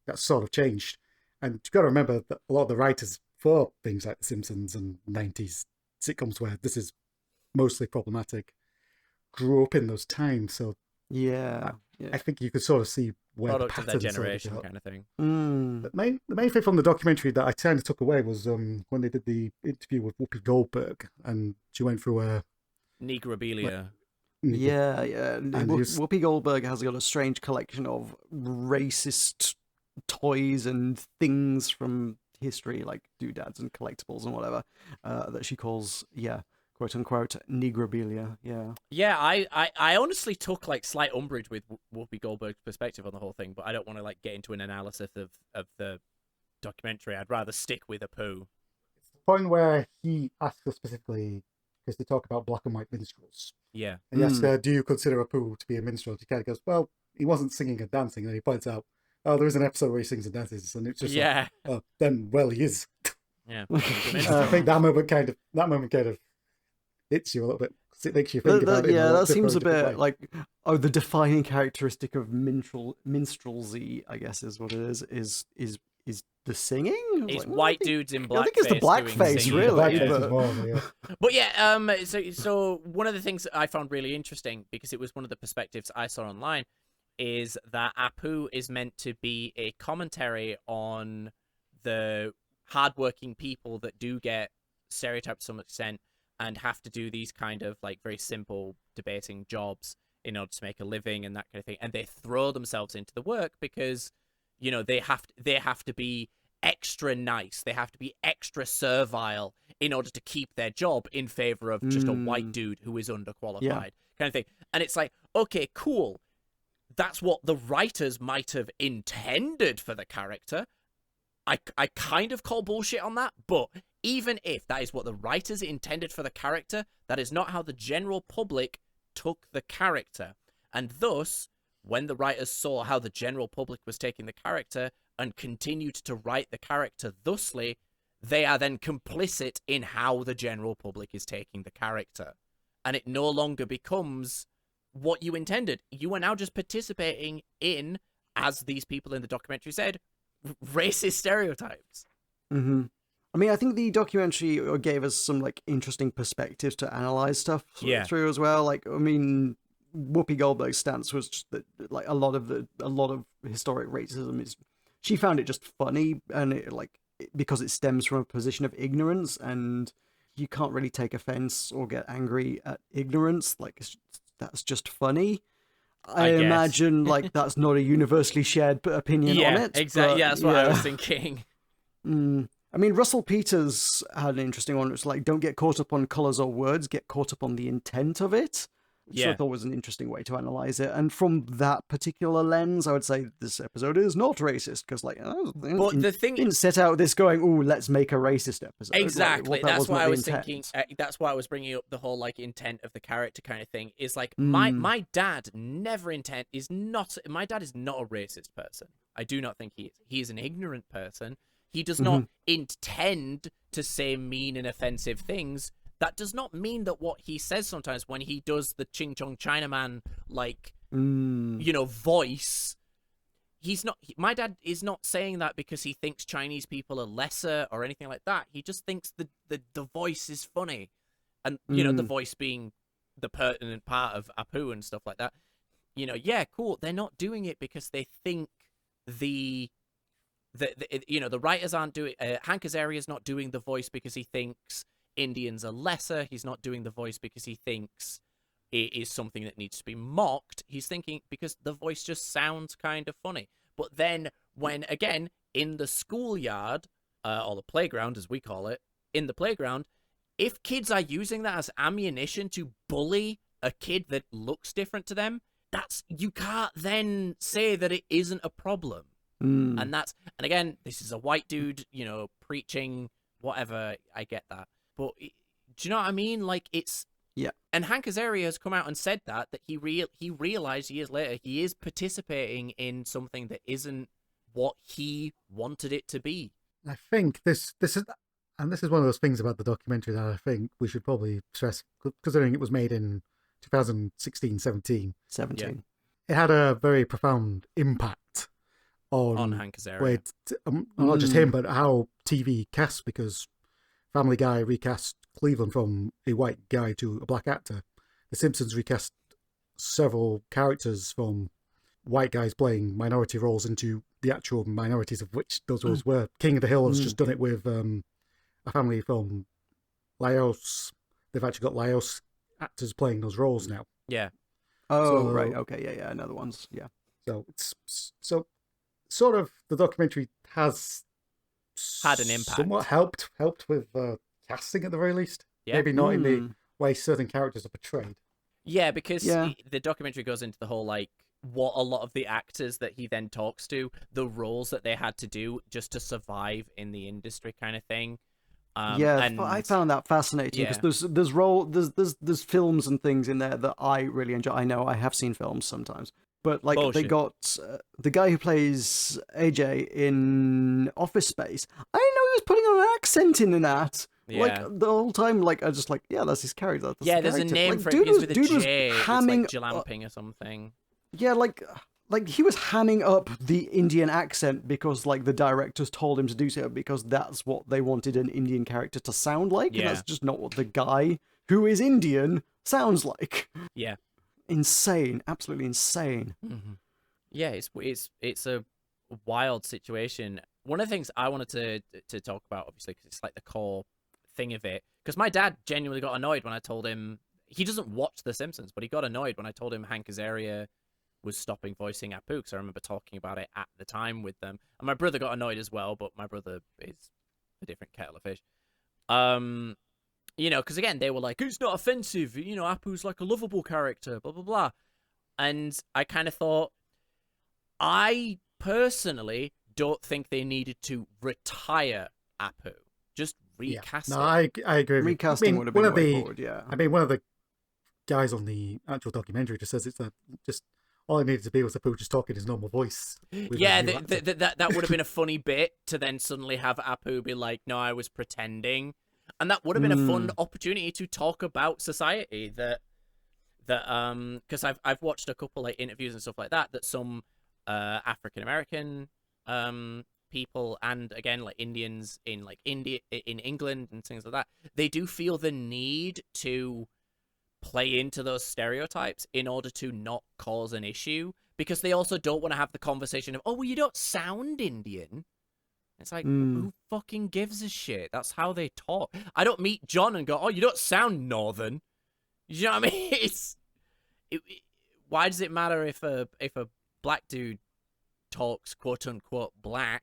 that sort of changed. And you've got to remember that a lot of the writers for things like The Simpsons and 90s sitcoms, where this is mostly problematic, grew up in those times. So Yeah. I think you could sort of see where Product the of their patterns sort of generation develop. kind of thing. The main thing from the documentary that I kind of took away was when they did the interview with Whoopi Goldberg, and she went through a Negrobilia. Yeah. And Whoopi Goldberg has got a strange collection of racist toys and things from history, like doodads and collectibles and whatever, that she calls, quote unquote, negrobilia. Yeah, I honestly took like slight umbrage with Whoopi Goldberg's perspective on the whole thing, but I don't want to like get into an analysis of the documentary. I'd rather stick with a poo. It's the point where he asks her specifically, because they talk about black and white minstrels. Yeah. And he asks her, do you consider Apu to be a minstrel? She kind of goes, well, he wasn't singing and dancing. And then he points out, oh, there is an episode where he sings and dances. And it's just like, oh, then, well, he is. Yeah. I think that moment kind of hits you a little bit. 'Cause it makes you think about it. That seems a bit like, the defining characteristic of minstrelsy, I guess is what it is the singing? It's white dudes in blackface. I think it's the blackface, really. But yeah, so one of the things that I found really interesting, because it was one of the perspectives I saw online, is that Apu is meant to be a commentary on the hardworking people that do get stereotyped to some extent and have to do these kind of like very simple debating jobs in order to make a living and that kind of thing, and they throw themselves into the work because they have to be extra nice, they have to be extra servile in order to keep their job in favor of just a white dude who is underqualified, kind of thing. And it's like, okay, cool, that's what the writers might have intended for the character. I kind of call bullshit on that, but even if that is what the writers intended for the character, that is not how the general public took the character. And thus, when the writers saw how the general public was taking the character and continued to write the character thusly, they are then complicit in how the general public is taking the character. And it no longer becomes what you intended. You are now just participating in, as these people in the documentary said, racist stereotypes. Mm-hmm. I mean, I think the documentary gave us some like interesting perspectives to analyze stuff through as well. Like, I mean, Whoopi Goldberg's stance was just that, like, a lot of historic racism is, she found it just funny, and because it stems from a position of ignorance, and you can't really take offense or get angry at ignorance. Like, that's just funny. I imagine like that's not a universally shared opinion on it. Exactly. Yeah, that's what I was thinking. I mean, Russell Peters had an interesting one. It's like, don't get caught up on colors or words, get caught up on the intent of it. Which I thought was an interesting way to analyze it. And from that particular lens, I would say this episode is not racist, because the thing didn't set out this going, "Oh, let's make a racist episode." Exactly. Like, that's why I was thinking. That's why I was bringing up the whole like intent of the character kind of thing. Is like my dad My dad is not a racist person. I do not think he is. He is an ignorant person. He does not intend to say mean and offensive things. That does not mean that what he says sometimes when he does the Ching Chong Chinaman, like, voice, my dad is not saying that because he thinks Chinese people are lesser or anything like that. He just thinks the voice is funny. And, the voice being the pertinent part of Apu and stuff like that. Cool. They're not doing it because they think the writers aren't doing, Hank Azaria's not doing the voice because he thinks Indians are lesser. He's not doing the voice because he thinks it is something that needs to be mocked. He's thinking because the voice just sounds kind of funny. But then when, again, in the schoolyard, or the playground as we call it, in the playground, if kids are using that as ammunition to bully a kid that looks different to them, you can't then say that it isn't a problem. And again, this is a white dude, preaching whatever. I get that. But do you know what I mean? Like, it's... Yeah. And Hank Azaria has come out and said that he realized years later he is participating in something that isn't what he wanted it to be. I think this is one of those things about the documentary that I think we should probably stress, considering it was made in 2016-17. It had a very profound impact on Hank Azaria. Not just him, but how TV cast, because Family Guy recast Cleveland from a white guy to a black actor. The Simpsons recast several characters from white guys playing minority roles into the actual minorities of which those roles were. King of the Hill has just done it with a family from Laos. They've actually got Laos actors playing those roles now. Yeah. Oh, right. Okay. Yeah. Another ones. Yeah. So it's sort of the documentary has had an impact. Somewhat helped with casting at the very least. Yeah. Maybe not in the way certain characters are portrayed. Yeah, because the documentary goes into the whole, like, what a lot of the actors that he then talks to, the roles that they had to do just to survive in the industry kind of thing. I found that fascinating because there's films and things in there that I really enjoy. I know I have seen films sometimes. But, like, They got the guy who plays AJ in Office Space. I didn't know he was putting on an accent in that. Yeah. Like, the whole time, like, I was just like, yeah, that's his character. There's a name for it. It's with a J. It's like Jalamping or something. Yeah, like he was hamming up the Indian accent because, like, the directors told him to do so because that's what they wanted an Indian character to sound like. Yeah. And that's just not what the guy who is Indian sounds like. Yeah. Insane, absolutely insane. Mm-hmm. Yeah, it's a wild situation. One of the things I wanted to talk about, obviously, because it's like the core thing of it, because my dad genuinely got annoyed when I told him he doesn't watch The Simpsons, but he got annoyed when I told him Hank Azaria was stopping voicing Apu, because I remember talking about it at the time with them, and my brother got annoyed as well, but my brother is a different kettle of fish. Because again, they were like, it's not offensive, Apu's like a lovable character, blah, blah, blah. And I kind of thought, I personally don't think they needed to retire Apu. Just recast it. No, I agree. Recasting would have been way forward, yeah. I mean, one of the guys on the actual documentary just says it's just all it needed to be was Apu just talking his normal voice. Yeah, that would have been a funny bit to then suddenly have Apu be like, no, I was pretending. And that would have been a fun opportunity to talk about society because I've watched a couple like interviews and stuff like that some African American people and again like Indians in like India in England and things like that, they do feel the need to play into those stereotypes in order to not cause an issue, because they also don't want to have the conversation of, oh, well, you don't sound Indian. It's like, who fucking gives a shit? That's how they talk. I don't meet John and go, oh, you don't sound Northern. You know what I mean? Why does it matter if a black dude talks quote unquote black?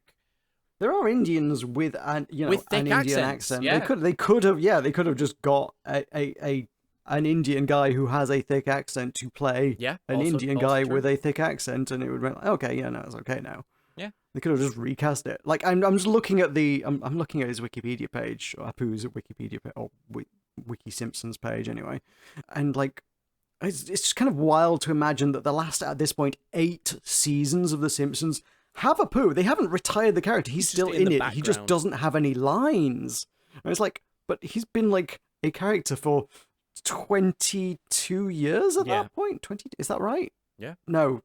There are Indians with an Indian accent. Yeah. They could have just got an Indian guy who has a thick accent to play an Indian guy with a thick accent, and it would be like, okay, yeah, no, it's okay now. Yeah, they could have just recast it. Like I'm just looking at I'm looking at his Wikipedia page, or Apu's Wikipedia page, or Wiki Simpsons page anyway, and like it's just kind of wild to imagine that the last, at this point, 8 seasons of The Simpsons have Apu. They haven't retired the character. He's still in it. He just doesn't have any lines. And it's like, but he's been like a character for 22 years at that point. 20, is that right? Yeah. No,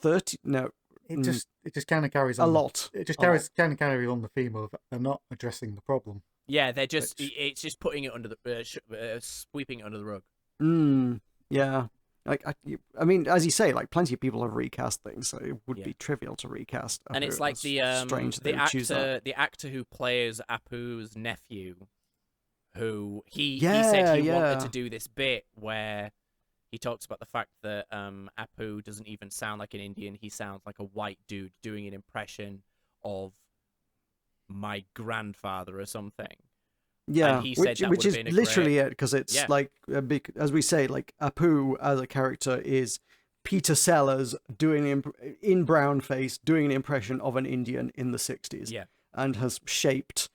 30. No. It just kind of carries on a lot. It just carries kind of carry on the theme of they're not addressing the problem. Yeah, they're just it's just putting it under the sweeping it under the rug. Yeah. Like I mean, as you say, like plenty of people have recast things, so it would be trivial to recast. And it's like the actor who plays Apu's nephew, who he said he wanted to do this bit where he talks about the fact that Apu doesn't even sound like an Indian. He sounds like a white dude doing an impression of my grandfather or something. Yeah, and he said which is literally it, because it's like, as we say, like Apu as a character is Peter Sellers doing in brownface, doing an impression of an Indian in the 60s. Yeah. And has shaped,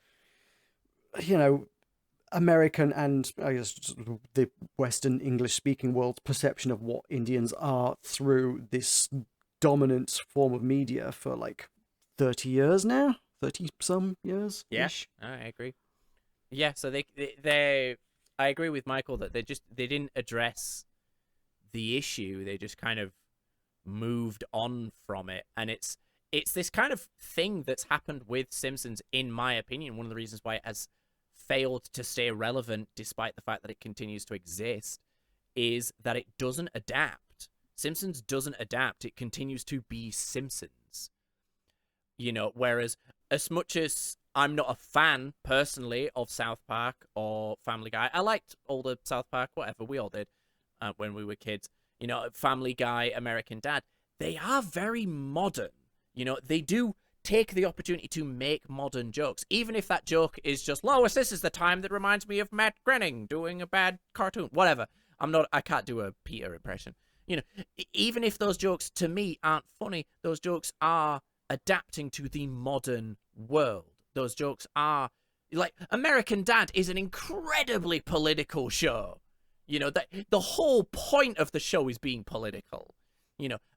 American and I guess the Western English-speaking world's perception of what Indians are through this dominant form of media for like 30 years now, 30-some years. Yeah, I agree. Yeah, so they I agree with Michael that they didn't address the issue. They just kind of moved on from it, and it's this kind of thing that's happened with Simpsons, in my opinion. One of the reasons why it has failed to stay relevant despite the fact that it continues to exist is that it doesn't adapt. Simpsons doesn't adapt. It continues to be Simpsons. Whereas as much as I'm not a fan, personally, of South Park or Family Guy. I liked older South Park, whatever, we all did when we were kids. Family Guy, American Dad, they are very modern. They do take the opportunity to make modern jokes, even if that joke is just, Lois, this is the time that reminds me of Matt Groening doing a bad cartoon. Whatever. I can't do a Peter impression. Even if those jokes, to me, aren't funny, those jokes are adapting to the modern world. Those jokes are like American Dad is an incredibly political show. That the whole point of the show is being political.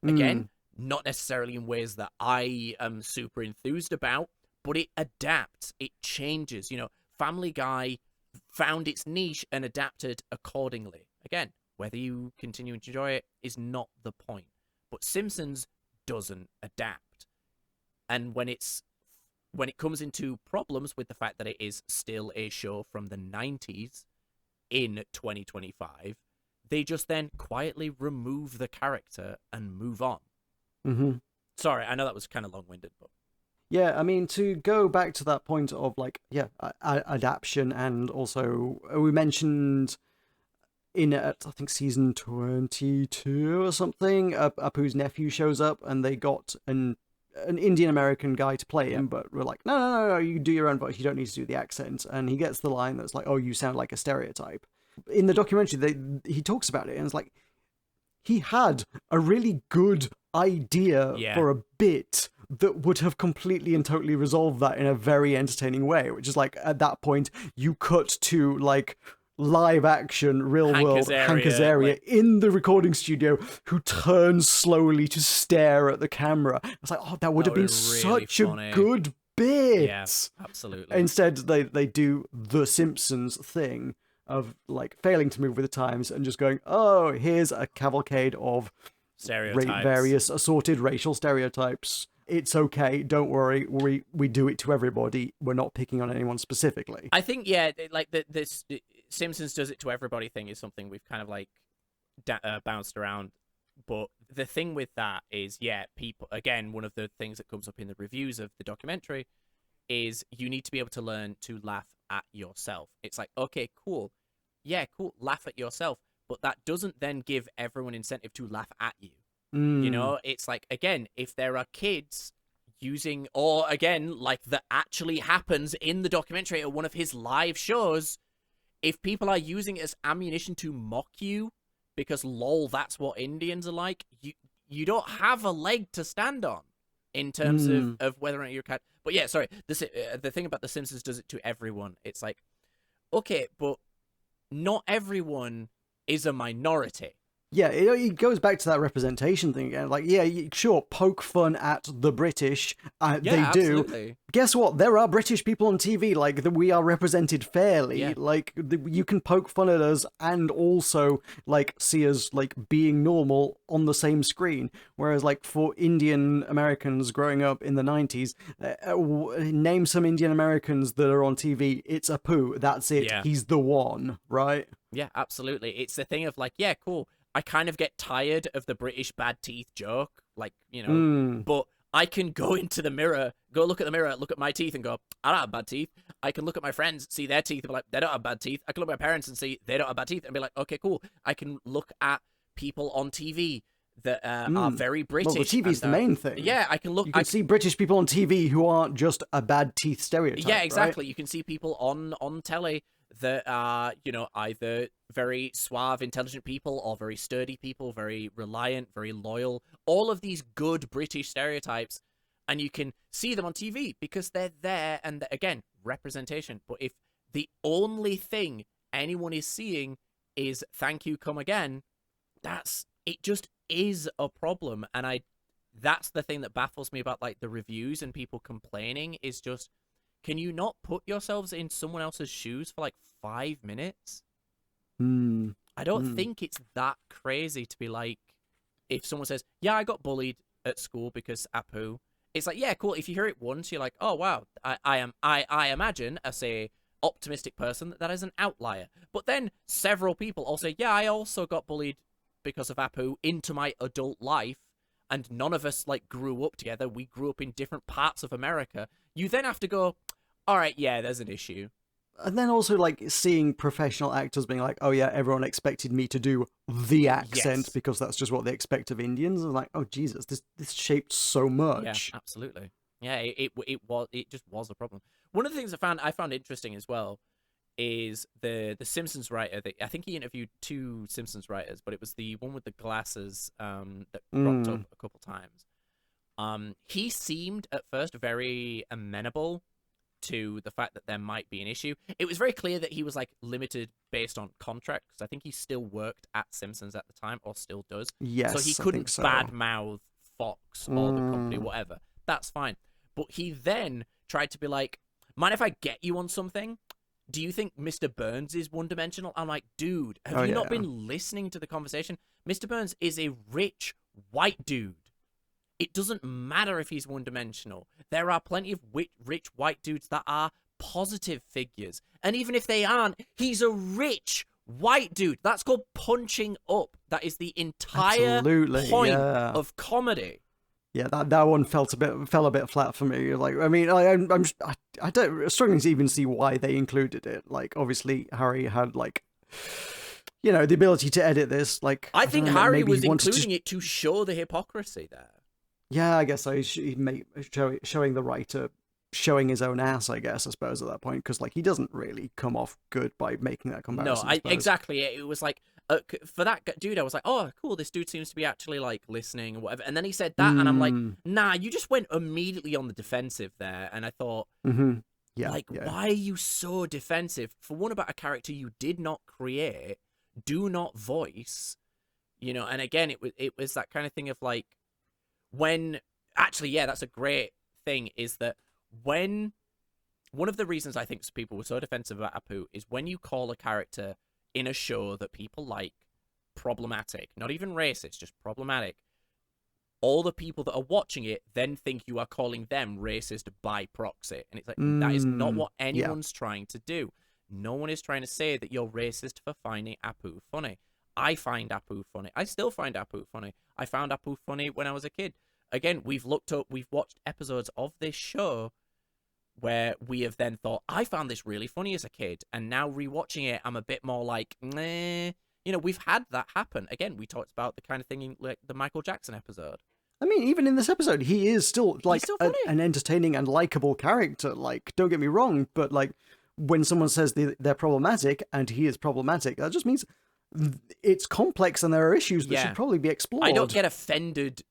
Again, not necessarily in ways that I am super enthused about, but it adapts, it changes. Family Guy found its niche and adapted accordingly. Again, whether you continue to enjoy it is not the point. But Simpsons doesn't adapt. And when it comes into problems with the fact that it is still a show from the 90s in 2025, they just then quietly remove the character and move on. Mm-hmm. Sorry, I know that was kind of long-winded, but... Yeah, I mean, to go back to that point of, like, adaptation, and also, we mentioned in, I think, season 22 or something, Apu's nephew shows up, and they got an Indian American guy to play him, but we're like, no, you do your own voice, you don't need to do the accent. And he gets the line that's like, oh, you sound like a stereotype. In the documentary, he talks about it, and it's like, he had a really good idea for a bit that would have completely and totally resolved that in a very entertaining way, which is like, at that point, you cut to, like, live action, real world Hank Azaria in the recording studio, who turns slowly to stare at the camera. It's like, oh, that would have been really such a good bit. Yeah, absolutely. Instead, they do the Simpsons thing of like failing to move with the times and just going, oh, here's a cavalcade of stereotypes, various assorted racial stereotypes, it's okay, don't worry, we do it to everybody, we're not picking on anyone specifically. I think, yeah, like this Simpsons does it to everybody thing is something we've kind of like bounced around. But the thing with that is, yeah, people, again, one of the things that comes up in the reviews of the documentary is you need to be able to learn to laugh at yourself. It's like, okay, cool. Yeah, cool. Laugh at yourself. But that doesn't then give everyone incentive to laugh at you. You know, it's like, again, if there are kids using, or again, like that actually happens in the documentary at one of his live shows, if people are using it as ammunition to mock you, because lol, that's what Indians are like, you don't have a leg to stand on in terms of whether or not you're a cat. But yeah, sorry, the thing about The Simpsons does it to everyone. It's like, okay, but not everyone is a minority. Yeah, it goes back to that representation thing again. Like, yeah, sure, poke fun at the British. Yeah, they absolutely. do. Guess what? There are British people on TV. Like, we are represented fairly. Yeah. Like, you can poke fun at us and also, like, see us, like, being normal on the same screen. Whereas, like, for Indian Americans growing up in the 90s, name some Indian Americans that are on TV. It's Apu. That's it. Yeah. He's the one, right? Yeah, absolutely. It's the thing of like, yeah, cool. I kind of get tired of the British bad teeth joke, like, you know, but I can go into the mirror, go look at the mirror, look at my teeth and go, I don't have bad teeth. I can look at my friends, see their teeth and be like, they don't have bad teeth. I can look at my parents and see they don't have bad teeth and be like, okay, cool. I can look at people on TV that are very British. Well, the TV's the main thing. Yeah, I can look. You can see British people on TV who aren't just a bad teeth stereotype. Yeah, exactly. Right? You can see people on telly that are, you know, either very suave, intelligent people or very sturdy people, very reliant, very loyal. All of these good British stereotypes, and you can see them on TV because they're there. And again, representation. But if the only thing anyone is seeing is "thank you, come again," it just is a problem. And that's the thing that baffles me about like the reviews and people complaining is just, can you not put yourselves in someone else's shoes for like 5 minutes? I don't think it's that crazy to be like, if someone says, yeah, I got bullied at school because Apu, it's like, yeah, cool. If you hear it once, you're like, oh, wow, I imagine as a optimistic person that is an outlier. But then several people all say, yeah, I also got bullied because of Apu into my adult life. And none of us like grew up together. We grew up in different parts of America. You then have to go, all right, yeah, there's an issue. And then also, like, seeing professional actors being like, oh, yeah, everyone expected me to do the accent because that's just what they expect of Indians. And like, oh, Jesus, this shaped so much. Yeah, absolutely. Yeah, it just was a problem. One of the things I found interesting as well is the Simpsons writer. I think he interviewed 2 Simpsons writers, but it was the one with the glasses that cropped up a couple times. He seemed at first very amenable to the fact that there might be an issue. It was very clear that he was like limited based on contract, because I think he still worked at Simpsons at the time, or still does. Yes, so he couldn't badmouth Fox or the company, whatever. That's fine. But he then tried to be like, mind if I get you on something? Do you think Mr. Burns is one-dimensional? I'm like, dude, have you not been listening to the conversation? Mr. Burns is a rich white dude. It doesn't matter if he's one-dimensional. There are plenty of rich white dudes that are positive figures. And even if they aren't, he's a rich white dude. That's called punching up. That is the entire point of comedy. Yeah, that one fell a bit flat for me. Like, I mean, I don't struggling to even see why they included it. Like, obviously, Harry had like, you know, the ability to edit this. Like, I think Harry was including it to show the hypocrisy there. Yeah, I guess showing the writer showing his own ass, I guess, I suppose, at that point, because like he doesn't really come off good by making that comparison. No, exactly. It was like for that dude, I was like, oh, cool, this dude seems to be actually like listening or whatever. And then he said that, and I'm like, nah, you just went immediately on the defensive there. And I thought, why are you so defensive for one about a character you did not create, do not voice, you know? And again, it was that kind of thing of like, when actually, yeah, that's a great thing, is that when one of the reasons I think people were so defensive about Apu is when you call a character in a show that people like problematic, not even racist, just problematic, all the people that are watching it then think you are calling them racist by proxy. And it's like, that is not what anyone's trying to do. No one is trying to say that you're racist for finding Apu funny. I find Apu funny. I still find Apu funny. I found Apu funny when I was a kid. Again, we've watched episodes of this show where we have then thought, I found this really funny as a kid, and now rewatching it, I'm a bit more like, nah. You know, we've had that happen. Again, we talked about the kind of thing in like the Michael Jackson episode. I mean, even in this episode, he is still like funny. an entertaining and likable character. Like, don't get me wrong, but like when someone says they're problematic and he is problematic, that just means it's complex and there are issues that should probably be explored. I don't get offended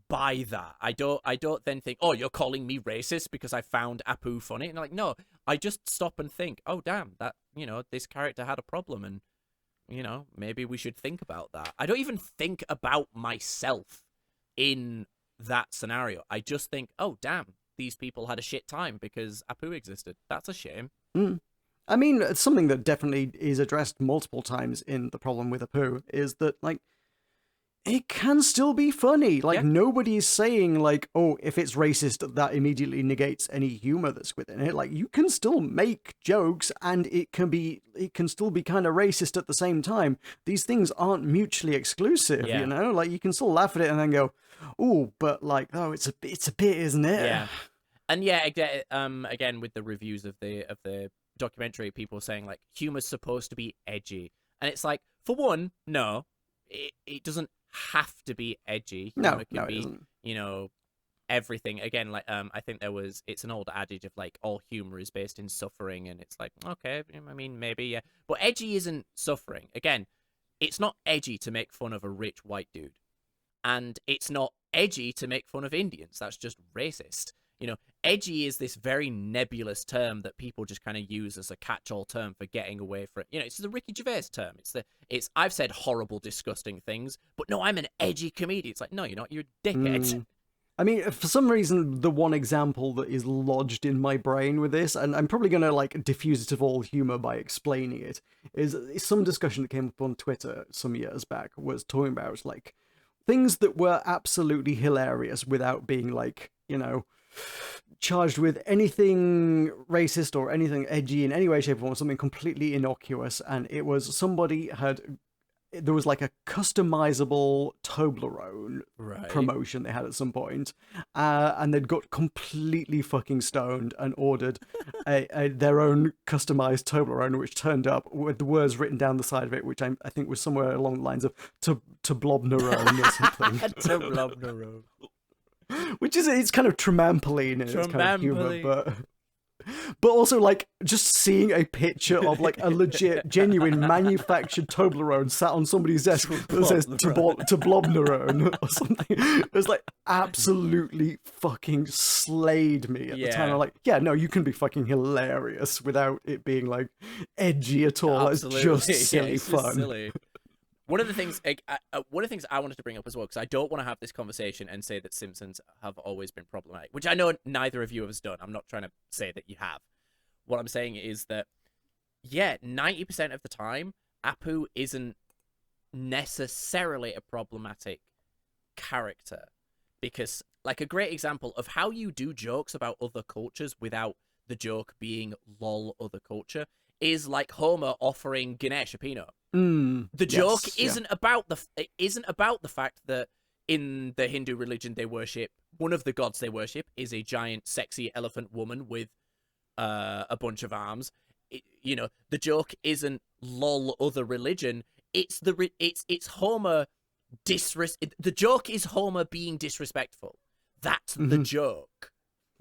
by that. I don't then think, oh, you're calling me racist because I found Apu funny. And like, no, I just stop and think, oh damn, that, you know, this character had a problem, and you know, maybe we should think about that. I don't even think about myself in that scenario. I just think, oh damn, these people had a shit time because Apu existed. That's a shame. I mean, it's something that definitely is addressed multiple times in The Problem with Apu is that, like, it can still be funny. Like, nobody is saying, like, oh, if it's racist, that immediately negates any humor that's within it. Like, you can still make jokes, and it can still be kind of racist at the same time. These things aren't mutually exclusive, you know? Like, you can still laugh at it and then go, oh, but, like, oh, it's a bit, isn't it? Yeah. And again, with the reviews of the documentary, people saying, like, humor's supposed to be edgy. And it's like, for one, no, it doesn't have to be edgy. Humor can be, isn't. You know, everything. Again, like, I think it's an old adage of, like, all humor is based in suffering, and it's like, okay, I mean, maybe, yeah. But edgy isn't suffering. Again, it's not edgy to make fun of a rich white dude. And it's not edgy to make fun of Indians. That's just racist. You know, edgy is this very nebulous term that people just kind of use as a catch-all term for getting away from it. You know, it's the Ricky Gervais term. It's I've said horrible, disgusting things, but no, I'm an edgy comedian. It's like, no, you're not. You're a dickhead. I mean, for some reason, the one example that is lodged in my brain with this, and I'm probably going to, like, diffuse it of all humor by explaining it, is some discussion that came up on Twitter some years back was talking about, like, things that were absolutely hilarious without being, like, you know, charged with anything racist or anything edgy in any way, shape, or form, something completely innocuous. And it was there was like a customizable Toblerone promotion they had at some point, and they'd got completely fucking stoned and ordered their own customized Toblerone, which turned up with the words written down the side of it, which I think was somewhere along the lines of to Blobnerone or something. To Blobnerone. Which is, it's kind of tramampoline in its kind of humor, but also, like, just seeing a picture of, like, a legit, genuine, manufactured Toblerone sat on somebody's desk that says to Blobnerone or something. It was, like, absolutely fucking slayed me at the time. I'm like, yeah, no, you can be fucking hilarious without it being, like, edgy at all. Absolutely. It's just silly fun. Just silly. One of the things I wanted to bring up as well, because I don't want to have this conversation and say that Simpsons have always been problematic, which I know neither of you have done. I'm not trying to say that you have. What I'm saying is that, 90% of the time, Apu isn't necessarily a problematic character. Because, like, a great example of how you do jokes about other cultures without the joke being lol other culture is like Homer offering Ganesh a peanut. The joke isn't about the fact that in the Hindu religion they worship, one of the gods they worship is a giant sexy elephant woman with a bunch of arms. The joke isn't lol other religion. It's Homer the joke is Homer being disrespectful. That's the joke.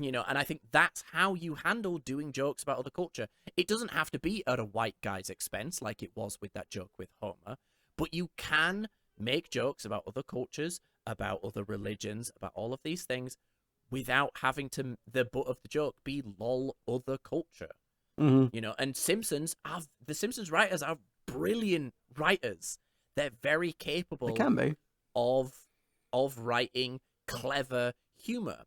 And I think that's how you handle doing jokes about other culture. It doesn't have to be at a white guy's expense like it was with that joke with Homer, but you can make jokes about other cultures, about other religions, about all of these things without having to the butt of the joke be lol other culture. And the Simpsons writers are brilliant writers. They're very capable They can be. of writing clever humor.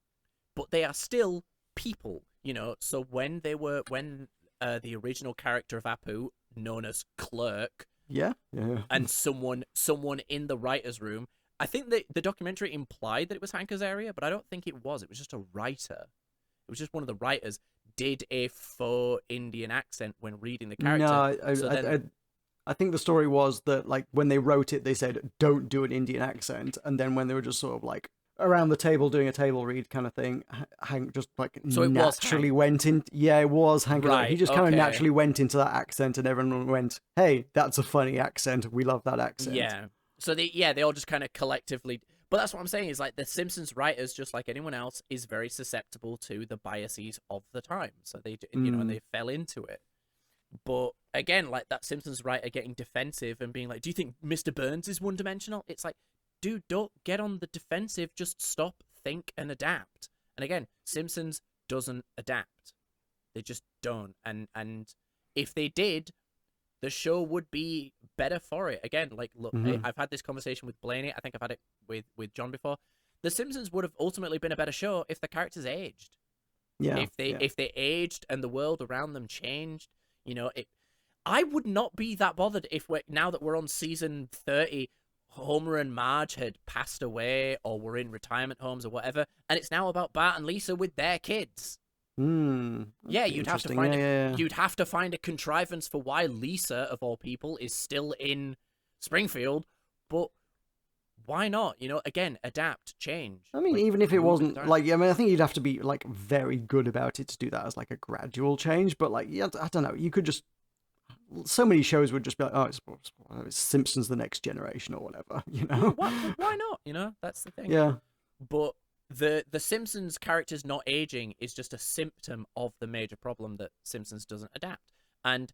But they are still people, So when the original character of Apu, known as Clerk, yeah, and someone in the writers' room I think that the documentary implied that it was Hank Azaria, but I don't think it was. It was just a writer. It was just one of the writers did a faux Indian accent when reading the character. No, So then, I think the story was that, like, when they wrote it, they said, don't do an Indian accent. And then when they were just sort of, like, around the table doing a table read kind of thing, Hank just, like, So it was naturally Hank? went in. Yeah, it was Hank. Right, He just kind of okay. naturally went into that accent, and everyone went, hey, that's a funny accent. We love that accent. yeah. So they all just kind of collectively. But that's what I'm saying is like the Simpsons writers, just like anyone else, is very susceptible to the biases of the time. So they, and they fell into it. But again, like that Simpsons writer getting defensive and being like, "Do you think Mr. Burns is one-dimensional?" It's like, dude, don't get on the defensive. Just stop, think, and adapt. And again, Simpsons doesn't adapt. They just don't. And if they did, the show would be better for it. Again, like, look, I've had this conversation with Blaney. I think I've had it with John before. The Simpsons would have ultimately been a better show if the characters aged. Yeah. If they aged and the world around them changed, I would not be that bothered if now that we're on season 30, Homer and Marge had passed away or were in retirement homes or whatever, and it's now about Bart and Lisa with their kids. Yeah, you'd have to find you'd have to find a contrivance for why Lisa, of all people, is still in Springfield, but why not? Again, adapt, change. I mean, like, even if it move wasn't time. like, I mean, I think you'd have to be like very good about it to do that as like a gradual change. But like, yeah, I don't know. You could just, so many shows would just be like, oh, it's Simpsons the Next Generation or whatever, Why not? That's the thing. Yeah. But the Simpsons characters not aging is just a symptom of the major problem that Simpsons doesn't adapt. And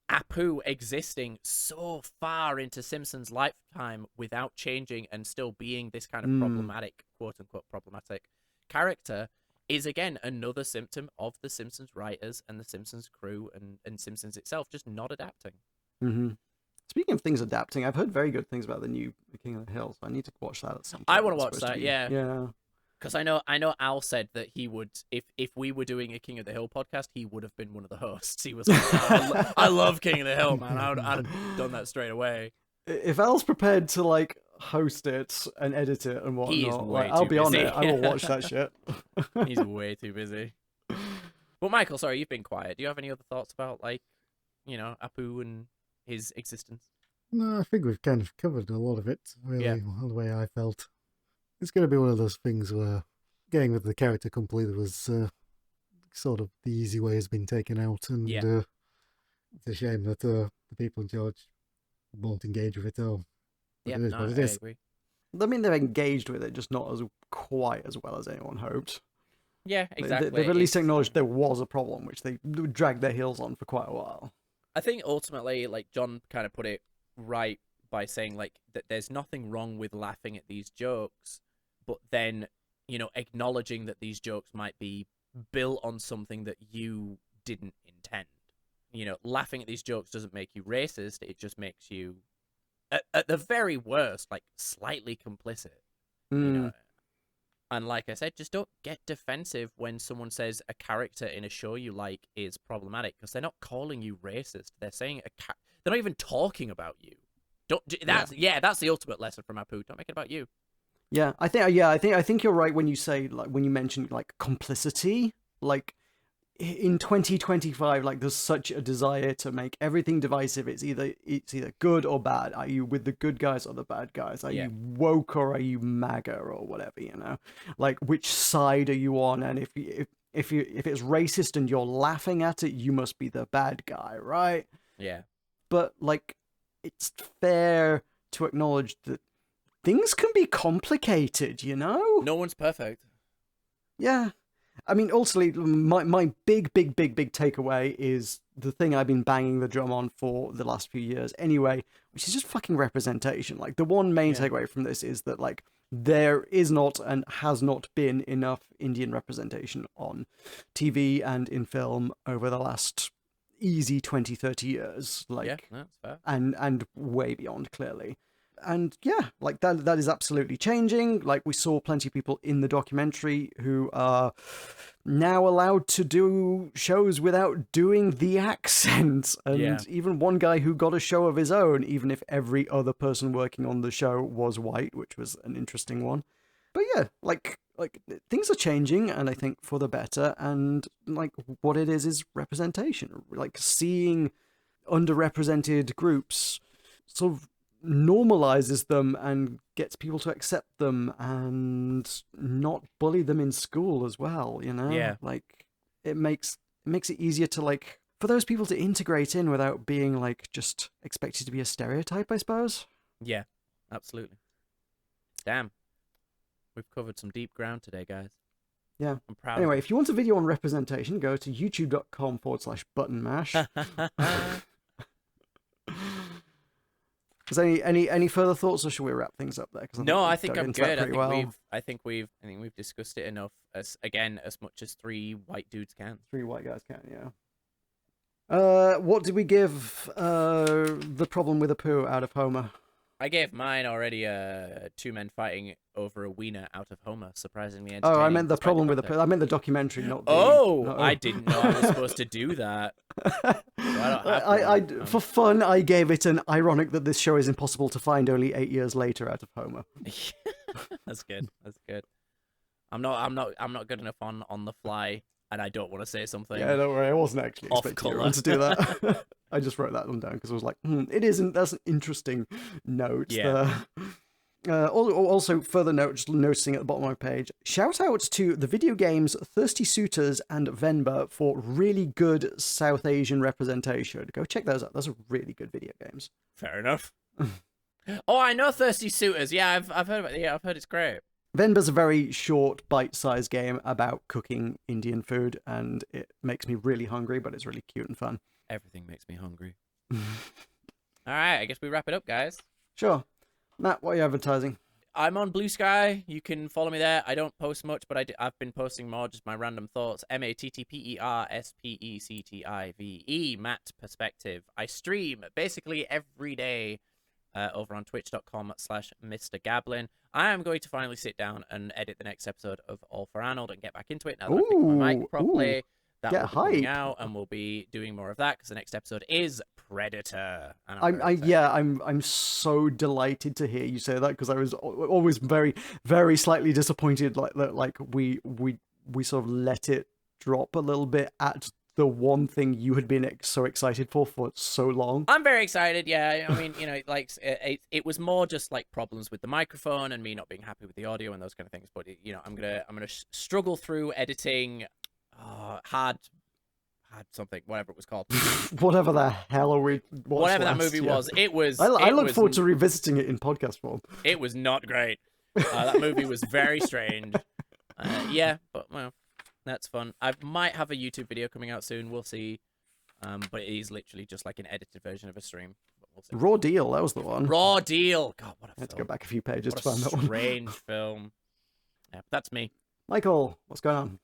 Apu existing so far into Simpsons' lifetime without changing and still being this kind of problematic, quote-unquote problematic character is, again, another symptom of the Simpsons writers and the Simpsons crew and Simpsons itself just not adapting. Mm-hmm. Speaking of things adapting, I've heard very good things about the new King of the Hill, so I need to watch that at some point. I want to watch that, yeah. Yeah. Because I know Al said that he would, if we were doing a King of the Hill podcast, he would have been one of the hosts. He was like, oh, I love King of the Hill, man. I'd have done that straight away. If Al's prepared to like host it and edit it and whatnot, He is way I'll too be on busy. it. I will watch that shit. He's way too busy. Well, Michael, sorry, you've been quiet. Do you have any other thoughts about, like, Apu and his existence? No, I think we've kind of covered a lot of it, really, the way I felt. It's going to be one of those things where getting with the character completely was sort of the easy way has been taken out, and it's a shame that the people in charge won't engage with it all. But it is what it is. I agree. I mean, they're engaged with it, just not as quite as well as anyone hoped. Yeah, exactly. They've at least acknowledged there was a problem, which they dragged their heels on for quite a while. I think ultimately, like, John kind of put it right by saying, like, that there's nothing wrong with laughing at these jokes, but then, acknowledging that these jokes might be built on something that you didn't intend. Laughing at these jokes doesn't make you racist. It just makes you, at the very worst, like, slightly complicit. And like I said, just don't get defensive when someone says a character in a show you like is problematic, because they're not calling you racist. They're saying they're not even talking about you. That's the ultimate lesson from Apu. Don't make it about you. Yeah, I think you're right when you say, like, when you mention like complicity, like in 2025, like there's such a desire to make everything divisive. It's either good or bad. Are you with the good guys or the bad guys? Are you woke or are you MAGA or whatever? Like, which side are you on? And if it's racist and you're laughing at it, you must be the bad guy, right? Yeah. But like, it's fair to acknowledge that things can be complicated, No one's perfect. Yeah. I mean, ultimately, my big takeaway is the thing I've been banging the drum on for the last few years anyway, which is just fucking representation. Like, the one main takeaway from this is that, like, there is not and has not been enough Indian representation on TV and in film over the last easy 20-30 years. Like, that's fair. and way beyond, clearly. yeah, like that is absolutely changing. Like, we saw plenty of people in the documentary who are now allowed to do shows without doing the accent. And even one guy who got a show of his own, even if every other person working on the show was white, which was an interesting one. But yeah, like things are changing, and I think for the better. And like, what it is representation. Like, seeing underrepresented groups sort of normalizes them and gets people to accept them and not bully them in school as well, you know? Yeah. Like, it makes it easier to, like, for those people to integrate in without being, like, just expected to be a stereotype, I suppose. Yeah, absolutely. Damn. We've covered some deep ground today, guys. Yeah. I'm proud. Anyway, if you want a video on representation, go to youtube.com/button mash. Is there any further thoughts, or should we wrap things up there? No, I think I'm good. I think we've discussed it enough. As much as 3 white dudes can. 3 white guys can, yeah. What did we give the problem with a poo out of Homer? I gave mine already 2 men fighting over a wiener out of Homer. Surprisingly entertaining. Oh, I meant the problem with the poo. I meant the documentary, not the... I didn't know I was supposed to do that. So for fun, I gave it an ironic that this show is impossible to find only 8 years later out of Homer. That's good. That's good. I'm not good enough on the fly, and I don't want to say something. Yeah, don't worry. I wasn't actually Off expecting colour. you to do that. I just wrote that one down because I was like, it isn't. That's an interesting note. Yeah. Also, further note, just noticing at the bottom of my page, shout outs to the video games Thirsty Suitors and Venba for really good South Asian representation. Go check those out. Those are really good video games. Fair enough. Oh, I know Thirsty Suitors. Yeah, I've heard about it. Yeah, I've heard it's great. Venba's a very short, bite-sized game about cooking Indian food, and it makes me really hungry, but it's really cute and fun. Everything makes me hungry. All right, I guess we wrap it up, guys. Sure. Matt, what are you advertising? I'm on Blue Sky. You can follow me there. I don't post much, but I've been posting more, just my random thoughts. MATTPERSPECTIVE, Matt Perspective. I stream basically every day over on twitch.com/Mr. Gablin. I am going to finally sit down and edit the next episode of All for Arnold and get back into it now that I've picked my mic properly. That will be coming out, and we'll be doing more of that because the next episode is Predator. And I'm so delighted to hear you say that, because I was always very, very slightly disappointed, like we sort of let it drop a little bit at the one thing you had been so excited for so long. I'm very excited. Yeah, I mean, like it was more just like problems with the microphone and me not being happy with the audio and those kind of things. But I'm gonna struggle through editing. Hard something, whatever it was called. Whatever the hell are we? Whatever that movie was, it was. I look forward to revisiting it in podcast form. It was not great. That movie was very strange. Yeah, but well, that's fun. I might have a YouTube video coming out soon. We'll see. But it is literally just like an edited version of a stream. We'll see. Raw Deal, that was the one. Raw Deal. God, what a film. I had to go back a few pages What to find that one. Strange film. Yeah, that's me. Michael, what's going on?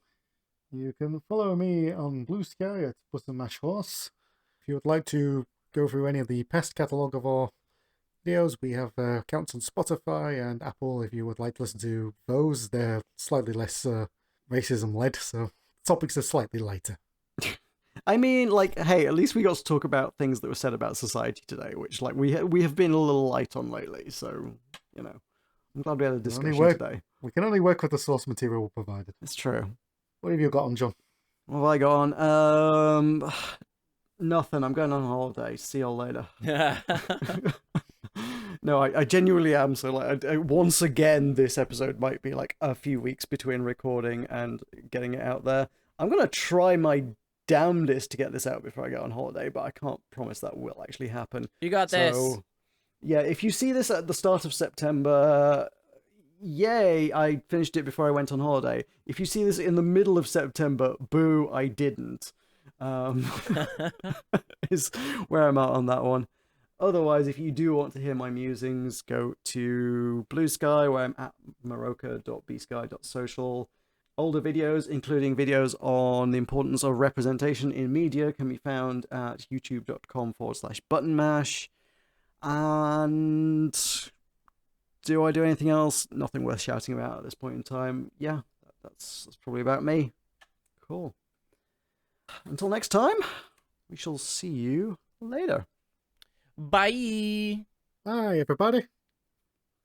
You can follow me on Blue Sky at Button Mash Horse. If you would like to go through any of the past catalogue of our videos, we have accounts on Spotify and Apple. If you would like to listen to those, they're slightly less racism-led, so topics are slightly lighter. I mean, like, hey, at least we got to talk about things that were said about society today, which, like, we have been a little light on lately, so, I'm glad we had a discussion today. We can only work with the source material provided. It's true. What have you got on, John? What have I got on? Nothing. I'm going on holiday. See you all later. No, I genuinely am. So, like, once again, this episode might be like a few weeks between recording and getting it out there. I'm gonna try my damnedest to get this out before I go on holiday, but I can't promise that will actually happen. You got this. Yeah, if you see this at the start of September, yay, I finished it before I went on holiday. If you see this in the middle of September, boo, I didn't. Is where I'm at on that one. Otherwise, if you do want to hear my musings, go to Blue Sky, where I'm at maroka.bsky.social. Older videos, including videos on the importance of representation in media, can be found at youtube.com/buttonmash. And Do I do anything else? Nothing worth shouting about at this point in time. Yeah, that's probably about me. Cool. Until next time, we shall see you later. Bye. Hi, everybody.